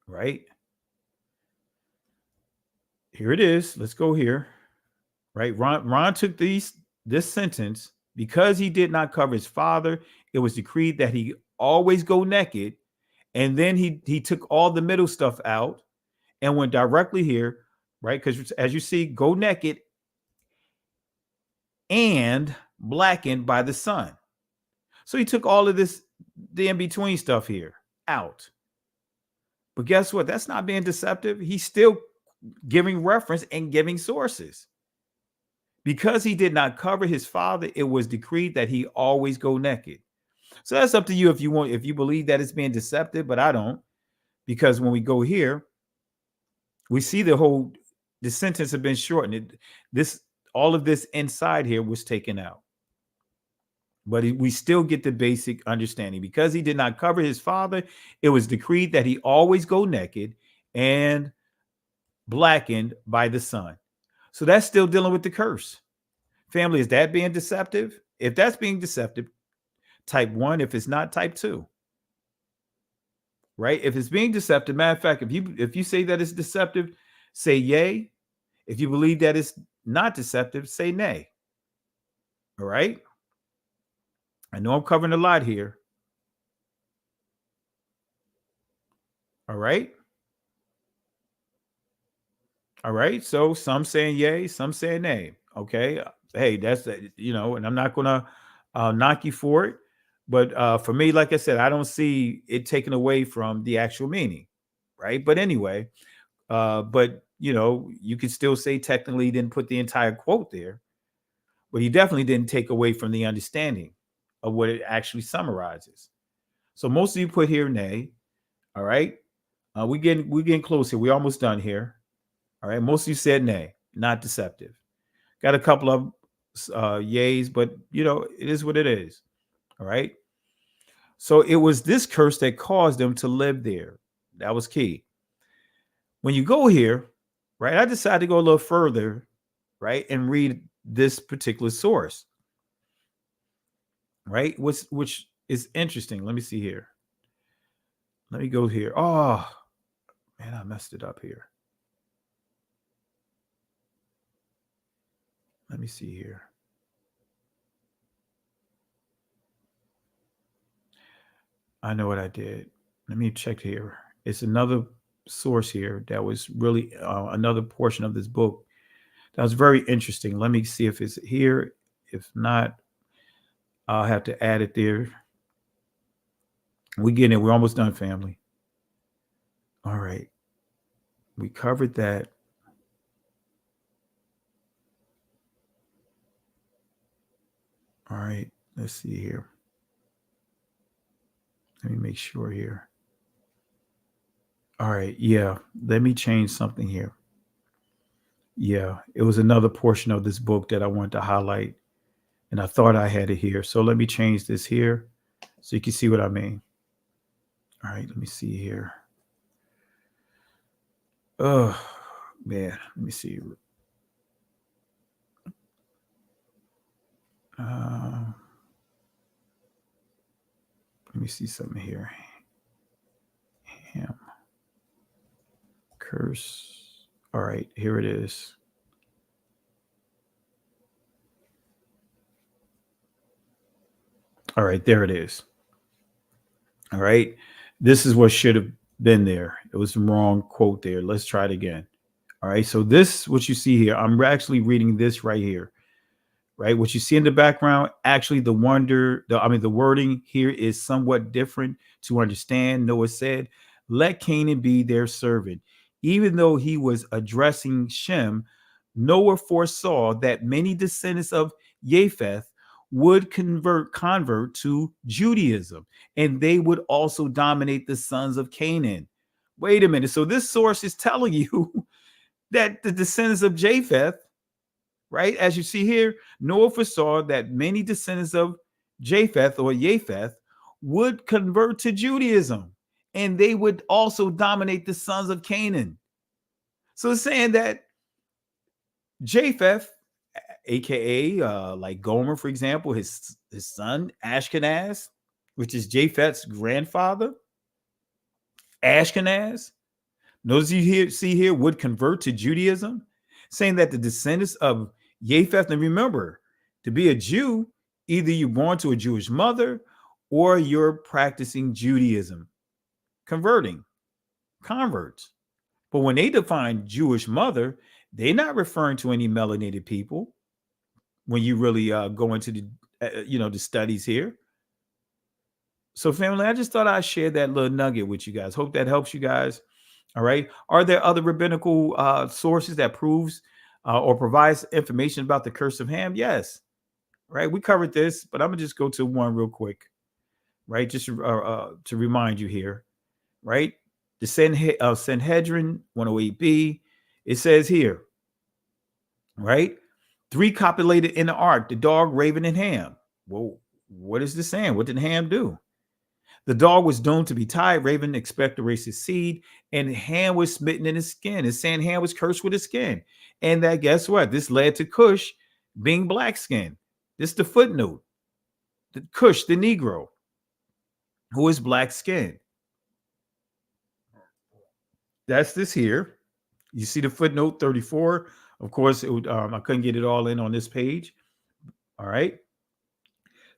Right? Here it is. Let's go here. Right. Ron took this sentence, because he did not cover his father, it was decreed that he always go naked. And then he took all the middle stuff out and went directly here, right? Because as you see, go naked and blackened by the sun. So he took all of this, the in-between stuff here, out. But guess what? That's not being deceptive. He's still giving reference and giving sources. Because he did not cover his father, it was decreed that he always go naked. So that's up to you if you believe that it's being deceptive, but I don't. Because when we go here, we see the sentence have been shortened. All of this inside here was taken out. But we still get the basic understanding. Because he did not cover his father, it was decreed that he always go naked and blackened by the sun. So that's still dealing with the curse. Family, is that being deceptive? If that's being deceptive, type 1. If it's not, type 2. Right? If it's being deceptive, matter of fact, if you say that it's deceptive, say yay. If you believe that it's not deceptive, say nay. All right? I know I'm covering a lot here. All right? All right. So some saying yay, some saying nay. Okay. Hey, that's, and I'm not going to knock you for it. But for me, like I said, I don't see it taken away from the actual meaning. Right. But anyway, you could still say technically he didn't put the entire quote there, but he definitely didn't take away from the understanding of what it actually summarizes. So most of you put here nay. All right. We're getting close here. We're almost done here. All right. Most of you said nay, not deceptive. Got a couple of yays, but it is what it is. All right. So it was this curse that caused them to live there. That was key. When you go here, right, I decided to go a little further, right, and read this particular source, right, which is interesting. Let me see here. Let me go here. Oh, man, I messed it up here. Let me see here. I know what I did. Let me check here. It's another source here that was really another portion of this book that was very interesting. Let me see if it's here. If not, I'll have to add it there. We get it. We're almost done, family. All right. We covered that. All right. Let's see here. Let me make sure here. All right. Yeah. Let me change something here. Yeah. It was another portion of this book that I wanted to highlight, and I thought I had it here. So let me change this here so you can see what I mean. All right. Let me see here. Oh, man. Let me see. Let me see something here. Ham. Curse. All right, here it is. All right, there it is. All right. This is what should have been there. It was the wrong quote there. Let's try it again. All right. So this, what you see here, I'm actually reading this right here. Right. What you see in the background, actually the wording here is somewhat different to understand. Noah said, let Canaan be their servant. Even though he was addressing Shem, Noah foresaw that many descendants of Japheth would convert to Judaism, and they would also dominate the sons of Canaan. Wait a minute. So this source is telling you that the descendants of Japheth, right, as you see here, Noah foresaw that many descendants of Japheth would convert to Judaism, and they would also dominate the sons of Canaan. So it's saying that Japheth, aka like Gomer, for example, his son Ashkenaz, which is Japheth's grandfather, Ashkenaz, Notice you see here would convert to Judaism, saying that the descendants of Japheth, and remember, to be a Jew, either you're born to a Jewish mother or you're practicing Judaism, converting, converts. But when they define Jewish mother, they're not referring to any melanated people. When you really go into the the studies here. So family, I just thought I'd share that little nugget with you guys. Hope that helps you guys. All right. Are there other rabbinical sources that proves or provides information about the curse of Ham? Yes. Right. We covered this, but I'm gonna just go to one real quick. Right. Just to remind you here. Right. The Sanhedrin 108b. It says here. Right. 3 copulated in the ark, the dog, raven, and Ham. Well, what is this saying? What did Ham do? The dog was doomed to be tied. Raven expect to raise his seed, and Ham was smitten in his skin. It's saying Ham was cursed with his skin. And that, guess what? This led to Cush being black skin. This is the footnote. The Cush, the Negro, who is black skin. That's this here. You see the footnote 34. Of course, I couldn't get it all in on this page. All right.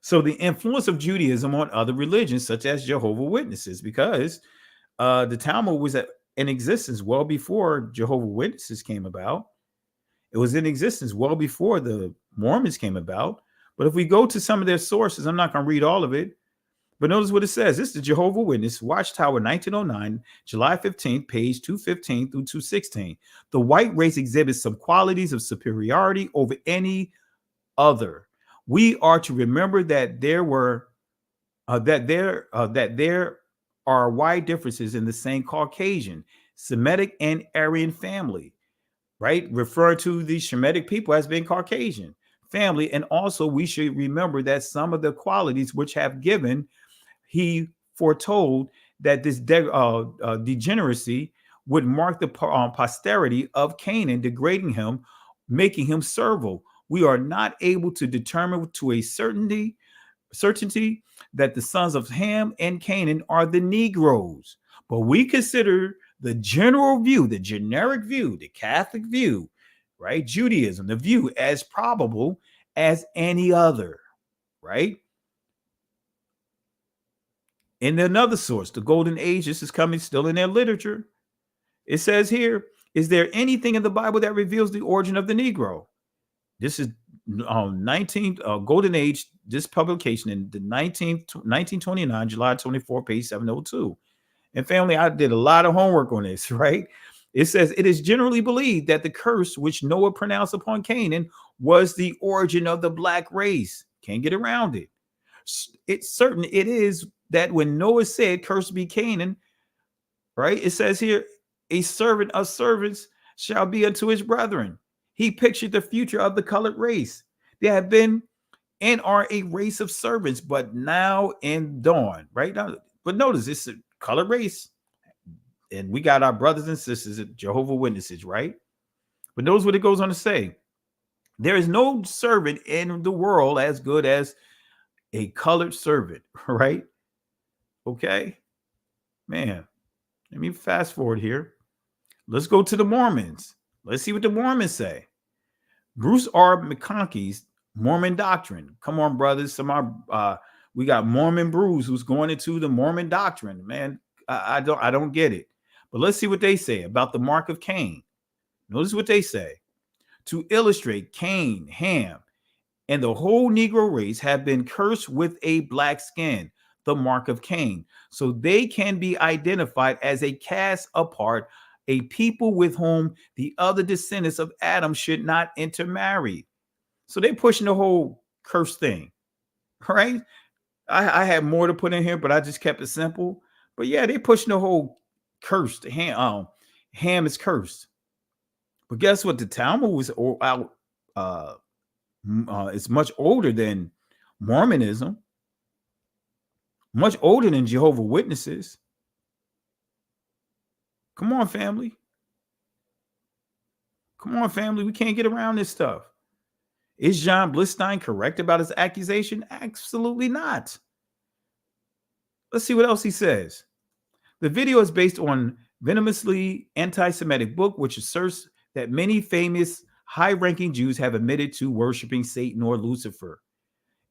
So the influence of Judaism on other religions, such as Jehovah's Witnesses, because the Talmud was in existence well before Jehovah's Witnesses came about. It was in existence well before the Mormons came about. But if we go to some of their sources, I'm not going to read all of it, but notice what it says. This is the Jehovah's Witness, Watchtower, 1909, July 15th, page 215 through 216. The white race exhibits some qualities of superiority over any other. We are to remember that there are wide differences in the same Caucasian, Semitic, and Aryan family, right? Refer to the Shemitic people as being Caucasian family. And also we should remember that some of the qualities which have given, he foretold that this degeneracy would mark the posterity of Canaan, degrading him, making him servile. We are not able to determine to a certainty that the sons of Ham and Canaan are the Negroes, but we consider the general view, the generic view, the Catholic view, right? Judaism, the view as probable as any other, right? In another source, the Golden Age, this is coming still in their literature. It says here, is there anything in the Bible that reveals the origin of the Negro? This is 19th Golden Age, this publication in the 1929, July 24, page 702. And family, I did a lot of homework on this, right? It says, it is generally believed that the curse which Noah pronounced upon Canaan was the origin of the black race. Can't get around it. It's certain it is that when Noah said, cursed be Canaan, right? It says here, a servant of servants shall be unto his brethren. He pictured the future of the colored race. They have been and are a race of servants, but now in dawn, right? Now, but notice it's a colored race. And we got our brothers and sisters at Jehovah's Witnesses, right? But notice what it goes on to say. There is no servant in the world as good as a colored servant, right? Okay, man, let me fast forward here. Let's go to the Mormons. Let's see what the Mormons say. Bruce R. McConkey's Mormon doctrine. Come on, brothers. We got Mormon Bruce who's going into the Mormon doctrine. Man, I don't get it. But let's see what they say about the mark of Cain. Notice what they say. To illustrate, Cain, Ham, and the whole Negro race have been cursed with a black skin, the mark of Cain. So they can be identified as a cast apart, a people with whom the other descendants of Adam should not intermarry. So they're pushing the whole curse thing, right? I had more to put in here, but I just kept it simple. But yeah, they're pushing the whole cursed. Ham is cursed. But guess what? The Talmud was out. It's much older than Mormonism, much older than Jehovah's Witnesses. Come on, family. Come on, family. We can't get around this stuff. Is John Blistein correct about his accusation? Absolutely not. Let's see what else he says. The video is based on venomously anti-Semitic book, which asserts that many famous high-ranking Jews have admitted to worshiping Satan or Lucifer.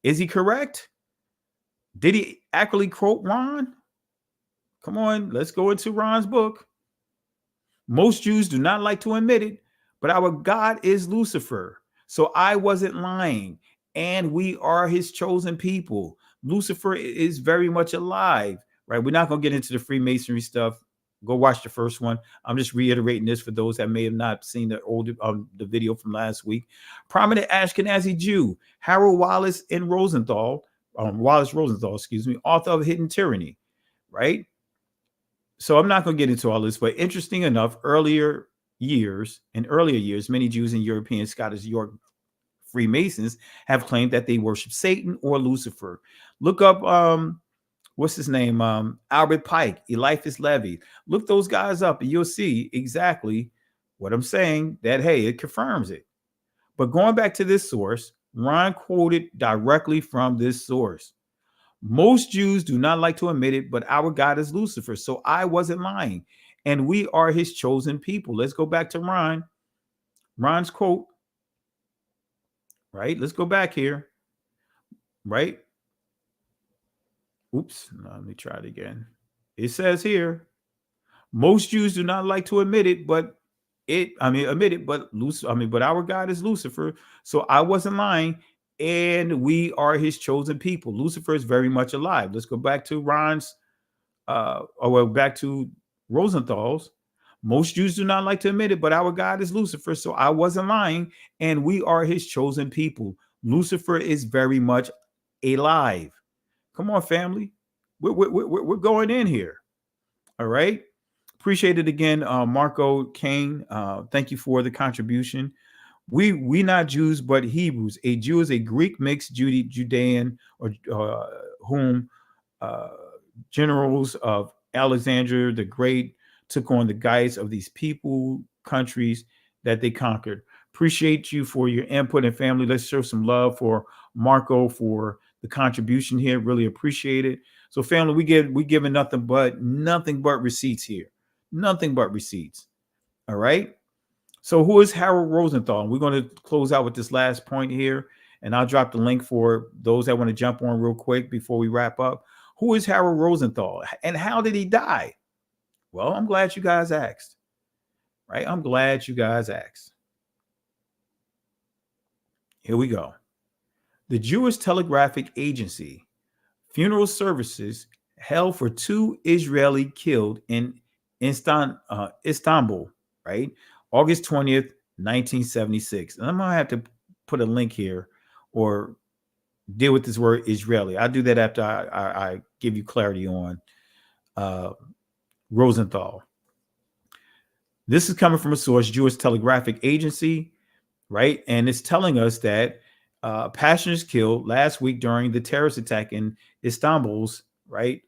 Is he correct? Did he actually quote Ron? Come on, let's go into Ron's book. Most Jews do not like to admit it, but our God is Lucifer. So I wasn't lying, and we are his chosen people. Lucifer is very much alive, right? We're not going to get into the Freemasonry stuff. Go watch the first one. I'm just reiterating this for those that may have not seen the older the video from last week. Prominent Ashkenazi Jew Harold Wallace Rosenthal, excuse me, author of Hidden Tyranny, right? So I'm not going to get into all this, but interesting enough, earlier years, many Jews and European Scottish York Freemasons have claimed that they worship Satan or Lucifer. Look up, what's his name? Albert Pike, Eliphas Levi. Look those guys up and you'll see exactly what I'm saying, that, hey, it confirms it. But going back to this source, Ron quoted directly from this source. Most Jews do not like to admit it, but our God is Lucifer. So I wasn't lying. And we are his chosen people. Let's go back to Ron. Ron's quote. Right? Let's go back here. Right? Oops. Let me try it again. It says here, most Jews do not like to admit it, but but our God is Lucifer. So I wasn't lying. And we are his chosen people. Lucifer is very much alive. Let's go back to Ron's, back to Rosenthal's. Most Jews do not like to admit it, but our God is Lucifer. So I wasn't lying, and we are his chosen people. Lucifer is very much alive. Come on, family. We're going in here. All right. Appreciate it again, Marco Kane. Thank you for the contribution. We not Jews, but Hebrews. A Jew is a Greek mixed Judean, or whom generals of Alexander the Great took on the guise of these people, countries that they conquered. Appreciate you for your input, and family. Let's show some love for Marco for the contribution here. Really appreciate it. So, family, we giving nothing but receipts here. Nothing but receipts. All right. So who is Harold Rosenthal? We're going to close out with this last point here, and I'll drop the link for those that want to jump on real quick before we wrap up. Who is Harold Rosenthal, and how did he die? Well, I'm glad you guys asked, right? I'm glad you guys asked. Here we go. The Jewish Telegraphic Agency funeral services held for 2 Israeli killed in Istanbul, right? August 20th, 1976. And I'm going to have to put a link here or deal with this word Israeli. I'll do that after I give you clarity on Rosenthal. This is coming from a source, Jewish Telegraphic Agency, right? And it's telling us that passengers killed last week during the terrorist attack in Istanbul's, right,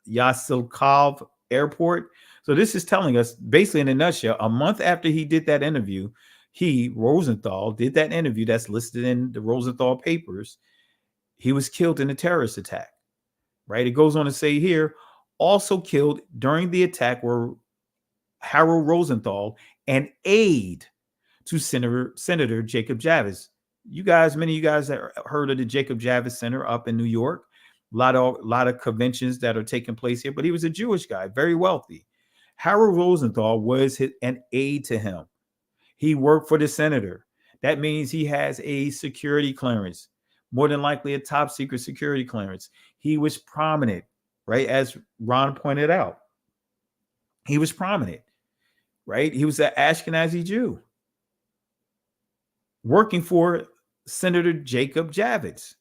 Yasilkov Airport. So this is telling us, basically in a nutshell, a month after he did that interview, Rosenthal, did that interview that's listed in the Rosenthal papers. He was killed in a terrorist attack, right? It goes on to say here, also killed during the attack were Harold Rosenthal, an aide to Senator Jacob Javits. Many of you guys have heard of the Jacob Javits Center up in New York. A lot of conventions that are taking place here, but he was a Jewish guy, very wealthy. Harold Rosenthal was an aide to him. He worked for the senator. That means he has a security clearance, more than likely a top secret security clearance. He was prominent, right? As Ron pointed out, he was prominent, right? He was an Ashkenazi Jew working for Senator Jacob Javits.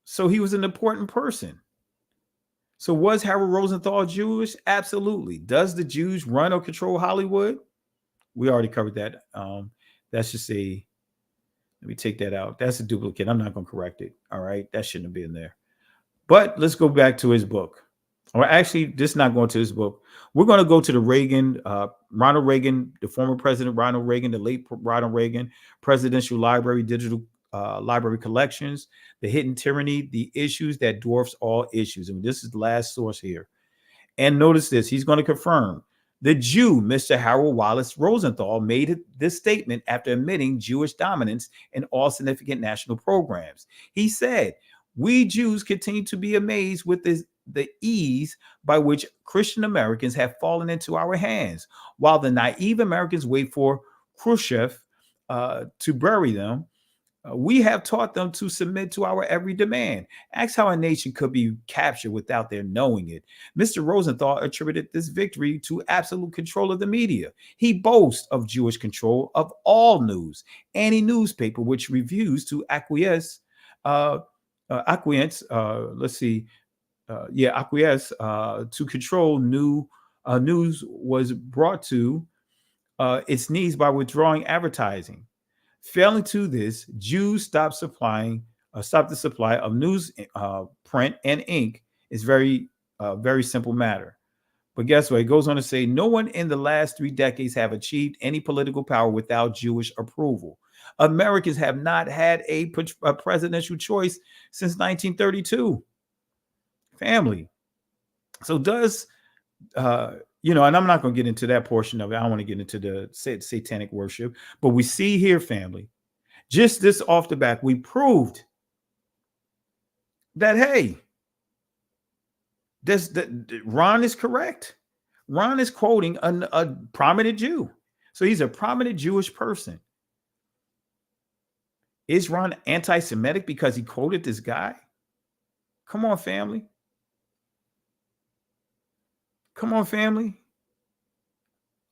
So he was an important person. So was Harold Rosenthal Jewish? Absolutely. Does the Jews run or control Hollywood? We already covered that. That's just let me take that out. That's a duplicate. I'm not going to correct it. All right. That shouldn't have been there. But let's go back to his book. Or actually, this is not going to his book. We're going to go to the Ronald Reagan, the former president, Ronald Reagan, the late Ronald Reagan, Presidential Library, Digital Library Collections, The Hidden Tyranny, The Issues That Dwarfs All Issues. And this is the last source here. And notice this, he's going to confirm. The Jew, Mr. Harold Wallace Rosenthal, made this statement after admitting Jewish dominance in all significant national programs. He said, "We Jews continue to be amazed with the ease by which Christian Americans have fallen into our hands, while the naive Americans wait for Khrushchev to bury them. We have taught them to submit to our every demand. Ask how a nation could be captured without their knowing it." Mr. Rosenthal attributed this victory to absolute control of the media. He boasts of Jewish control of all news. Any newspaper which refused to acquiesce to control news was brought to its knees by withdrawing advertising. Failing to this, Jews stopped the supply of news, print, and ink. Is very simple matter. But guess what? It goes on to say, no one in the last 3 decades have achieved any political power without Jewish approval. Americans have not had a presidential choice since 1932. Family. So does, and I'm not going to get into that portion of it. I don't want to get into the satanic worship. But we see here, family, just this off the back, we proved that, hey, Ron is correct. Ron is quoting a prominent Jew. So he's a prominent Jewish person. Is Ron anti-Semitic because he quoted this guy? Come on, family. Come on, family.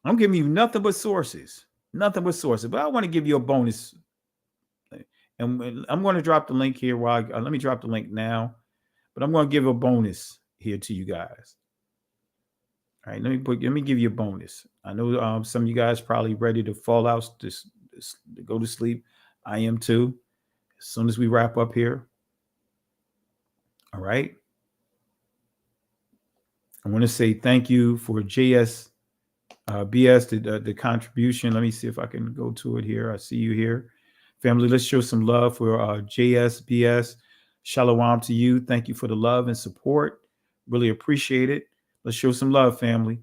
I'm giving you nothing but sources. Nothing but sources. But I want to give you a bonus. And I'm going to drop the link here. Let me drop the link now. But I'm going to give a bonus here to you guys. All right, let me give you a bonus. I know some of you guys probably ready to fall out, to go to sleep. I am too. As soon as we wrap up here. All right. I want to say thank you for BS, the contribution. Let me see if I can go to it here. I see you here. Family, let's show some love for BS. Shalom to you. Thank you for the love and support. Really appreciate it. Let's show some love, family.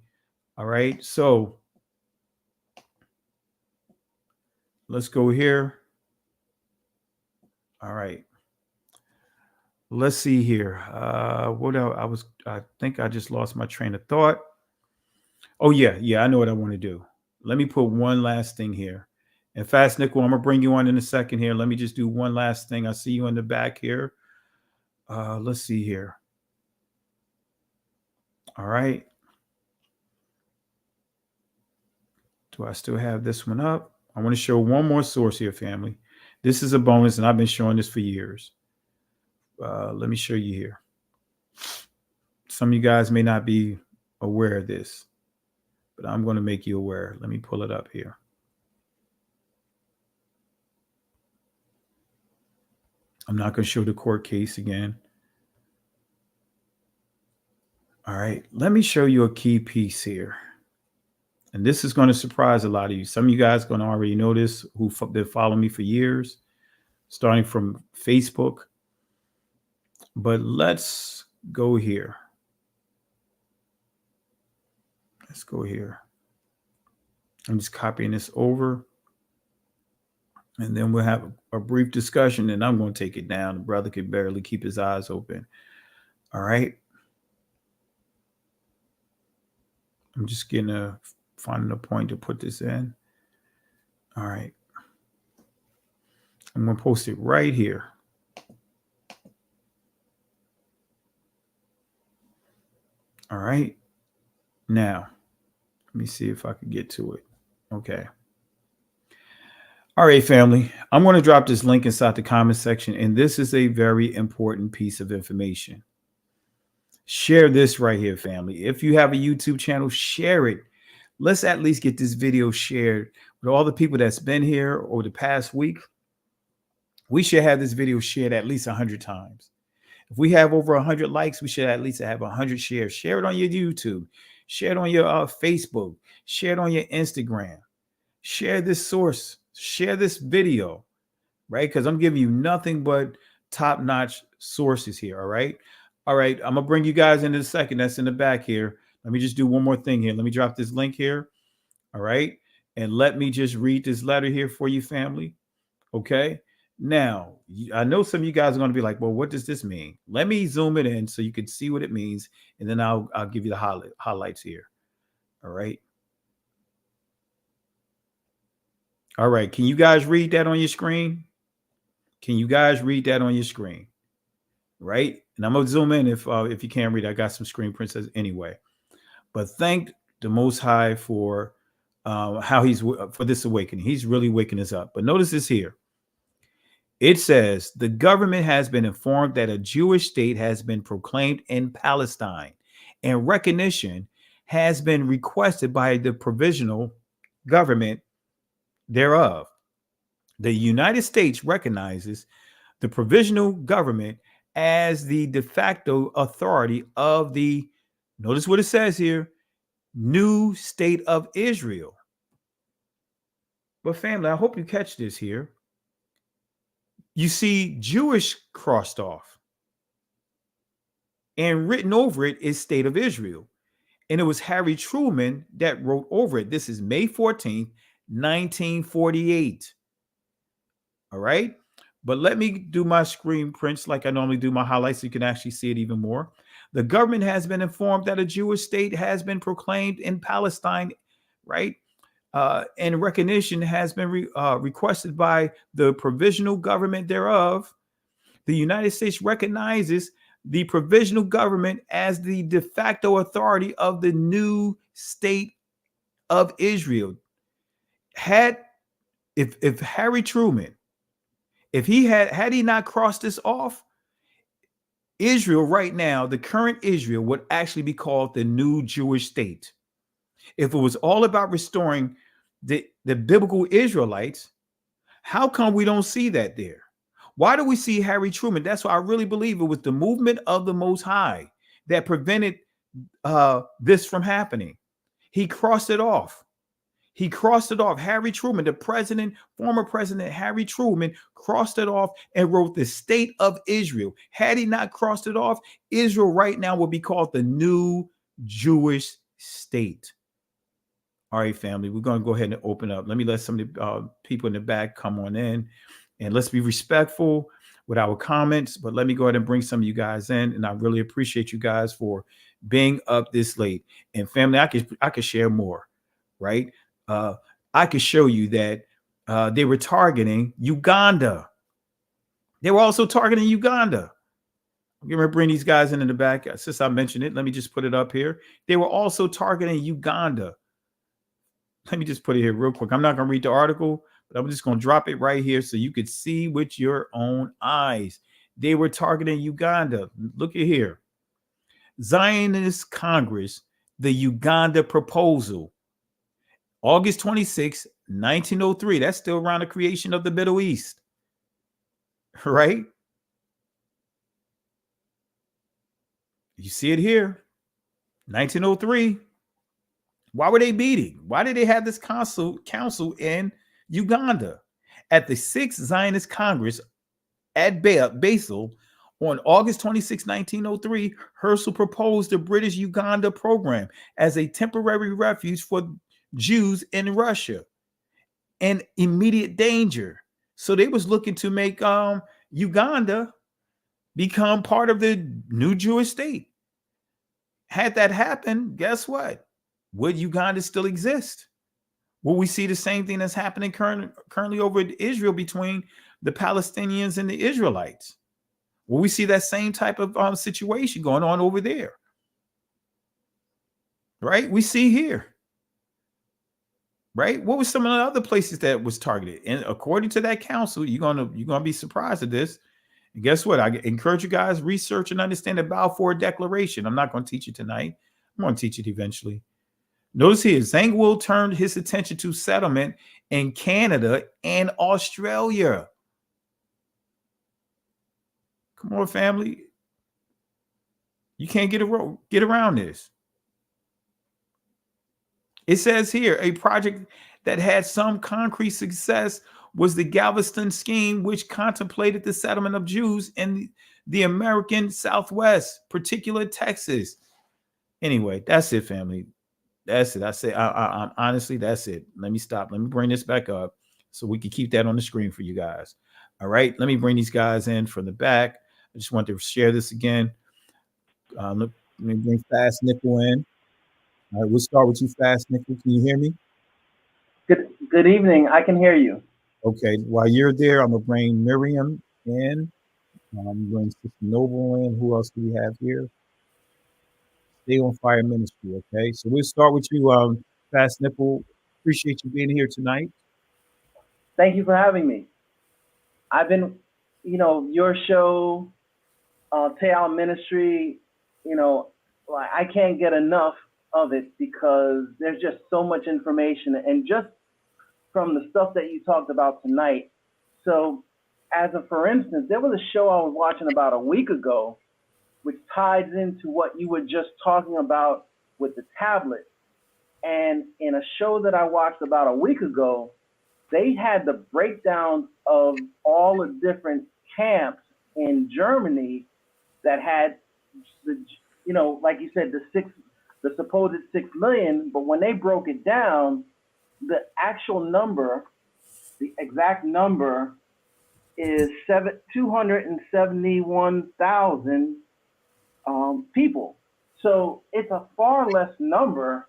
All right. So let's go here. All right. Let's see here. What else? I think I just lost my train of thought. Oh, yeah. I know what I want to do. Let me put one last thing here. And Fast Nickel, I'm going to bring you on in a second here. Let me just do one last thing. I see you in the back here. Let's see here. All right. Do I still have this one up? I want to show one more source here, family. This is a bonus, and I've been showing this for years. Let me show you here. Some of you guys may not be aware of this, but I'm going to make you aware. Let me pull it up here. I'm not going to show the court case again. All right, let me show you a key piece here. And this is going to surprise a lot of you. Some of you guys are going to already know this, who've been following me for years, starting from Facebook. But let's go here. Let's go here. I'm just copying this over. And then we'll have a brief discussion, and I'm going to take it down. The brother could barely keep his eyes open. All right. I'm just finding a point to put this in. All right. I'm going to post it right here. All right. Now, let me see if I can get to it. Okay. All right, family. I'm going to drop this link inside the comment section, and this is a very important piece of information. Share this right here, family. If you have a YouTube channel, share it. Let's at least get this video shared with all the people that's been here over the past week. We should have this video shared at least 100 times. If we have over 100 likes, we should at least have 100 shares. Share it on your YouTube. Share it on your Facebook. Share it on your Instagram. Share this source. Share this video, right? Because I'm giving you nothing but top-notch sources here, all right? All right, I'm going to bring you guys in a second. That's in the back here. Let me just do one more thing here. Let me drop this link here. All right. And let me just read this letter here for you, family. Okay. Now, I know some of you guys are going to be like, well, what does this mean? Let me zoom it in so you can see what it means. And then I'll give you the highlights here. All right. All right. Can you guys read that on your screen? Can you guys read that on your screen? Right. And I'm going to zoom in if you can't read. I got some screen prints anyway. But thank the Most High for how he's for this awakening. He's really waking us up. But notice this here. It says the government has been informed that a Jewish state has been proclaimed in Palestine, and recognition has been requested by the provisional government thereof. The United States recognizes the provisional government as the de facto authority of the, notice what it says here, new state of Israel. But family, I hope you catch this here. You see Jewish crossed off, and written over it is State of Israel. And it was Harry Truman that wrote over it. This is May 14th, 1948. All right. But let me do my screen prints like I normally do, my highlights, so you can actually see it even more. The government has been informed that a Jewish state has been proclaimed in Palestine, right? And recognition has been requested by the provisional government thereof. The United States recognizes the provisional government as the de facto authority of the new state of Israel. If Harry Truman, if he had he not crossed this off, Israel right now, the current Israel, would actually be called the new Jewish state. If it was all about restoring the biblical Israelites, how come we don't see that there? Why do we see Harry Truman? That's why I really believe it was the movement of the Most High that prevented this from happening. He crossed it off. He crossed it off. Harry Truman, the president, former president Harry Truman, crossed it off and wrote the state of Israel. Had he not crossed it off, Israel right now would be called the new Jewish state. All right, family, we're going to go ahead and open up. Let me let some of the people in the back come on in, and let's be respectful with our comments. But let me go ahead and bring some of you guys in, and I really appreciate you guys for being up this late. And family, I could share more, right? I could show you that they were targeting Uganda. They were also targeting Uganda. I'm going to bring these guys in the back. Since I mentioned it, let me just put it up here. They were also targeting Uganda. Let me just put it here real quick. I'm not going to read the article, but I'm just going to drop it right here so you could see with your own eyes. They were targeting Uganda. Look at here. Zionist Congress, the Uganda proposal. August 26, 1903. That's still around the creation of the Middle East. Right? You see it here. 1903. Why were they meeting? Why did they have this council in Uganda? At the 6th Zionist Congress at Basel on August 26, 1903, Herzl proposed the British Uganda program as a temporary refuge for Jews in Russia and immediate danger. So they was looking to make Uganda become part of the new Jewish state. Had that happened, guess what? Would Uganda still exist? Will we see the same thing that's happening currently over in Israel between the Palestinians and the Israelites? Will we see that same type of situation going on over there? Right? We see here. Right? What were some of the other places that was targeted? And according to that council, you're gonna be surprised at this. And guess what? I encourage you guys research and understand the Balfour Declaration. I'm not going to teach it tonight. I'm going to teach it eventually. Notice here, Zangwill turned his attention to settlement in Canada and Australia. Come on, family. You can't get around this. It says here, a project that had some concrete success was the Galveston scheme, which contemplated the settlement of Jews in the American Southwest, particularly Texas. Anyway, that's it, family. That's it. I say, I'm honestly, that's it. Let me stop. Let me bring this back up so we can keep that on the screen for you guys. All right. Let me bring these guys in from the back. I just want to share this again. Let me bring Fast Nickel in. All right. We'll start with you, Fast Nickel. Can you hear me? Good evening. I can hear you. Okay. While you're there, I'm going to bring Miriam in. I'm going to bring Sister Noble in. Who else do we have here? Stay on Fire Ministry, okay? So we'll start with you, Fast Nipple. Appreciate you being here tonight. Thank you for having me. I've been, your show, Teal Ministry, I can't get enough of it because there's just so much information, and just from the stuff that you talked about tonight. So for instance, there was a show I was watching about a week ago, which ties into what you were just talking about with the tablet. And in a show that I watched about a week ago, they had the breakdown of all the different camps in Germany that had like you said, the supposed 6 million, but when they broke it down, the actual number, the exact number is 271,000 people. So it's a far less number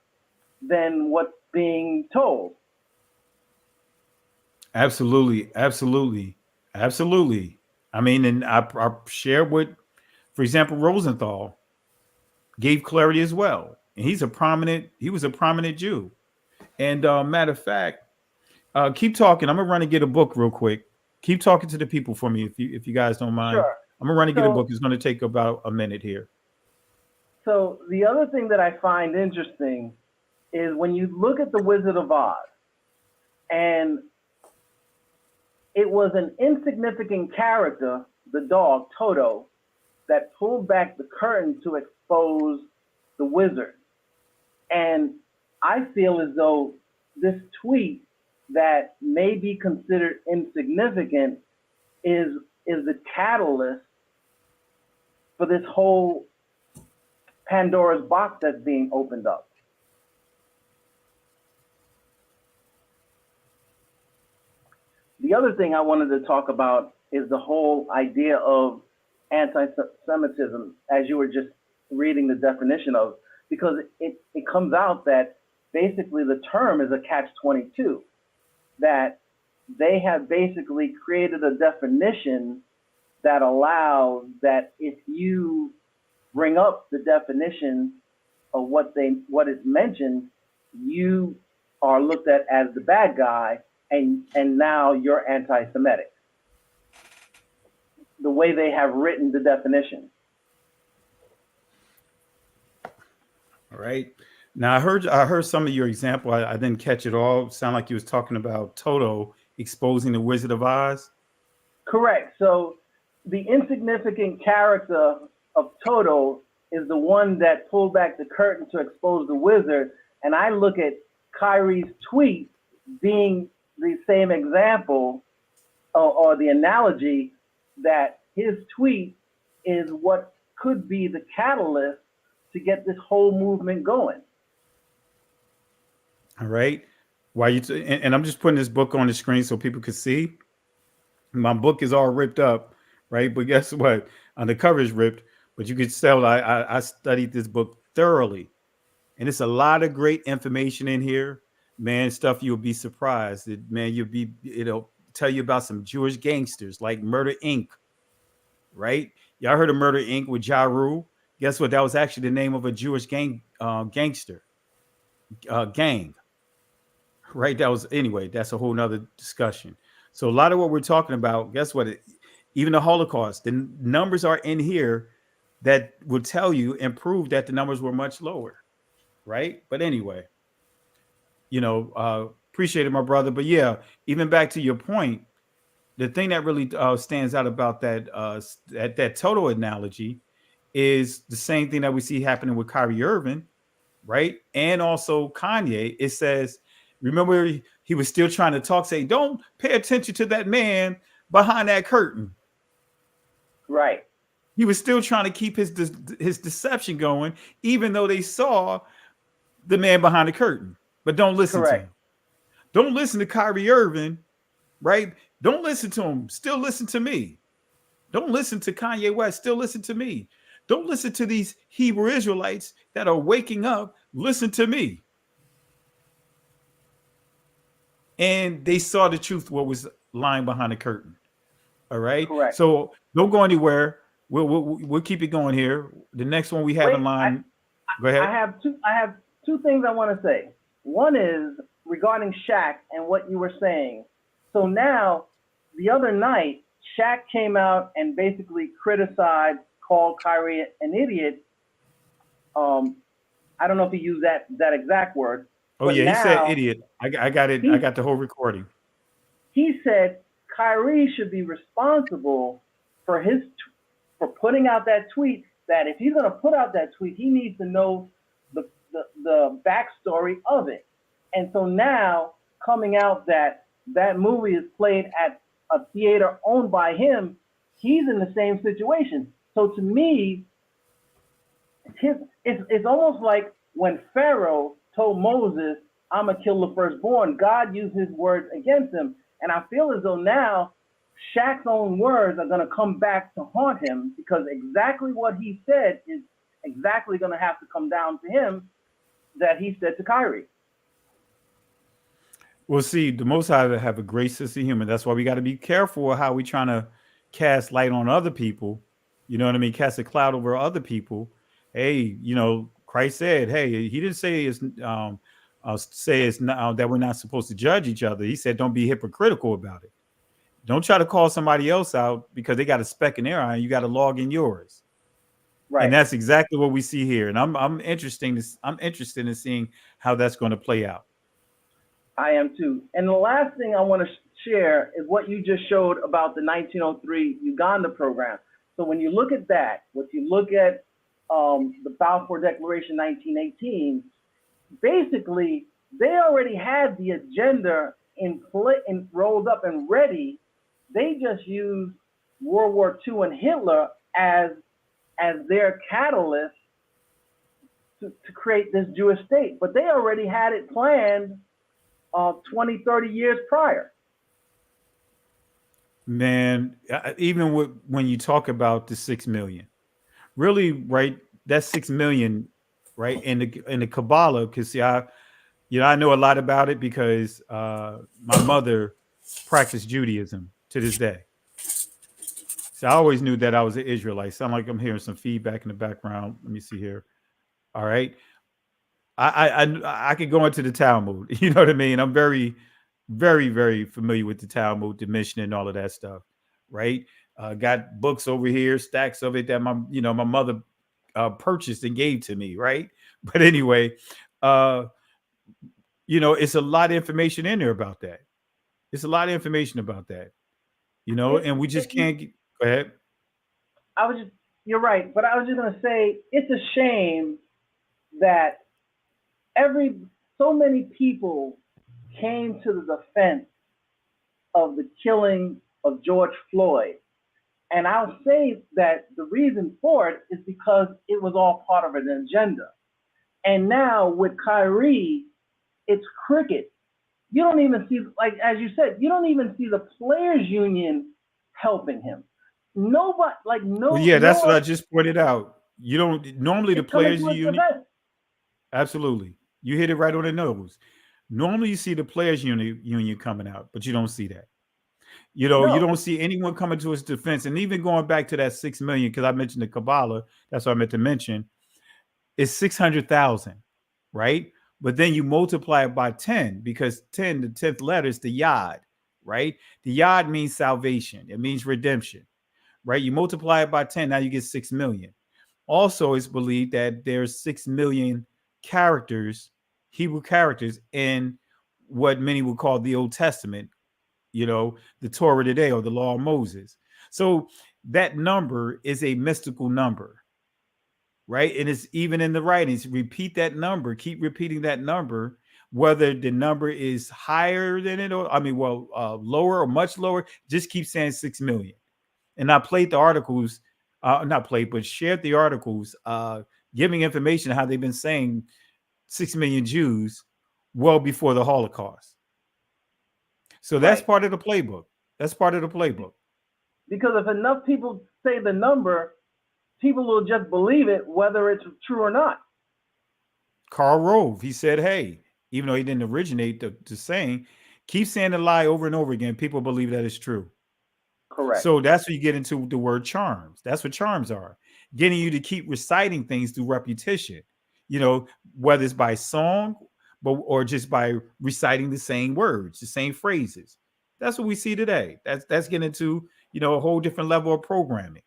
than what's being told. Absolutely. I mean, and I share what, for example, Rosenthal gave clarity as well. And he was a prominent Jew. And matter of fact, keep talking. I'm gonna run and get a book real quick. Keep talking to the people for me if you guys don't mind. Sure. I'm gonna run and get a book. It's gonna take about a minute here. So the other thing that I find interesting is when you look at the Wizard of Oz, and it was an insignificant character, the dog Toto, that pulled back the curtain to expose the wizard. And I feel as though this tweet that may be considered insignificant is the catalyst for this whole Pandora's box that's being opened up. The other thing I wanted to talk about is the whole idea of anti-Semitism, as you were just reading the definition of, because it comes out that basically the term is a catch-22, that they have basically created a definition that allows that if you bring up the definition of what is mentioned, you are looked at as the bad guy, and now you're anti-Semitic. The way they have written the definition. All right. Now I heard some of your example. I didn't catch it all. Sound like you was talking about Toto exposing the Wizard of Oz. Correct. So the insignificant character of Toto is the one that pulled back the curtain to expose the wizard. And I look at Kyrie's tweet being the same example or the analogy that his tweet is what could be the catalyst to get this whole movement going. All right. While and I'm just putting this book on the screen so people can see. My book is all ripped up, right? But guess what? On the cover is ripped, but you can tell I studied this book thoroughly. And it's a lot of great information in here. Man, stuff you'll be surprised. It'll tell you about some Jewish gangsters like Murder Inc. Right? Y'all heard of Murder Inc. with Ja Rule? Guess what? That was actually the name of a Jewish gangster gang. Right? Anyway, that's a whole nother discussion. So a lot of what we're talking about, guess what? Even the Holocaust, the numbers are in here that will tell you and prove that the numbers were much lower. Right? But anyway, appreciate it, my brother. But yeah, even back to your point, the thing that really stands out about that Toto analogy is the same thing that we see happening with Kyrie Irving, right? And also Kanye. It says, remember, he was still trying to talk, say, don't pay attention to that man behind that curtain. Right. He was still trying to keep his deception going, even though they saw the man behind the curtain. But don't listen to him. Don't listen to Kyrie Irving, right? Don't listen to him. Still listen to me. Don't listen to Kanye West. Still listen to me. Don't listen to these Hebrew Israelites that are waking up. Listen to me. And they saw the truth, what was lying behind the curtain. All right. Correct. So don't go anywhere. We'll keep it going here. The next one we have in line. Go ahead. I have two things I want to say. One is regarding Shaq and what you were saying. So now, the other night, Shaq came out and basically criticized, called Kyrie an idiot. I don't know if he used that exact word. Oh yeah, he said idiot. I got it. I got the whole recording. He said Kyrie should be responsible for putting out that tweet. That if he's going to put out that tweet, he needs to know the backstory of it. And so now coming out that movie is played at a theater owned by him, he's in the same situation. So to me, it's almost like when Pharaoh told Moses, "I'm gonna kill the firstborn," God used his words against him. And I feel as though now Shaq's own words are gonna come back to haunt him, because exactly what he said is exactly gonna have to come down to him that he said to Kyrie. Well, see, the Most High have a great sense of humor. That's why we got to be careful how we trying to cast light on other people. You know what I mean? Cast a cloud over other people. Hey, Christ said, hey, he didn't say it's not that we're not supposed to judge each other. He said, don't be hypocritical about it. Don't try to call somebody else out because they got a speck in their eye and you got to log in yours. Right. And that's exactly what we see here. And I'm interested in seeing how that's going to play out. I am too. And the last thing I want to share is what you just showed about the 1903 Uganda program. So when you look at that, if you look at the Balfour Declaration 1918, basically they already had the agenda rolled up and ready. They just used World War II and Hitler as their catalyst to create this Jewish state. But they already had it planned 20, 30 years prior. Man, even when you talk about the 6 million, really, right? That's 6 million, right? In the Kabbalah, because see, I know a lot about it because my mother practiced Judaism to this day. So I always knew that I was an Israelite. Sound like I'm hearing some feedback in the background. Let me see here. All right. I could go into the Talmud, you know what I mean? I'm very, very, very familiar with the Talmud, the Mishnah, and all of that stuff, right? Got books over here, stacks of it that my mother purchased and gave to me, right? But anyway, it's a lot of information in there about that. It's a lot of information about that, and we just can't go ahead. You're right, but I was just gonna say it's a shame that so many people came to the defense of the killing of George Floyd. And I'll say that the reason for it is because it was all part of an agenda. And now with Kyrie, it's cricket. You don't even see, like, as you said, you don't even see the players union helping him. Nobody, like, no. Well, yeah, that's what I just pointed out. You don't, normally the players union. Absolutely. You hit it right on the nose. Normally you see the players union coming out, but you don't see that. You don't see anyone coming to his defense. And even going back to that 6 million, because I mentioned the Kabbalah, that's what I meant to mention, it's 600,000, right? But then you multiply it by 10, because 10, the 10th letter is the Yod, right? The Yod means salvation. It means redemption, right? You multiply it by 10, now you get 6 million. Also, it's believed that there's 6 million characters, Hebrew characters, in what many would call the Old Testament, the Torah today, or the Law of Moses. So that number is a mystical number, right? And it's even in the writings. Repeat that number, keep repeating that number, whether the number is higher than it, or lower or much lower, just keep saying 6 million. And I played the articles not played, but shared the articles, giving information how they've been saying 6 million Jews well before the Holocaust. So that's part of the playbook. That's part of the playbook. Because if enough people say the number, people will just believe it, whether it's true or not. Karl Rove, he said, hey, even though he didn't originate the saying, keep saying the lie over and over again. People believe that it's true. Correct. So that's where you get into the word charms. That's what charms are. Getting you to keep reciting things through repetition, whether it's by song, or just by reciting the same words, the same phrases. That's what we see today. That's getting into, a whole different level of programming.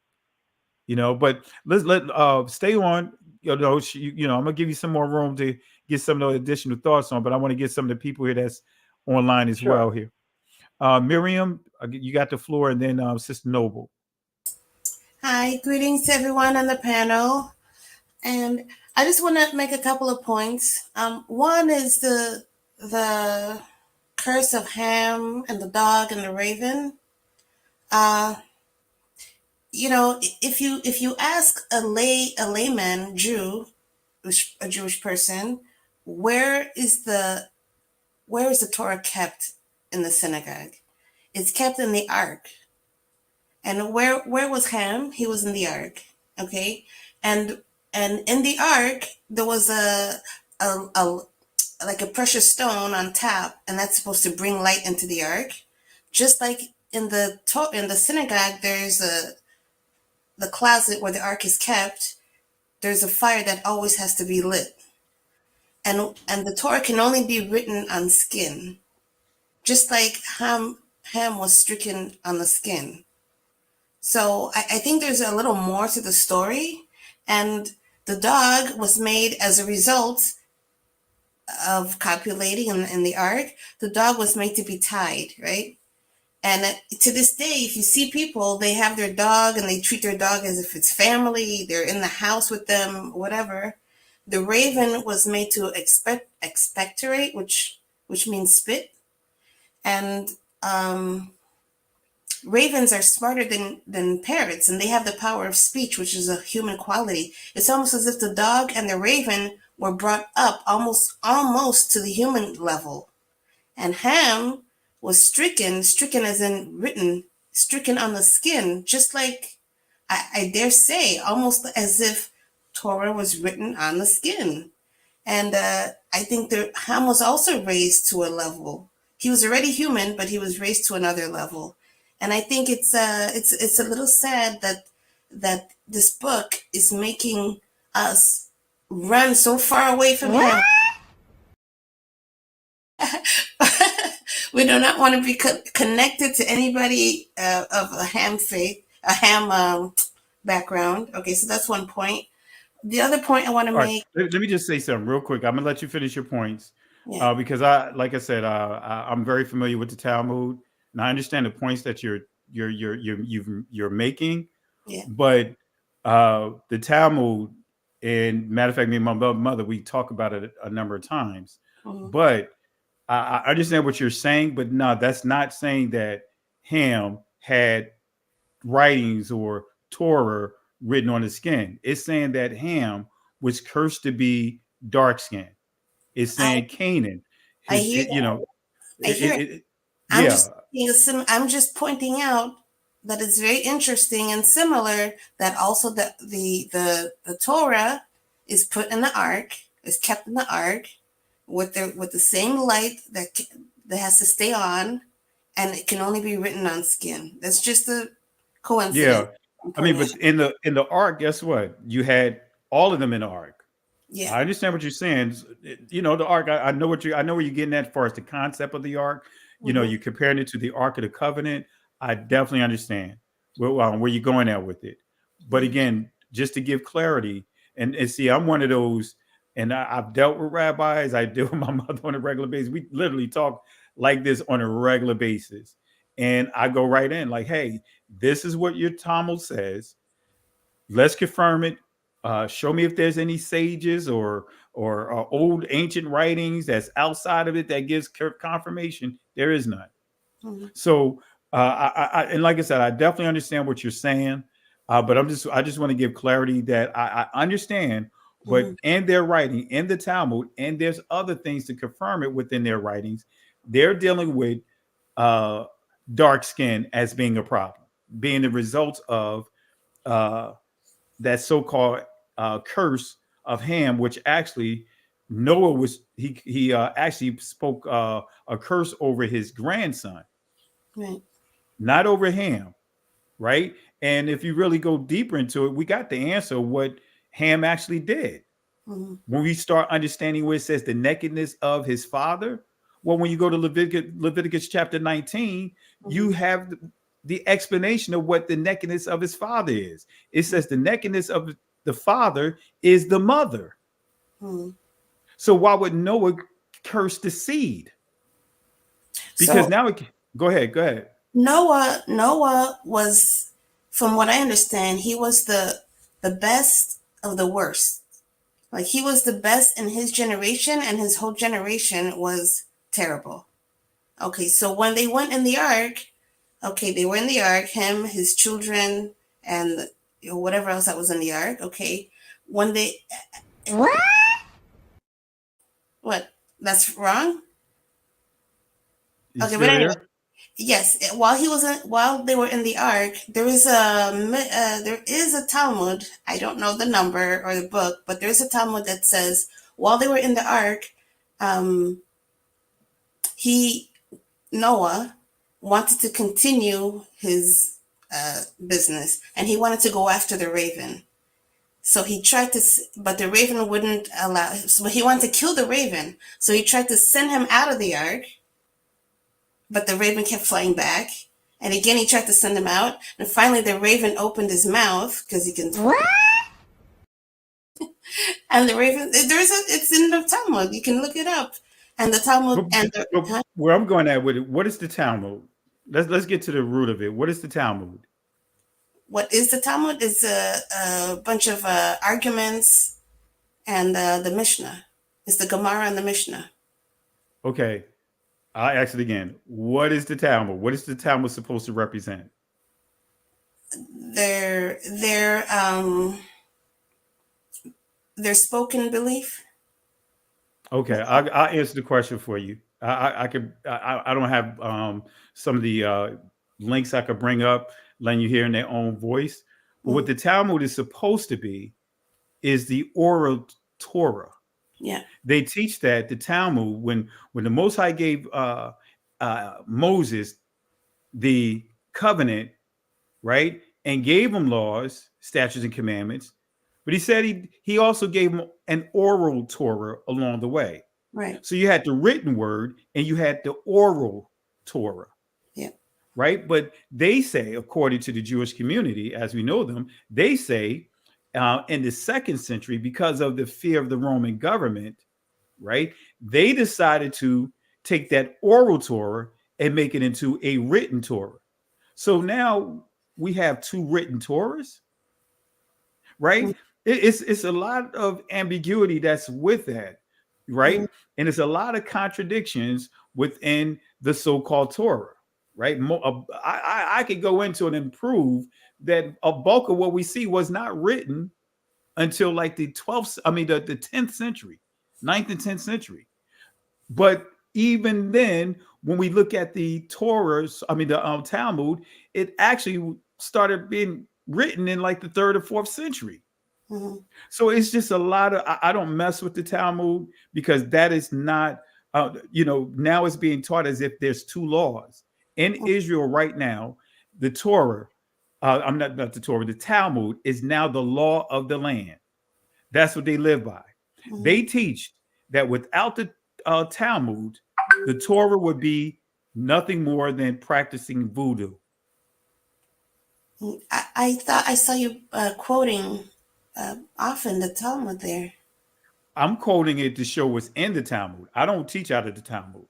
But let's stay on. I'm gonna give you some more room to get some of the additional thoughts on, but I want to get some of the people here that's online as well here. Miriam, you got the floor, and then Sister Noble. Hi, greetings to everyone on the panel. And I just want to make a couple of points. One is the curse of Ham and the dog and the raven. If you ask a layman Jew, a Jewish person, where is the Torah kept in the synagogue? It's kept in the Ark. And where was Ham? He was in the Ark. Okay, and in the Ark there was a precious stone on top, and that's supposed to bring light into the Ark. Just like in the synagogue, there's the closet where the Ark is kept. There's a fire that always has to be lit, and the Torah can only be written on skin, just like Ham was stricken on the skin. So I think there's a little more to the story, and the dog was made as a result of copulating in the Ark. The dog was made to be tied, right? And to this day, if you see people, they have their dog and they treat their dog as if it's family. They're in the house with them, whatever. The raven was made to expectorate, which means spit. And ravens are smarter than parrots, and they have the power of speech, which is a human quality. It's almost as if the dog and the raven were brought up almost to the human level. And Ham was stricken as in written, stricken on the skin, just like, I dare say, almost as if Torah was written on the skin. And I think that Ham was also raised to a level. He was already human, but he was raised to another level. And I think it's a little sad that this book is making us run so far away from Ham. We do not want to be connected to anybody of a Ham faith, a Ham background. Okay, so that's one point. The other point I want to make. Let me just say something real quick. I'm gonna let you finish your points, because like I said, I'm very familiar with the Talmud, and I understand the points that you're making. Yeah. But the Talmud, and matter of fact, me and my mother, we talk about it a number of times. Mm-hmm. But I understand what you're saying, but no, that's not saying that Ham had writings or Torah written on his skin. It's saying that Ham was cursed to be dark skinned. It's saying Canaan. I hear it. I'm just pointing out that it's very interesting and similar that also the Torah is put in the Ark, is kept in the Ark with the same light that has to stay on, and it can only be written on skin. That's just a coincidence. Yeah, I mean, but in the Ark, guess what? You had all of them in the Ark. Yeah, I understand what you're saying. The Ark. I know where you're getting at as far as the concept of the Ark. You're comparing it to the Ark of the Covenant. I definitely understand where you're going at with it. But again, just to give clarity, and see, I'm one of those, and I've dealt with rabbis. I deal with my mother on a regular basis. We literally talk like this on a regular basis. And I go right in like, hey, this is what your Talmud says. Let's confirm it. Show me if there's any sages or old ancient writings that's outside of it that gives confirmation. There is none. Mm-hmm. So, and like I said, I definitely understand what you're saying. But I just want to give clarity that I understand, but in their writing, in the Talmud, and there's other things to confirm it within their writings, they're dealing with dark skin as being a problem, being the result of that so-called curse of Ham, which actually Noah was he actually spoke a curse over his grandson, Right. not over Ham, right? And if you really go deeper into it, we got the answer what Ham actually did. When we start understanding where it says the nakedness of his father, well, when you go to Leviticus chapter 19, you have the explanation of what the nakedness of his father is. It says the nakedness of the father is the mother. So why would Noah curse the seed? Because now go ahead. Noah was, from what I understand, he was the best of the worst. Like he was the best in his generation, and his whole generation was terrible. Okay, so when they went in the ark, they were in the ark, him, his children, and whatever else that was in the ark. Okay, when they what? That's wrong. Okay, but anyway. Yes, while they were in the ark, there is a Talmud. I don't know the number or the book, but there's a Talmud that says while they were in the ark, Noah wanted to continue his business, and he wanted to go after the raven. So he tried to, but the raven wouldn't allow. So he wanted to kill the raven. So he tried to send him out of the ark, but the raven kept flying back. And again, he tried to send him out. And finally, the raven opened his mouth because he can. And the raven, it's in the Talmud. You can look it up. And the Talmud. Where I'm going at with it, what is the Talmud? Let's get to the root of it. What is the Talmud? What is the Talmud? It's a bunch of arguments and the Mishnah. It's the Gemara and the Mishnah. Okay. I'll ask it again. What is the Talmud? What is the Talmud supposed to represent? Their spoken belief. Okay, I'll answer the question for you. I don't have some of the links I could bring up, letting you hear in their own voice. But what the Talmud is supposed to be is the oral Torah. Yeah. They teach that the Talmud, when the Most High gave Moses the covenant, right, and gave him laws, statutes, and commandments, but he said he also gave him an oral Torah along the way. Right. So you had the written word and you had the oral Torah. Yeah. Right. But they say, according to the Jewish community, as we know them, they say in the 2nd century, because of the fear of the Roman government, right, they decided to take that oral Torah and make it into a written Torah. So now we have 2 written Torahs, right? It's a lot of ambiguity that's with that, right? And it's a lot of contradictions within the so-called Torah, right? I could go into it and prove that a bulk of what we see was not written until like the 10th century, 9th and 10th century. But even then, when we look at the Torahs, the Talmud, it actually started being written in like the 3rd or 4th century. So it's just a lot of, I don't mess with the Talmud because that is not, now it's being taught as if there's 2 laws. In Israel right now, the Torah, not the Torah, the Talmud is now the law of the land. That's what they live by. They teach that without the Talmud, the Torah would be nothing more than practicing voodoo. I thought I saw you quoting often the Talmud there. I'm quoting it to show what's in the Talmud. I don't teach out of the Talmud.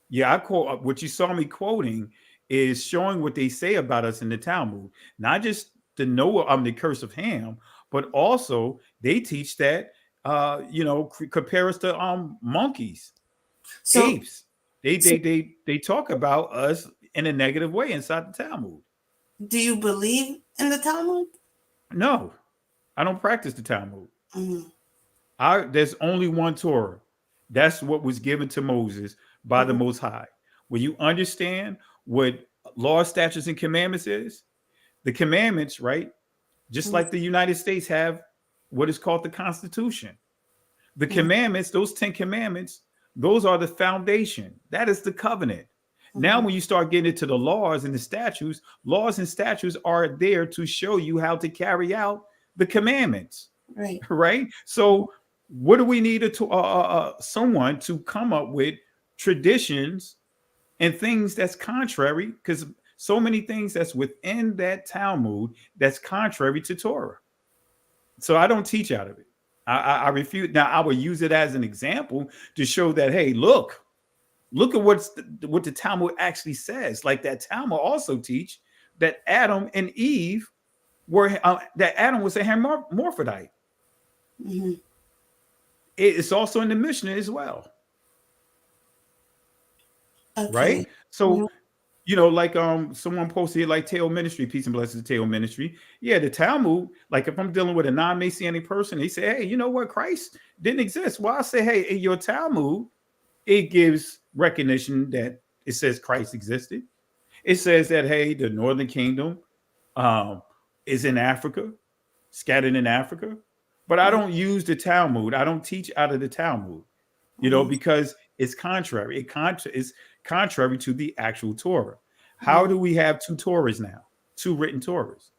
Yeah, I quote what you saw me quoting is showing what they say about us in the Talmud, not just the Noah, the curse of Ham, but also they teach that compare us to monkeys, apes. They talk about us in a negative way inside the Talmud. Do you believe in the Talmud? No, I don't practice the Talmud. Mm-hmm. There's only one Torah. That's what was given to Moses by the Most High. When you understand what law, statutes, and commandments is, the commandments, right? Just like the United States have what is called the Constitution. The commandments, those 10 commandments, those are the foundation. That is the covenant. Now, when you start getting into the laws and and statutes are there to show you how to carry out the commandments. Right. Right. So, what do we need someone to come up with traditions and things that's contrary? Because so many things that's within that Talmud that's contrary to Torah. So I don't teach out of it. I refute. Now I would use it as an example to show that, hey, look at what the Talmud actually says. Like that Talmud also teach that Adam and Eve were that Adam was a hermaphrodite. Mm-hmm. It's also in the Mishnah as well. Okay. Right. So like someone posted like Teo Ministry, peace and blessings to Teo Ministry. Yeah, the Talmud, like if I'm dealing with a non-Messianic person, they say, hey, you know what, Christ didn't exist. Well, I say, hey, in your Talmud, it gives recognition that it says Christ existed. It says that, hey, the northern kingdom is in Africa, scattered in Africa. But I don't use the Talmud. I don't teach out of the Talmud, because it's contrary. It's contrary to the actual Torah. How do we have two Torahs now? Two written Torahs.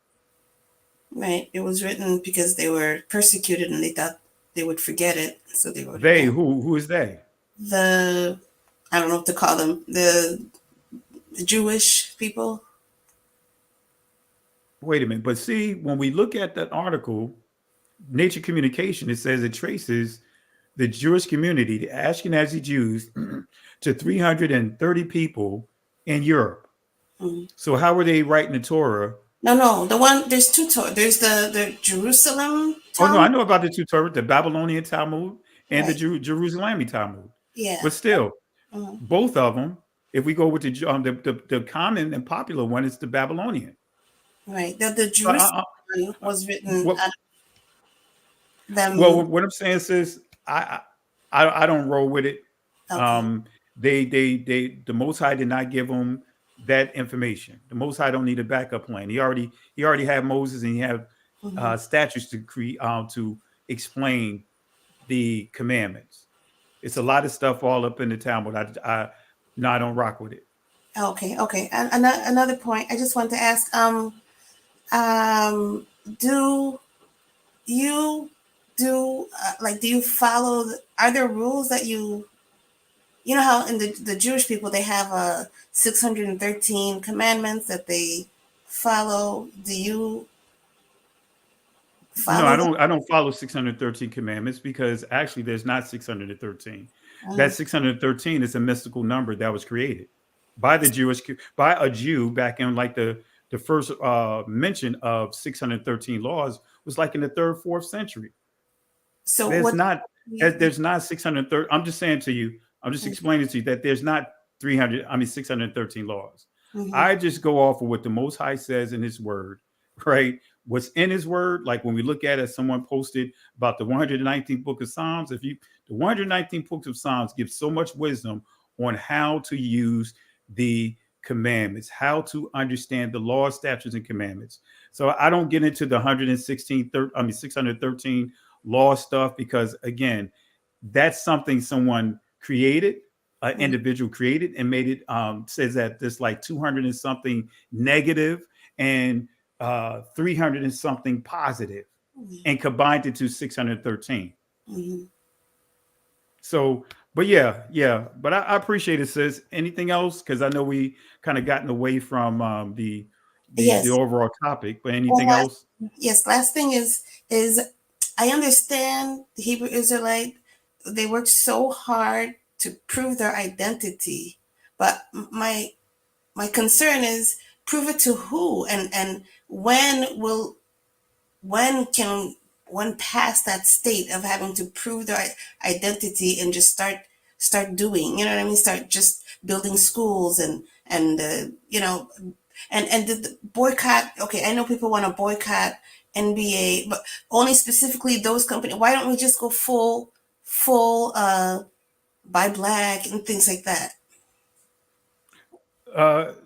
Right. It was written because they were persecuted and they thought they would forget it. So they wrote it They, down. who is they? I don't know what to call them. The Jewish people. Wait a minute. But see, when we look at that article, Nature Communication, it says it traces the Jewish community, the Ashkenazi Jews, to 330 people in Europe. Mm-hmm. So how were they writing the Torah? No. There's two Torah. There's the Jerusalem Talmud. Oh, no, I know about the two Torah, the Babylonian Talmud and the Jerusalem Talmud. Yeah. But still, both of them, if we go with the common and popular one, it's the Babylonian. Right. The Jerusalem was written out of them. Well, what I'm saying is I don't roll with it. Okay. The Most High did not give them that information. The Most High don't need a backup plan. He already had Moses, and he had statutes to create to explain the commandments. It's a lot of stuff all up in the Talmud. I don't rock with it. Okay. And another point, I just wanted to ask, do you follow, are there rules that you know how in the Jewish people, they have 613 commandments that they follow. Do you follow? No, I don't follow 613 commandments, because actually there's not 613. That 613 is a mystical number that was created by a Jew back in like the first mention of 613 laws was like in the 3rd, 4th century. So there's not 613. I'm just saying to you, I'm just explaining to you that there's not 613 laws. I just go off of what the Most High says in his word, right? What's in his word, like when we look at it, someone posted about the 119th book of Psalms. The 119th book of Psalms gives so much wisdom on how to use the commandments, how to understand the law, statutes, and commandments. So I don't get into the 613 law stuff, because again, that's something someone created, an individual created and made it, says that there's like 200 and something negative and 300 and something positive, and combined it to 613. So, but but I appreciate it, sis. Anything else? Because I know we kind of gotten away from the overall topic, but anything else? Yes. Last thing is I understand the Hebrew Israelite, they worked so hard to prove their identity, but my concern is, prove it to who, and when can one pass that state of having to prove their identity and just start doing, you know what I mean? Start just building schools and And the boycott, okay, I know people want to boycott NBA, but only specifically those companies. Why don't we just go full buy black and things like that?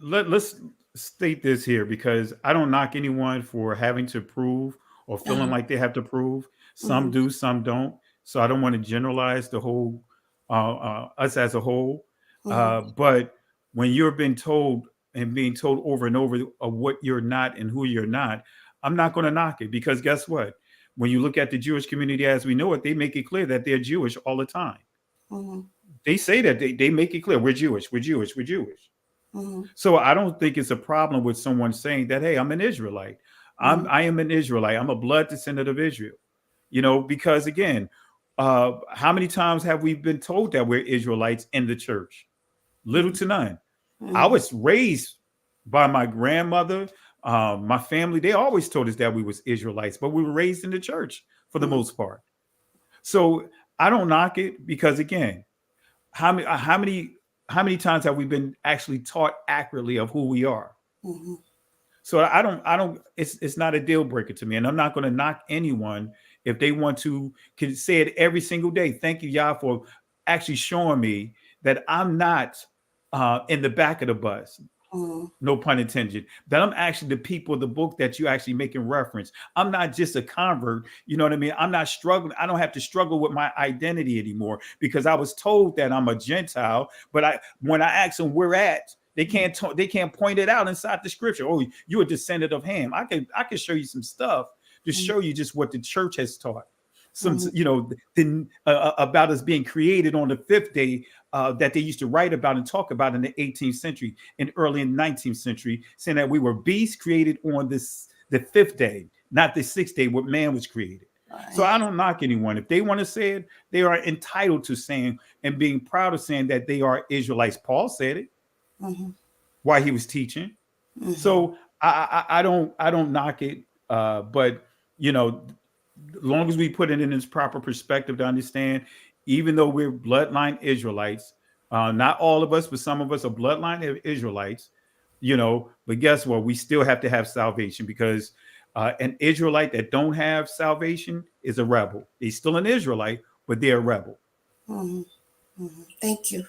Let's state this here, because I don't knock anyone for having to prove or feeling like they have to prove. Some do, some don't. So I don't want to generalize the whole us as a whole. But when you're being told and being told over and over of what you're not and who you're not, I'm not going to knock it, because guess what? When you look at the Jewish community as we know it, they make it clear that they're Jewish all the time. They say that they make it clear, we're Jewish, we're Jewish, we're Jewish. So I don't think it's a problem with someone saying that, hey, I'm an Israelite. I am an Israelite. I'm a blood descendant of Israel. You know, because again, how many times have we been told that we're Israelites in the church? Little to none. I was raised by my grandmother, my family. They always told us that we was Israelites, but we were raised in the church for the most part. So I don't knock it, because again, how many times have we been actually taught accurately of who we are? So I don't, it's not a deal breaker to me. And I'm not going to knock anyone if they want to can say it every single day. Thank you, Yah, for actually showing me that I'm not in the back of the bus. No pun intended. That I'm actually the people of the book that you actually making reference. I'm not just a convert. You know what I mean? I'm not struggling. I don't have to struggle with my identity anymore, because I was told that I'm a Gentile. But when I ask them where at, they can't point it out inside the scripture. Oh, you're a descendant of Ham. I can show you some stuff to show you just what the church has taught. Some, you know, about us being created on the fifth day that they used to write about and talk about in the 18th century and early in the 19th century, saying that we were beasts created on the fifth day, not the sixth day when man was created. So I don't knock anyone. If they want to say it, they are entitled to saying and being proud of saying that they are Israelites. Paul said it while he was teaching. So I don't knock it. But you know, as long as we put it in its proper perspective to understand, even though we're bloodline Israelites, not all of us, but some of us are bloodline Israelites, you know, but guess what? We still have to have salvation, because an Israelite that don't have salvation is a rebel. He's still an Israelite, but they're a rebel. Thank you.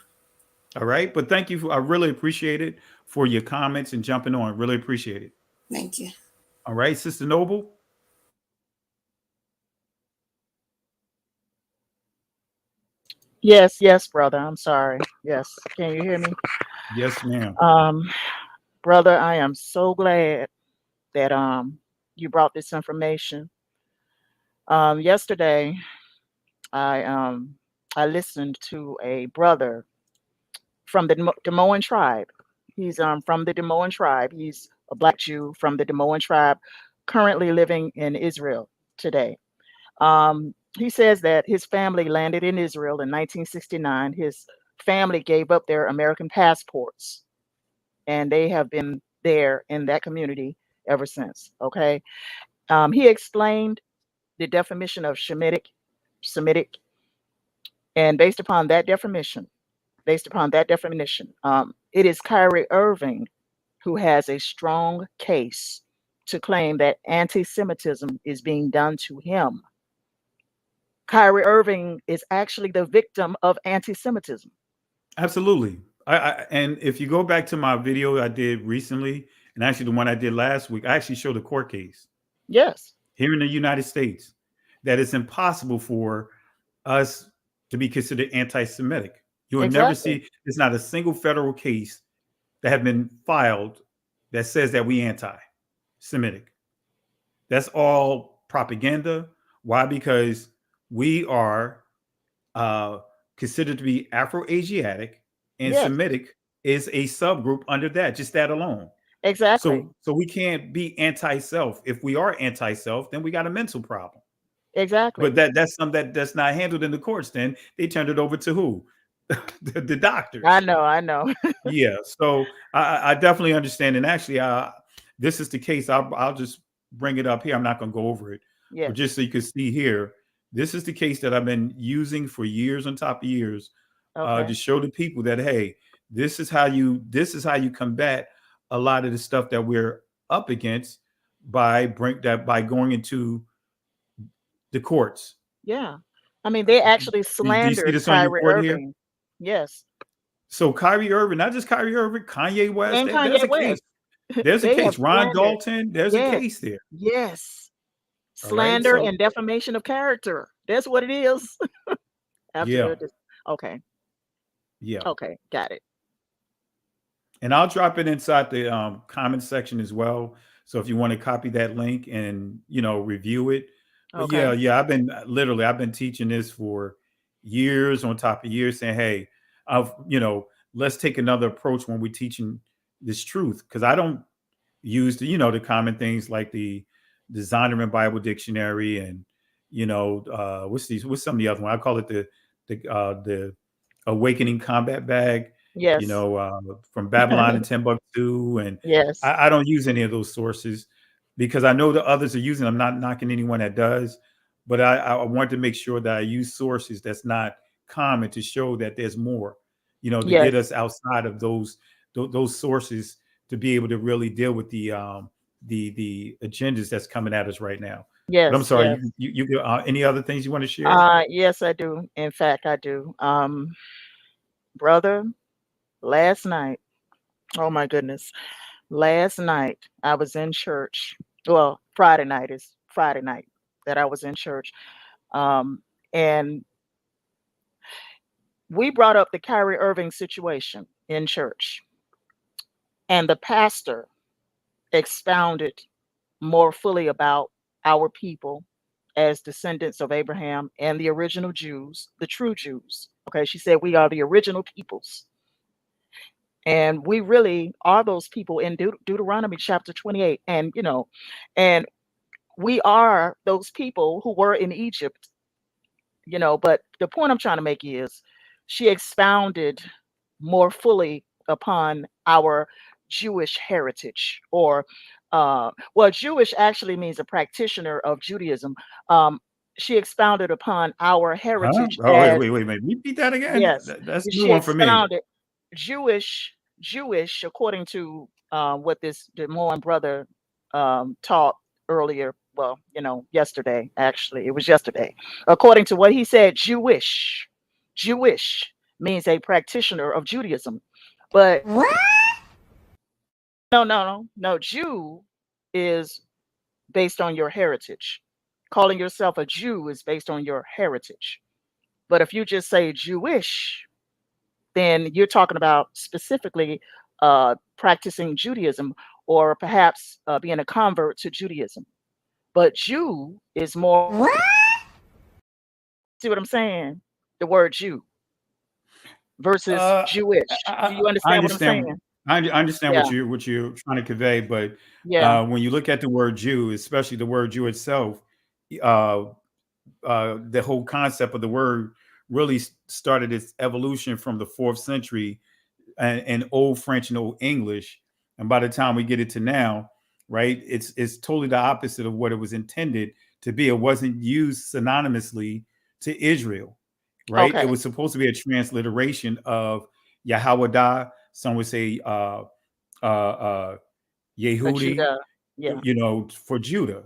All right. But thank you. I really appreciate it for your comments and jumping on. Really appreciate it. Thank you. All right, Sister Noble. Yes, brother. I'm sorry. Yes. Can you hear me? Yes, ma'am. Brother, I am so glad that you brought this information. Yesterday, I listened to a brother from the Demoan tribe. He's from the Demoan tribe. He's a Black Jew from the Demoan tribe, currently living in Israel today. He says that his family landed in Israel in 1969. His family gave up their American passports, and they have been there in that community ever since. Okay. He explained the definition of Semitic, and based upon that definition, it is Kyrie Irving who has a strong case to claim that anti-Semitism is being done to him. Kyrie Irving is actually the victim of anti-Semitism. Absolutely. And if you go back to my video I did recently, and actually the one I did last week, I actually showed a court case. Yes. Here in the United States, that it's impossible for us to be considered anti-Semitic. You will never see, there's not a single federal case that have been filed that says that we anti-Semitic. That's all propaganda. Why? Because we are considered to be Afro-Asiatic, and Semitic is a subgroup under that, just that alone. Exactly. So we can't be anti-self. If we are anti-self, then we got a mental problem. Exactly. But that's something that's not handled in the courts. Then they turned it over to who? the doctors. I know. Yeah. So I definitely understand. And actually, this is the case. I'll just bring it up here. I'm not going to go over it. Yeah. But just so you can see here, this is the case that I've been using for years on top of years to show the people that, hey, this is how you combat a lot of the stuff that we're up against by going into the courts. Yeah. I mean, they actually Do you see slandered this on your Kyrie board here? Irving. Yes. So Kyrie Irving, not just Kyrie Irving, Kanye West, And there's Kanye a case. West. There's a They have case. Ron slandered. Dalton, there's a Yes. case there. Yes. All right. Slander So and defamation of character. That's what it is. yeah, Okay. yeah. Okay. Got it. And I'll drop it inside the comment section as well. So if you want to copy that link and review it. But Okay. yeah, I've been teaching this for years on top of years, saying, hey, let's take another approach when we're teaching this truth. Because I don't use the common things like the Zondervan Bible Dictionary and what's some of the other one? I call it the Awakening Combat Bag. Yes. From Babylon and Timbuktu, and Yes. I don't use any of those sources because I know the others are using. I'm not knocking anyone that does, but I want to make sure that I use sources that's not common to show that there's more, to get us outside of those sources to be able to really deal with the agendas that's coming at us right now. Yes. But I'm sorry. Yes. You any other things you want to share? Yes, I do. In fact, I do. Brother, last night, oh my goodness. Last night I was in church. Well, Friday night that I was in church. And we brought up the Kyrie Irving situation in church. And the pastor expounded more fully about our people as descendants of Abraham and the original Jews, the true Jews. Okay, she said we are the original peoples. And we really are those people in Deuteronomy chapter 28. And, and we are those people who were in Egypt, but the point I'm trying to make is she expounded more fully upon our Jewish heritage or, Jewish actually means a practitioner of Judaism. She expounded upon our heritage. Oh, wait. Repeat that again. Yes. That's a new She one for me. expounded Jewish, according to what this Des Moines brother taught earlier. Well, yesterday, actually, it was yesterday. According to what he said, Jewish means a practitioner of Judaism. But no. Jew is based on your heritage. Calling yourself a Jew is based on your heritage. But if you just say Jewish, then you're talking about specifically practicing Judaism or perhaps being a convert to Judaism. But Jew is more. See what I'm saying? The word Jew versus Jewish. Do you understand what I'm saying? I understand what you're trying to convey, but when you look at the word Jew, especially the word Jew itself, the whole concept of the word really started its evolution from the 4th century and Old French and Old English. And by the time we get it to now, right, it's totally the opposite of what it was intended to be. It wasn't used synonymously to Israel, right? Okay. It was supposed to be a transliteration of Yahweh. Some would say Yehudi, for Judah.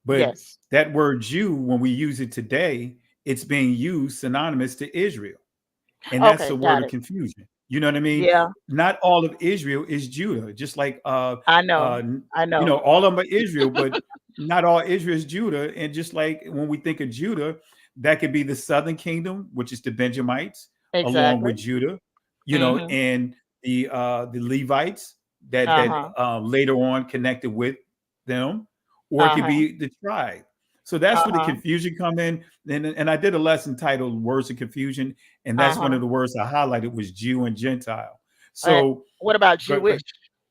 But that word Jew, when we use it today, it's being used synonymous to Israel. And that's the word of confusion. You know what I mean? Yeah. Not all of Israel is Judah. Just like I know. All of them are Israel, but not all Israel is Judah. And just like when we think of Judah, that could be the southern kingdom, which is the Benjamites, along with Judah, and the Levites that later on connected with them, or it could be the tribe. So that's where the confusion come in. And I did a lesson titled Words of Confusion. And that's one of the words I highlighted was Jew and Gentile. So what about Jewish?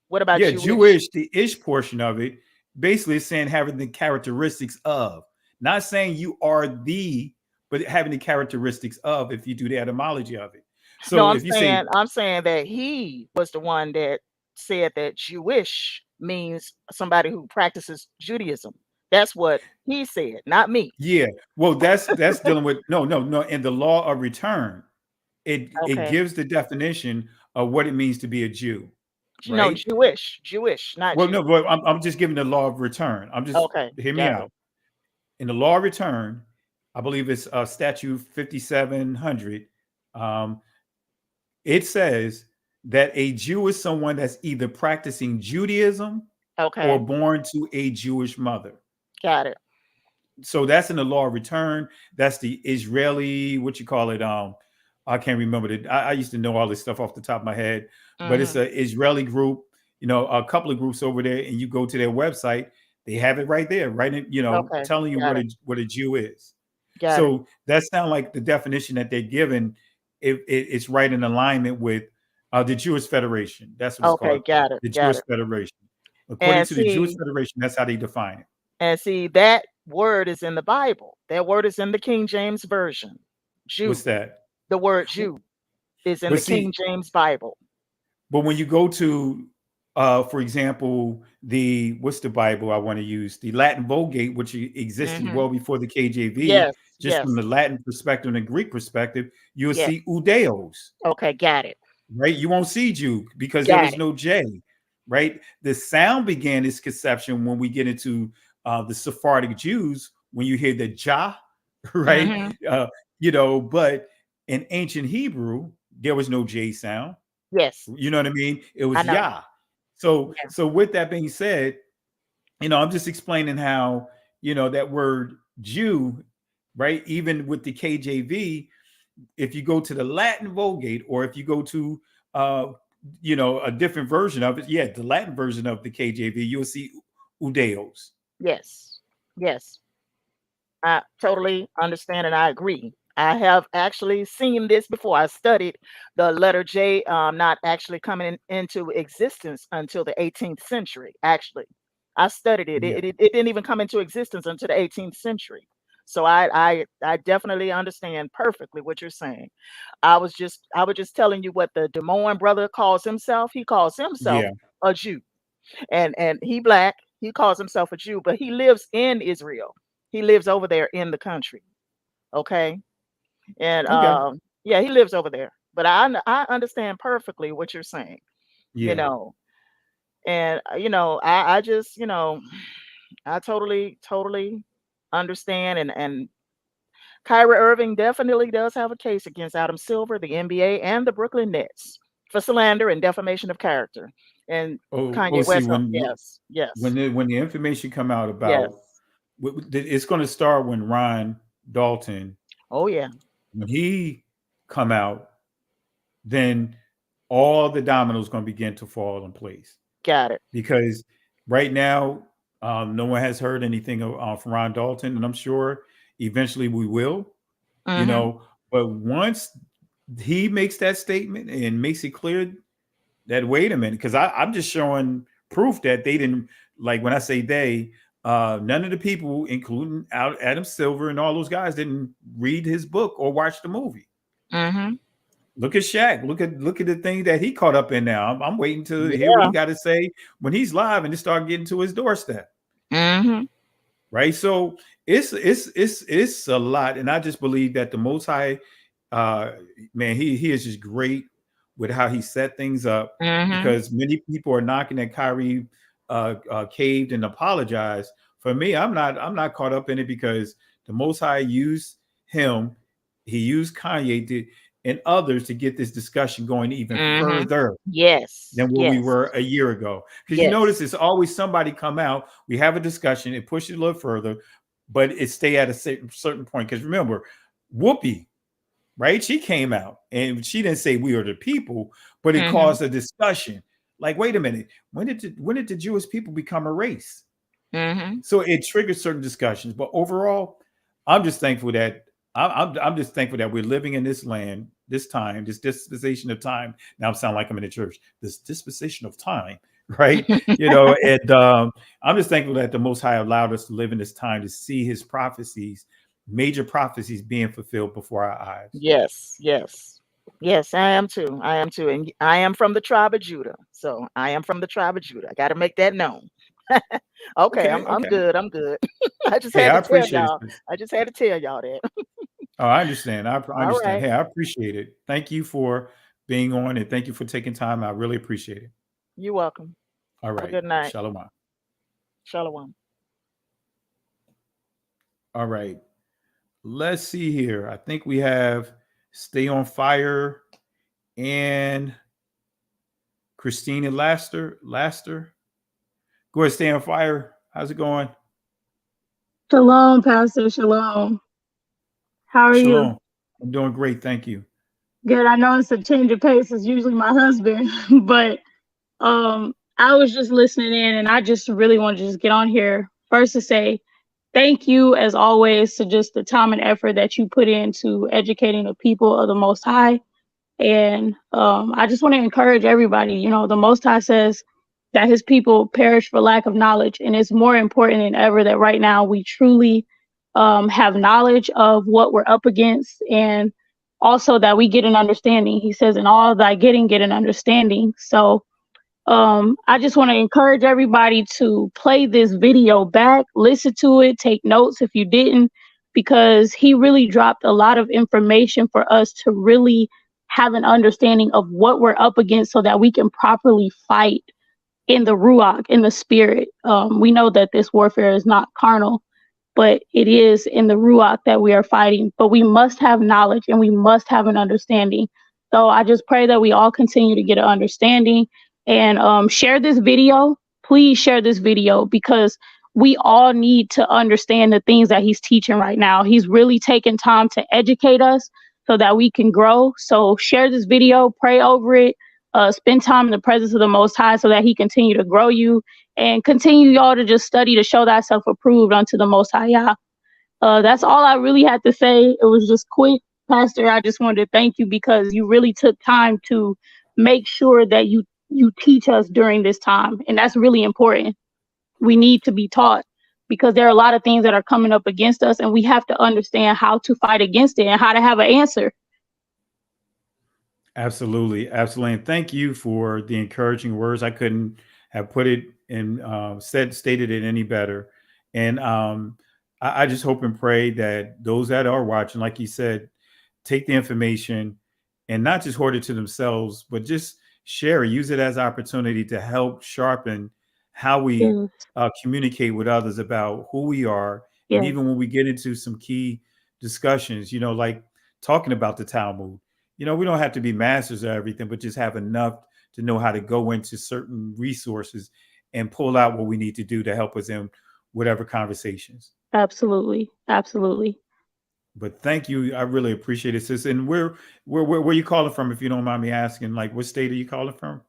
What about Jewish, the ish portion of it, basically is saying having the characteristics of, not saying you are the, but having the characteristics of, if you do the etymology of it. So no, I'm I'm saying that he was the one that said that Jewish means somebody who practices Judaism. That's what he said, not me. Yeah. Well, that's dealing with no. In the law of return, it gives the definition of what it means to be a Jew. No, right? Jewish, not Well, Jew. no, but I'm just giving the law of return. I'm just Okay, hear me got it. out. In the law of return, I believe it's statute 5700. Um, it says that a Jew is someone that's either practicing Judaism or Okay, born to a Jewish mother. got it. So that's in the law of return. That's the Israeli, what you call it? I can't remember it. I used to know all this stuff off the top of my head, but it's Mhm. an Israeli group, you know, a couple of groups over there, and you go to their website, they have it right there, right in, you know, Okay, telling you got it. what a Jew is. Got it. So that sounds like the definition that they're given. It's right in alignment with the Jewish Federation. That's what it's Okay, called, got it. the Got Jewish it. Federation. According And to the Jewish see, Federation, that's how they define it. that word is in the Bible. That word is in the King James version. What's Jew. that? The word Jew is in But the King see, James Bible. but when you go to, for example, what's the Bible I want to use? The Latin Vulgate, which existed Mhm. well before the KJV, Yes, just from yes, the Latin perspective and the Greek perspective, you'll yes. see Udeos, Okay, got it. right? You won't see Jew because there Got was it. no J, right? The sound began its conception when we get into the Sephardic Jews, when you hear the Ja, right? Mhm. You know, but in ancient Hebrew, there was no J sound. Yes, You know what I mean? It I was know. Yah. So Yeah. so with that being said, you know, I'm just explaining how, you know, that word Jew, right? Even with the KJV, if you go to the Latin Vulgate, or if you go to you know, a different version of it, yeah, the Latin version of the KJV, you'll see Udeos. Yes. Yes. I totally understand and I agree. I have actually seen this before. I studied the letter J not actually coming into existence until the 18th century. Actually, I studied it. Yeah. It didn't even come into existence until the 18th century. So I definitely understand perfectly what you're saying. I was just telling you what the Demoan brother calls himself. He calls himself Yeah. a Jew, and he black. He calls himself a Jew, but he lives in Israel. He lives over there in the country. Okay, and Okay. yeah, he lives over there. But I understand perfectly what you're saying. You Yeah. know, and I just I totally understand, and Kyrie Irving definitely does have a case against Adam Silver, the NBA, and the Brooklyn Nets for slander and defamation of character. And Oh, Kanye see, West, yes, yes, when the information come out yes. about, it's going to start when Ron Dalton, Oh yeah, when he come out, then all the dominoes going to begin to fall in place. got it. Because right now, no one has heard anything from Ron Dalton, and I'm sure eventually we will. You Mm-hmm. know, but once he makes that statement and makes it clear that, wait a minute, because I'm just showing proof that they didn't, like when I say they, none of the people, including Adam Silver and all those guys, didn't read his book or watch the movie. Mm-hmm. Look at Shaq. Look at the thing that he caught up in now. I'm waiting to hear what he Yeah. got to say when he's live and it start getting to his doorstep. Mm-hmm. Right. So it's a lot. And I just believe that the Most High, man, he is just great with how he set things up, Mm-hmm. because many people are knocking that Kyrie caved and apologized. For me, I'm not caught up in it, because the Most High used him. He used Kanye and others to get this discussion going even Mm-hmm. further Yes. than where we Yes. were a year ago. Because you Yes. notice it's always somebody come out, we have a discussion, it pushes it a little further, but it stay at a certain point. Because remember, Whoopi, right? She came out and she didn't say we are the people, but it Mm-hmm. caused a discussion. Like, wait a minute, when did the Jewish people become a race? Mm-hmm. So it triggered certain discussions. But overall, I'm just thankful that I'm just thankful that we're living in this land, this time, this dispensation of time. Now I sound like I'm in the church. This dispensation of time, right? You know, and I'm just thankful that the Most High allowed us to live in this time to see His prophecies, major prophecies, being fulfilled before our eyes. Yes. Yes. Yes, I am too. I am too. And I am from the tribe of Judah. So I am from the tribe of Judah. I got to make that known. Okay, Okay, I'm okay. good. I'm good. I just Hey, had I to tell appreciate it, y'all. sis. I just had to tell y'all that. Oh, I understand. I All understand. right. Hey, I appreciate it. Thank you for being on, and thank you for taking time. I really appreciate it. You're welcome. All Have a right. good night. Shalom. Shalom. All right. Let's see here. I think we have Stay on Fire and Christina Laster. Go ahead, Stay on Fire. How's it going? Shalom, Pastor. Shalom. How are you? Shalom. I'm doing great. Thank you. Good. I know it's a change of pace. It's usually my husband, but I was just listening in, and I just really want to just get on here first to say thank you, as always, to just the time and effort that you put into educating the people of the Most High. And I just want to encourage everybody. You know, the Most High says that his people perish for lack of knowledge. And it's more important than ever that right now we truly have knowledge of what we're up against, and also that we get an understanding. He says, in all thy getting, get an understanding. So I just want to encourage everybody to play this video back, listen to it, take notes if you didn't, because he really dropped a lot of information for us to really have an understanding of what we're up against so that we can properly fight in the Ruach, in the spirit. We know that this warfare is not carnal, but it is in the Ruach that we are fighting. But we must have knowledge and we must have an understanding. So I just pray that we all continue to get an understanding and share this video. Please share this video, because we all need to understand the things that he's teaching right now. He's really taking time to educate us so that we can grow. So share this video, pray over it, spend time in the presence of the Most High so that he continue to grow you, and continue y'all to just study to show thyself approved unto the Most High Yah. That's all I really had to say. It was just quick. Pastor, I just wanted to thank you because you really took time to make sure that you teach us during this time. And that's really important. We need to be taught, because there are a lot of things that are coming up against us, and we have to understand how to fight against it and how to have an answer. Absolutely. Absolutely. And thank you for the encouraging words. I couldn't have put it in, stated it any better. And I just hope and pray that those that are watching, like you said, take the information and not just hoard it to themselves, but just share it, use it as opportunity to help sharpen how we communicate with others about who we are. Yes. And even when we get into some key discussions, you know, like talking about the Talmud, you know, we don't have to be masters of everything, but just have enough to know how to go into certain resources and pull out what we need to do to help us in whatever conversations. Absolutely. Absolutely. But thank you. I really appreciate it, sis. And where are you calling from, if you don't mind me asking? Like, what state are you calling from?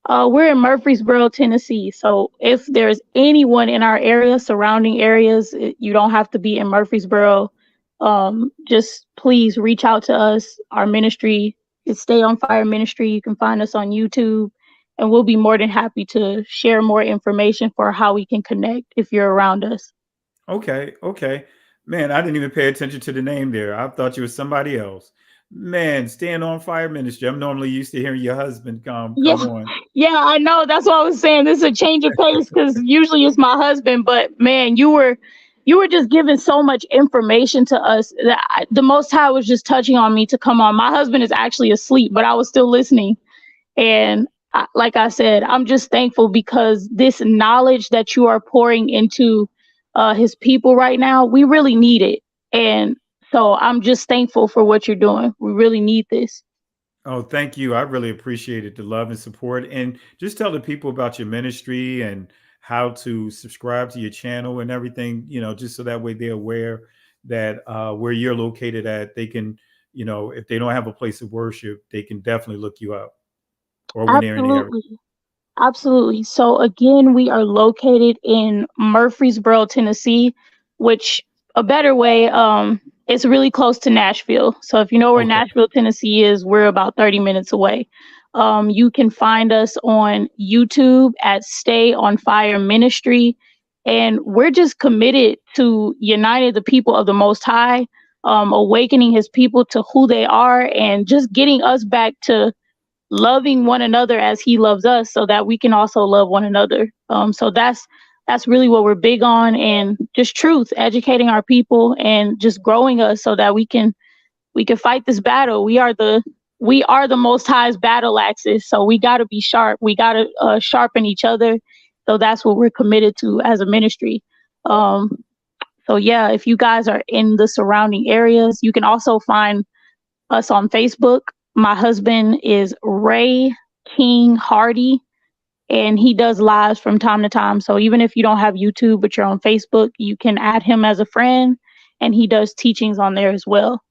We're in Murfreesboro, Tennessee. So if there's anyone in our area, surrounding areas, you don't have to be in Murfreesboro. Just please reach out to us. Our ministry is Stay on Fire Ministry. You can find us on YouTube, and we'll be more than happy to share more information for how we can connect if you're around us. Okay. Man, I didn't even pay attention to the name there. I thought you were somebody else. Man, Stand on Fire Ministry. I'm normally used to hearing your husband come on. Yeah, I know. That's what I was saying. This is a change of pace, because usually it's my husband. But man, you were just giving so much information to us that the Most High was just touching on me to come on. My husband is actually asleep, but I was still listening. And like I said, I'm just thankful because this knowledge that you are pouring into his people right now, we really need it. And so I'm just thankful for what you're doing. We really need this. Oh, thank you. I really appreciate it, the love and support. And just tell the people about your ministry and how to subscribe to your channel and everything, you know, just so that way they're aware that where you're located at, they can, you know, if they don't have a place of worship, they can definitely look you up. Or when they're in the area. Absolutely. So again, we are located in Murfreesboro, Tennessee, which a better way, it's really close to Nashville. So if you know where Nashville, Tennessee is, we're about 30 minutes away. You can find us on YouTube at Stay on Fire Ministry. And we're just committed to uniting the people of the Most High, awakening his people to who they are, and just getting us back to loving one another as he loves us, so that we can also love one another. So that's really what we're big on, and just truth, educating our people and just growing us so that we can fight this battle. We are the we are the Most High's battle axes, so we got to be sharp. We got to sharpen each other. So that's what we're committed to as a ministry. So yeah, if you guys are in the surrounding areas, you can also find us on Facebook. My husband is Ray King Hardy, and he does lives from time to time. So even if you don't have YouTube, but you're on Facebook, you can add him as a friend, and he does teachings on there as well.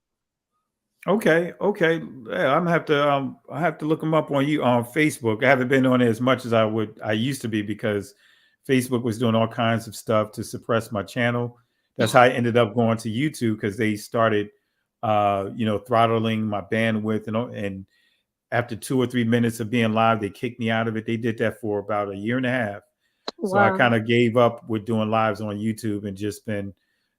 Okay. Yeah, I have to look them up on you on Facebook. I haven't been on it as much as I used to be, because Facebook was doing all kinds of stuff to suppress my channel. That's how I ended up going to YouTube, because they started throttling my bandwidth, and after 2 or 3 minutes of being live, they kicked me out of it. They did that for about a year and a half. So I kind of gave up with doing lives on YouTube and just been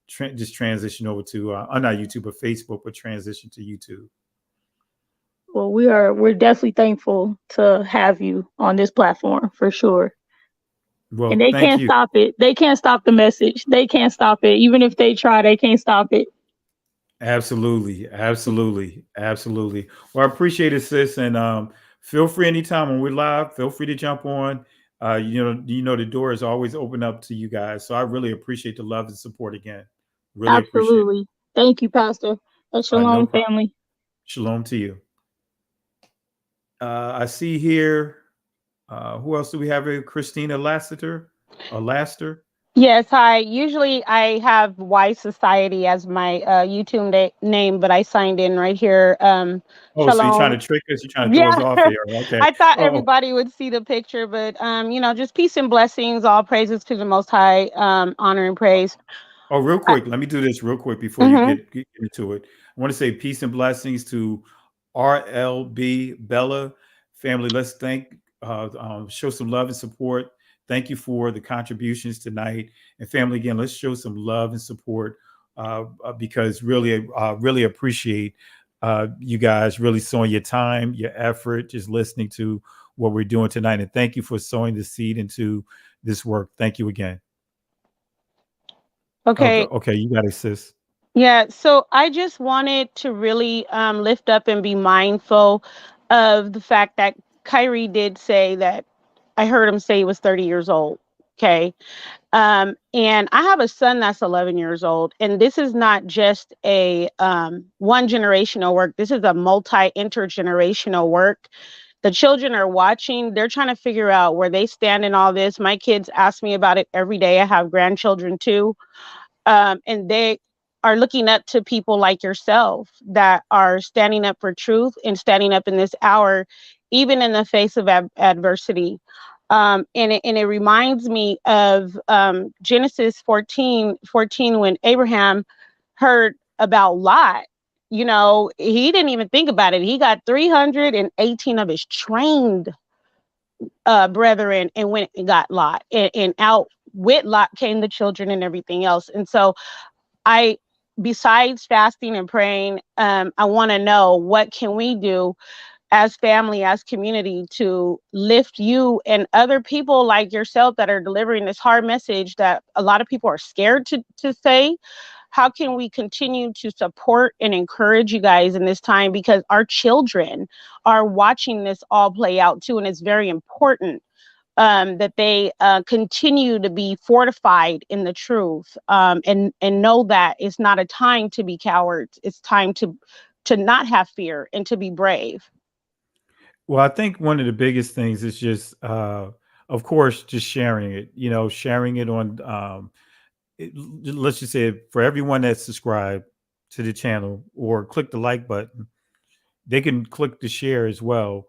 just transition over to not YouTube but Facebook, but transition to YouTube. Well, we're definitely thankful to have you on this platform for sure. Well, and they can't stop it. They can't stop the message. They can't stop it. Even if they try, they can't stop it. Absolutely. Well, I appreciate it, sis, and feel free anytime when we're live. Feel free to jump on. The door is always open up to you guys. So I really appreciate the love and support again. Really appreciate it. Thank you, Pastor. And shalom, family. Shalom to you. I see here. Who else do we have here? Christina Lassiter. Yes, hi. Usually I have Y Society as my YouTube name, but I signed in right here. So you're trying to trick us? You're trying to throw us off here? Okay. I thought everybody would see the picture, but just peace and blessings. All praises to the Most High. Honor and praise. Oh, real quick, let me do this real quick before you get into it. I want to say peace and blessings to RLB Bella family. Let's show some love and support. Thank you for the contributions tonight. And family, again, let's show some love and support because really appreciate you guys really sowing your time, your effort, just listening to what we're doing tonight. And thank you for sowing the seed into this work. Thank you again. Okay. Okay, you got it, sis. Yeah, so I just wanted to really lift up and be mindful of the fact that Kyrie did say that I heard him say he was 30 years old. Okay. And I have a son that's 11 years old, and this is not just a one generational work. This is a intergenerational work. The children are watching. They're trying to figure out where they stand in all this. My kids ask me about it every day. I have grandchildren too. And they are looking up to people like yourself that are standing up for truth and standing up in this hour, even in the face of adversity. And it reminds me of Genesis 14 when Abraham heard about Lot. He didn't even think about it. He got 318 of his trained brethren and went and got Lot. And out with Lot came the children and everything else. And so besides fasting and praying, I want to know, what can we do as family, as community, to lift you and other people like yourself that are delivering this hard message that a lot of people are scared to say? How can we continue to support and encourage you guys in this time? Because our children are watching this all play out too. And it's very important that they continue to be fortified in the truth and know that it's not a time to be cowards. It's time to not have fear and to be brave. Well, I think one of the biggest things is just, of course, just sharing it, sharing it on, let's just say for everyone that's subscribed to the channel or click the like button, they can click the share as well.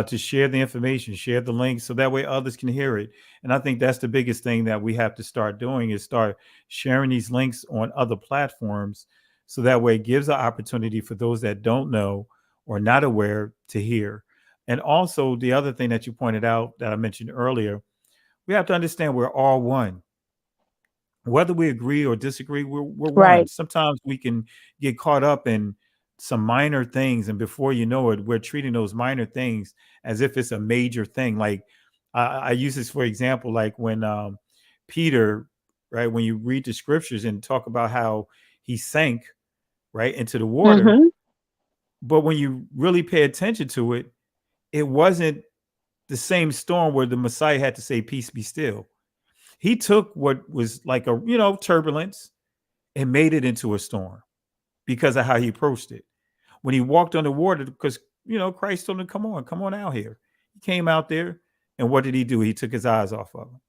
To share the information, share the links, so that way others can hear it. And I think that's the biggest thing that we have to start doing, is start sharing these links on other platforms, so that way it gives an opportunity for those that don't know or not aware to hear. And also the other thing that you pointed out that I mentioned earlier, we have to understand we're all one. Whether we agree or disagree, we're Right. one. Sometimes we can get caught up in some minor things, and before you know it, we're treating those minor things as if it's a major thing. Like I use this for example, like when Peter, right, when you read the scriptures and talk about how he sank right into the water, But when you really pay attention to it, it wasn't the same storm where the Messiah had to say, "Peace be still." He took what was like a, turbulence and made it into a storm because of how he approached it. When he walked on the water, because, Christ told him, come on out here. He came out there, and what did he do? He took his eyes off of him.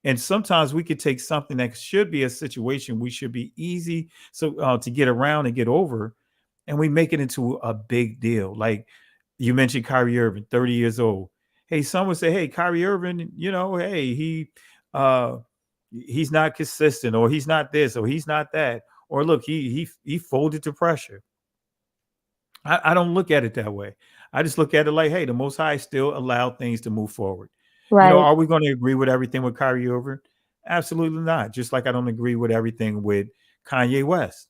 And sometimes we could take something that should be a situation we should be easy to get around and get over, and we make it into a big deal. Like you mentioned Kyrie Irving, 30 years old. Hey, someone say, hey, Kyrie Irving, hey, he's not consistent, or he's not this, or he's not that, or look, he folded to pressure. I don't look at it that way. I just look at it like, hey, the Most High still allowed things to move forward. Right. Are we going to agree with everything with Kyrie Irving? Absolutely not. Just like I don't agree with everything with Kanye West.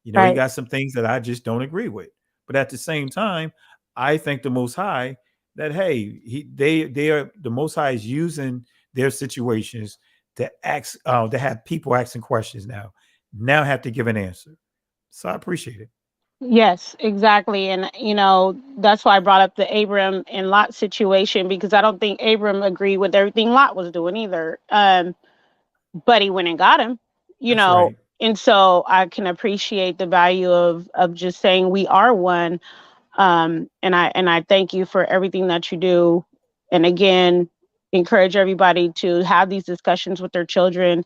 He got some things that I just don't agree with. But at the same time, I thank the Most High that, hey, they are, the Most High is using their situations to ask, to have people asking questions now have to give an answer. So I appreciate it. Yes, exactly. And, that's why I brought up the Abram and Lot situation, because I don't think Abram agreed with everything Lot was doing either. But he went and got him, That's right. and so I can appreciate the value of just saying we are one. And I thank you for everything that you do. And again, encourage everybody to have these discussions with their children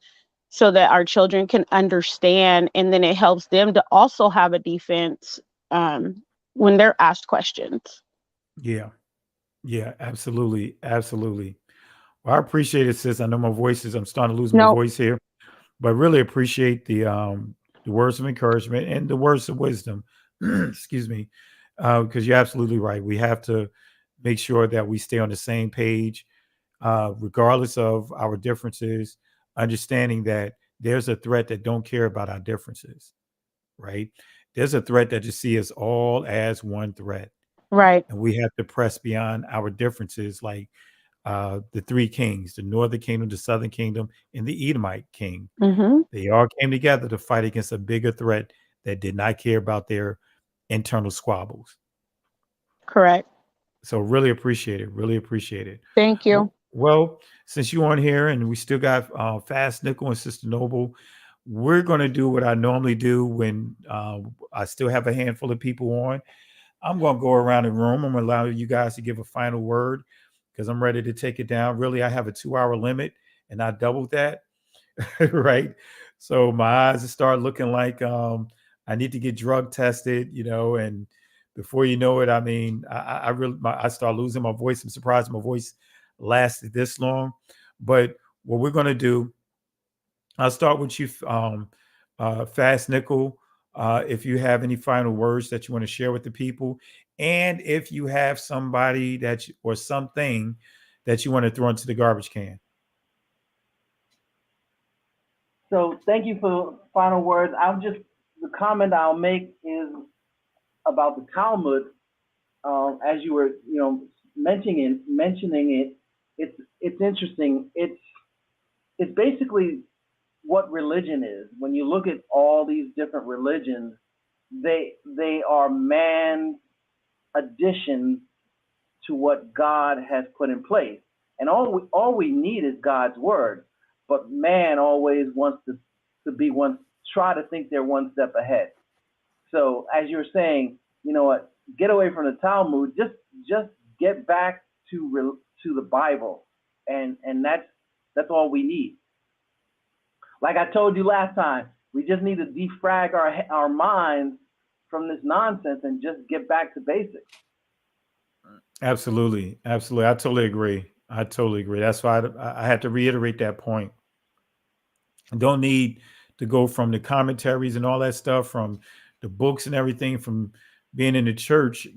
so that our children can understand, and then it helps them to also have a defense when they're asked questions. Yeah, absolutely. Well, I appreciate it, sis. I know I'm starting to lose my voice here, but really appreciate the words of encouragement and the words of wisdom. Excuse me, because you're absolutely right. We have to make sure that we stay on the same page, regardless of our differences, understanding that there's a threat that don't care about our differences, right? There's a threat that just see us all as one threat. Right. And we have to press beyond our differences, like the three kings, the northern kingdom, the southern kingdom, and the Edomite king. Mm-hmm. They all came together to fight against a bigger threat that did not care about their internal squabbles. Correct. So really appreciate it. Thank you. Well, since you're on here and we still got Fast Nickel and Sister Noble, we're going to do what I normally do when I still have a handful of people on. I'm going to go around the room. I'm going to allow you guys to give a final word because I'm ready to take it down. Really, I have a 2-hour limit and I doubled that, right? So my eyes start looking like I need to get drug tested, and before you know it, I mean, I start losing my voice. I'm surprised my voice lasted this long. But what we're going to do, I'll start with you, Fast Nickel. If you have any final words that you want to share with the people, and if you have somebody or something that you want to throw into the garbage can. So thank you for final words. The comment I'll make is about the Talmud. As you were, mentioning it, it's interesting. It's basically what religion is. When you look at all these different religions, they are man's addition to what God has put in place. And all we need is God's word. But man always wants to try to think they're one step ahead. So as you're saying, get away from the Talmud, just get back to the Bible. And that's all we need. Like I told you last time, we just need to defrag our minds from this nonsense and just get back to basics. Absolutely. I totally agree. That's why I had to reiterate that point. I don't need to go from the commentaries and all that stuff, from the books and everything, from being in the church,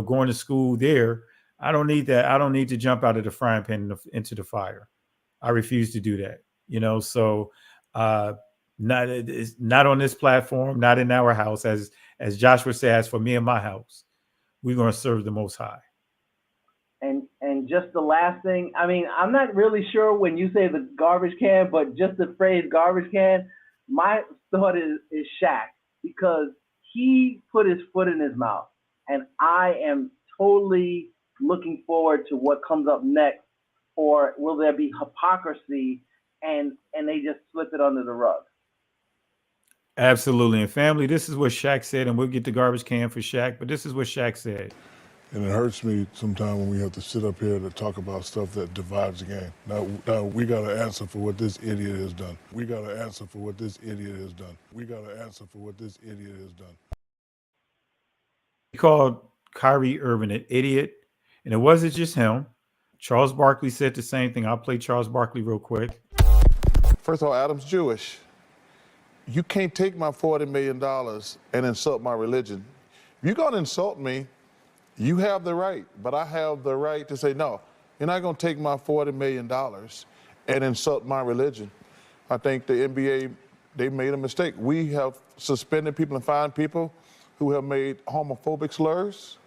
going to school there. I don't need that. I don't need to jump out of the frying pan into the fire. I refuse to do that. So not on this platform, not in our house. As Joshua says, for me and my house, we're going to serve the Most High. And just the last thing, I mean, I'm not really sure when you say the garbage can, but just the phrase garbage can, my thought is Shaq, because he put his foot in his mouth. And I am totally looking forward to what comes up next, or will there be hypocrisy and they just slip it under the rug? Absolutely. And family, this is what Shaq said, and we'll get the garbage can for Shaq, but this is what Shaq said. And it hurts me sometimes when we have to sit up here to talk about stuff that divides the game. Now we got to answer for what this idiot has done. We got to answer for what this idiot has done. We got to answer for what this idiot has done. He called Kyrie Irving an idiot, and it wasn't just him. Charles Barkley said the same thing. I'll play Charles Barkley real quick. First of all, Adam's Jewish. You can't take my $40 million and insult my religion. If you're going to insult me, you have the right, but I have the right to say, no, you're not going to take my $40 million and insult my religion. I think the NBA, they made a mistake. We have suspended people and fined people who have made homophobic slurs,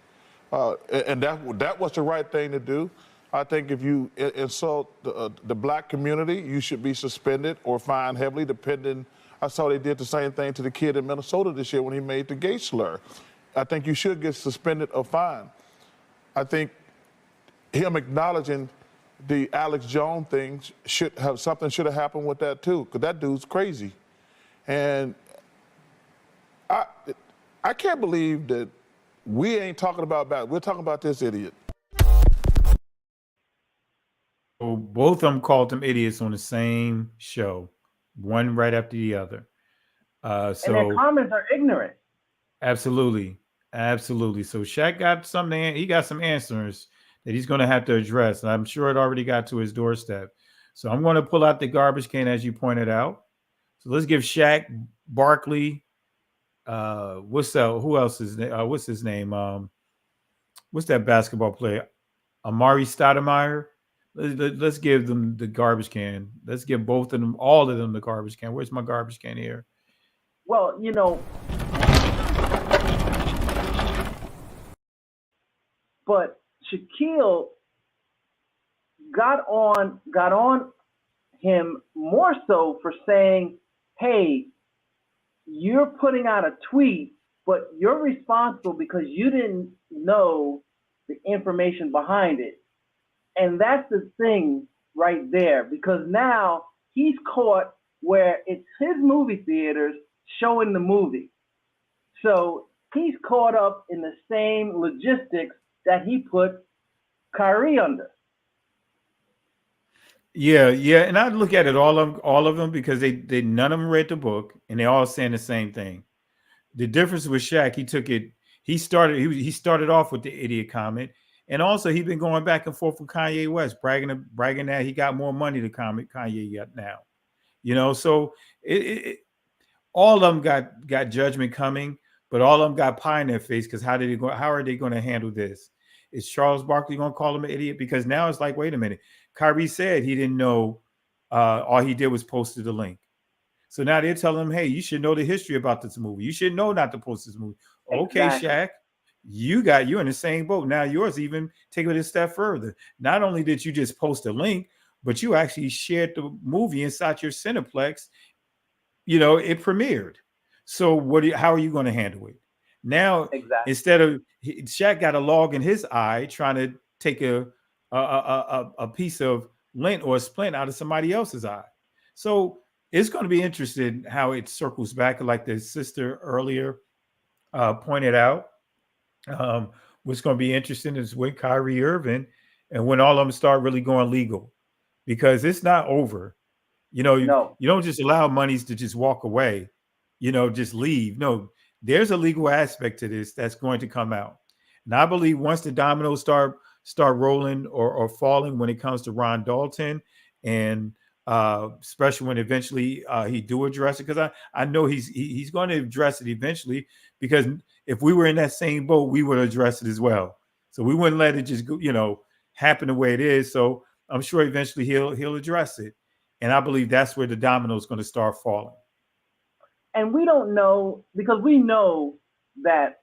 and that was the right thing to do. I think if you insult the black community, you should be suspended or fined heavily, depending. I saw they did the same thing to the kid in Minnesota this year when he made the gay slur. I think you should get suspended or fined. I think him acknowledging the Alex Jones thing should have happened with that too, because that dude's crazy. And I can't believe that we ain't talking about that. We're talking about this idiot. So both of them called them idiots on the same show, one right after the other. And their comments are ignorant. Absolutely. Absolutely. So Shaq got something, he got some answers that he's going to have to address. And I'm sure it already got to his doorstep. So I'm going to pull out the garbage can, as you pointed out. So let's give Shaq, Barkley, what's his name? What's that basketball player? Amari Stoudemire. Let's give them the garbage can. Let's give both of them, all of them, the garbage can. Where's my garbage can here? Well, you know, but Shaquille got on him more so for saying, hey, you're putting out a tweet, but you're responsible because you didn't know the information behind it. And that's the thing right there, because now he's caught where it's his movie theaters showing the movie. So he's caught up in the same logistics that he put Kyrie under. Yeah, and I look at it all of them because they none of them read the book and they all saying the same thing. The difference with Shaq, he started off with the idiot comment, and also he's been going back and forth with Kanye West, bragging that he got more money to Kanye got now. You know, so all of them got judgment coming, but all of them got pie in their face because how are they going to handle this? Is Charles Barkley going to call him an idiot? Because now it's like, wait a minute. Kyrie said he didn't know. All he did was posted the link. So now they're telling him, hey, you should know the history about this movie. You should know not to post this movie. Okay, exactly. Shaq, you're in the same boat. Now yours even take it a step further. Not only did you just post a link, but you actually shared the movie inside your Cineplex. You know, it premiered. So how are you going to handle it? Now, exactly. Instead of Shaq got a log in his eye trying to take a piece of lint or a splint out of somebody else's eye. So it's going to be interesting how it circles back, like the sister earlier pointed out. What's going to be interesting is when Kyrie Irving and when all of them start really going legal, because it's not over. You know, you don't just allow monies to just walk away, you know, just leave. No, there's a legal aspect to this that's going to come out. And I believe once the dominoes start rolling or falling when it comes to Ron Dalton, and especially when eventually he do address it, because I know he's going to address it eventually, because if we were in that same boat, we would address it as well. So we wouldn't let it just go, you know, happen the way it is. So I'm sure eventually he'll address it. And I believe that's where the domino is going to start falling. And we don't know, because we know that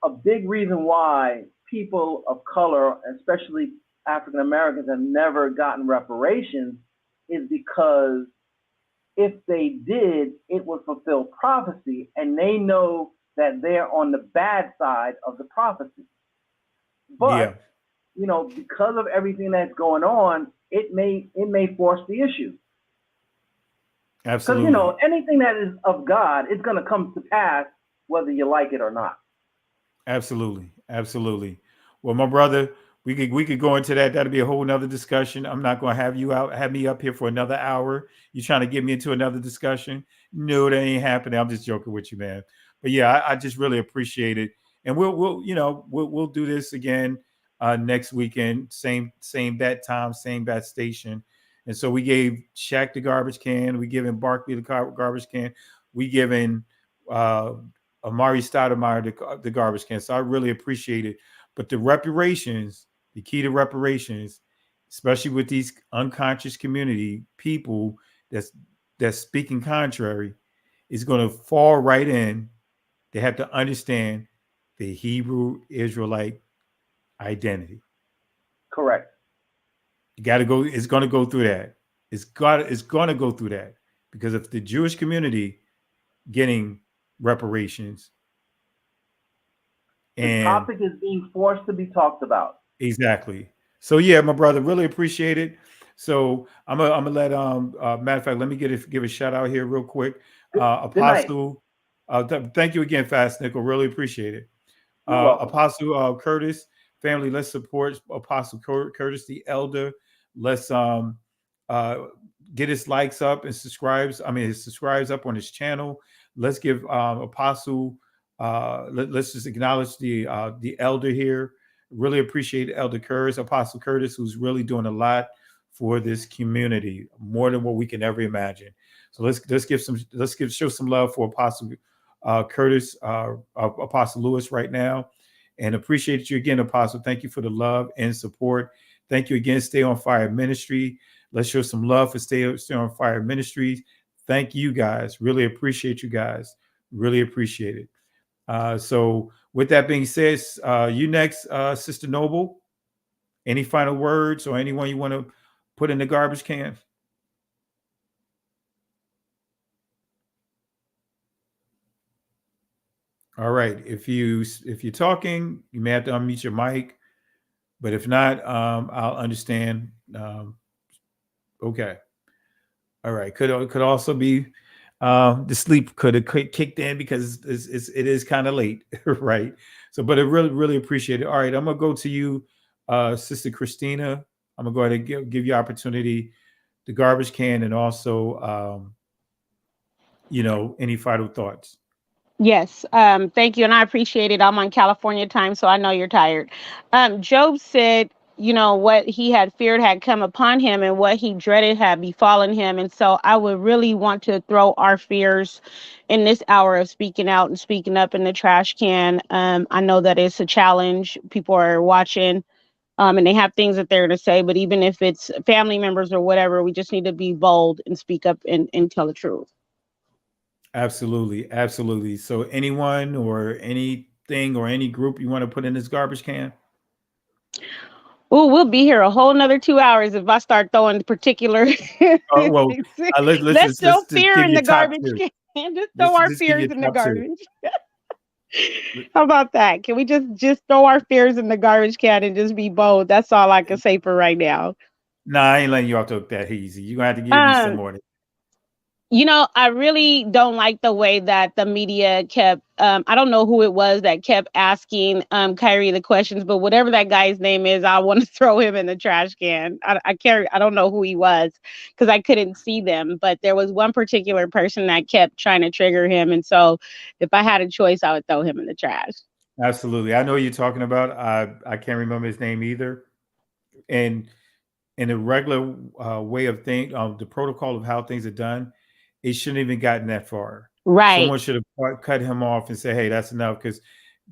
a big reason why people of color, especially African Americans, have never gotten reparations is because if they did, it would fulfill prophecy. And they know that they're on the bad side of the prophecy. But Yeah. you know, because of everything that's going on, it may force the issue. Because Absolutely. you know, anything that is of God is going to come to pass, whether you like it or not. Absolutely. Absolutely. Well, my brother, we could go into that. That'll be a whole nother discussion. I'm not going to have me up here for another hour. You trying to get me into another discussion? No, that ain't happening. I'm just joking with you, man. But yeah, I just really appreciate it. And we'll do this again next weekend. Same bat time, same bat station. And so we gave Shaq the garbage can. We giving Barkley the garbage can. We giving Amari Stoudemire the garbage can. So I really appreciate it. But the reparations, the key to reparations, especially with these unconscious community people that's speaking contrary, is going to fall right in. They have to understand the Hebrew Israelite identity. Correct. You got to go. It's going to go through that. It's going to go through that, because if the Jewish community getting reparations, the topic is being forced to be talked about. Exactly. So yeah, my brother, really appreciate it. So I'm gonna let matter of fact, let me give a shout out here real quick. Apostle, thank you again, Fast Nickel. Really appreciate it. Apostle Curtis, family, let's support Apostle Curtis, the elder. Let's get his likes up and subscribes. His subscribes up on his channel. Let's give Apostle. Let's just acknowledge the elder here. Really appreciate Elder Curtis, Apostle Curtis, who's really doing a lot for this community, more than what we can ever imagine. So let's show some love for Apostle Curtis, Apostle Lewis right now, and appreciate you again, Apostle. Thank you for the love and support. Thank you again, Stay on Fire Ministry. Let's show some love for Stay on Fire Ministries. Thank you guys. Really appreciate you guys. Really appreciate it. So with that being said, you next, Sister Noble. Any final words or anyone you want to put in the garbage can? All right. If you're talking, you may have to unmute your mic, but if not, I'll understand. Okay. All right. Could also be the sleep could have kicked in because it is kind of late, right? So, but I really appreciate it. All right, I'm gonna go to you, Sister Christina. I'm gonna go ahead and give you opportunity, the garbage can, and also, any final thoughts. Yes, thank you, and I appreciate it. I'm on California time, so I know you're tired. Job said, what he had feared had come upon him, and what he dreaded had befallen him. And so I would really want to throw our fears in this hour of speaking out and speaking up in the trash can. I know that it's a challenge. People are watching, and they have things that they're going to say, but even if it's family members or whatever, we just need to be bold and speak up and tell the truth. Absolutely. Absolutely. So anyone or anything or any group you want to put in this garbage can? Oh, we'll be here a whole nother 2 hours if I start throwing particular. Let's throw fear in the garbage can. Just throw our fears in the garbage. How about that? Can we just throw our fears in the garbage can and just be bold? That's all I can say for right now. Nah, I ain't letting you off the hook that easy. You're gonna have to give me some more. I really don't like the way that the media kept, I don't know who it was that kept asking Kyrie the questions, but whatever that guy's name is, I want to throw him in the trash can. I don't know who he was because I couldn't see them, but there was one particular person that kept trying to trigger him. And so if I had a choice, I would throw him in the trash. Absolutely. I know what you're talking about. I can't remember his name either. And in the regular way of the protocol of how things are done, it shouldn't even gotten that far. Right. Someone should have cut him off and say, hey, that's enough, because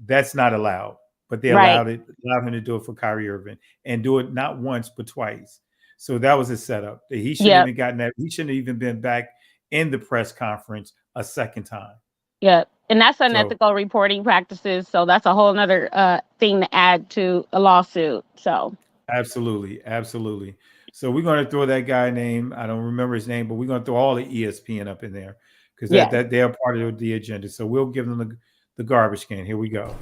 that's not allowed. But they allowed him to do it for Kyrie Irving and do it not once, but twice. So that was a setup. He shouldn't have even gotten that. He shouldn't have even been back in the press conference a second time. Yeah. And that's unethical reporting practices. So that's a whole nother thing to add to a lawsuit. So absolutely. Absolutely. So we're going to throw that guy name. I don't remember his name, but we're going to throw all the ESPN up in there because that they are part of the agenda. So we'll give them the garbage can. Here we go.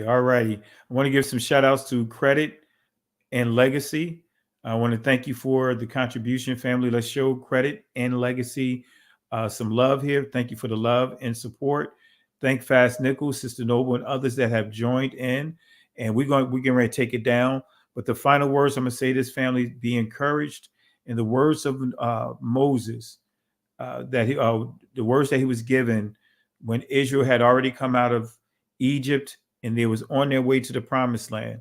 All righty. I want to give some shout outs to Credit and Legacy. I want to thank you for the contribution, family. Let's show Credit and Legacy some love here. Thank you for the love and support. Thank Fast Nichols, Sister Noble, and others that have joined in. And we're getting ready to take it down. But the final words I'm going to say this, family: be encouraged. In the words of Moses, the words that he was given when Israel had already come out of Egypt and they was on their way to the promised land,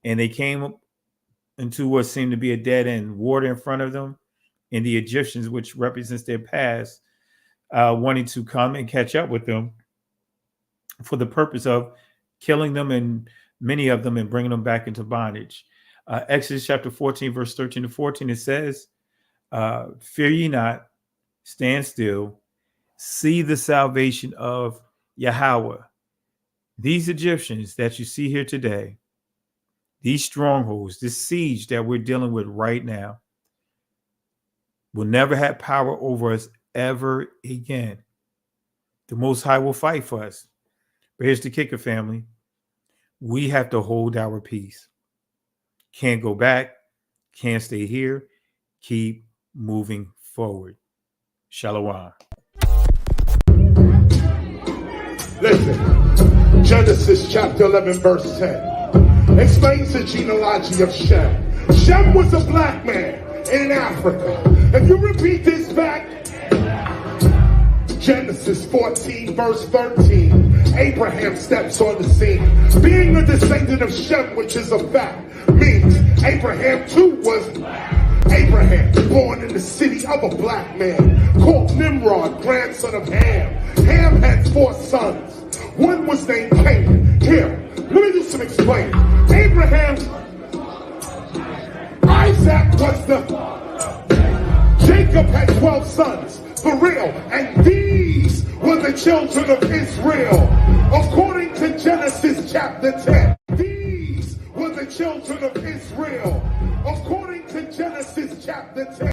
and they came into what seemed to be a dead end, water in front of them, and the Egyptians, which represents their past, wanting to come and catch up with them for the purpose of killing them, and many of them, and bringing them back into bondage. Exodus chapter 14, verse 13 to 14, it says, fear ye not, stand still, see the salvation of Yahweh. These Egyptians that you see here today, these strongholds, this siege that we're dealing with right now, will never have power over us ever again. The Most High will fight for us. But here's the kicker, family. We have to hold our peace. Can't go back. Can't stay here. Keep moving forward. Shalom. Listen, Genesis chapter 11, verse 10 explains the genealogy of Shem. Shem was a black man in Africa. If you repeat this back, Genesis 14, verse 13, Abraham steps on the scene. Being a descendant of Shem, which is a fact, means Abraham too was black. Abraham, born in the city of a black man, called Nimrod, grandson of Ham. Ham had 4 sons. One was named Canaan. Here, let me do some explaining. Abraham, Isaac was the... Jacob had 12 sons, for real, and these were the children of Israel. According to Genesis chapter 10, these were the children of Israel. According to Genesis chapter 10.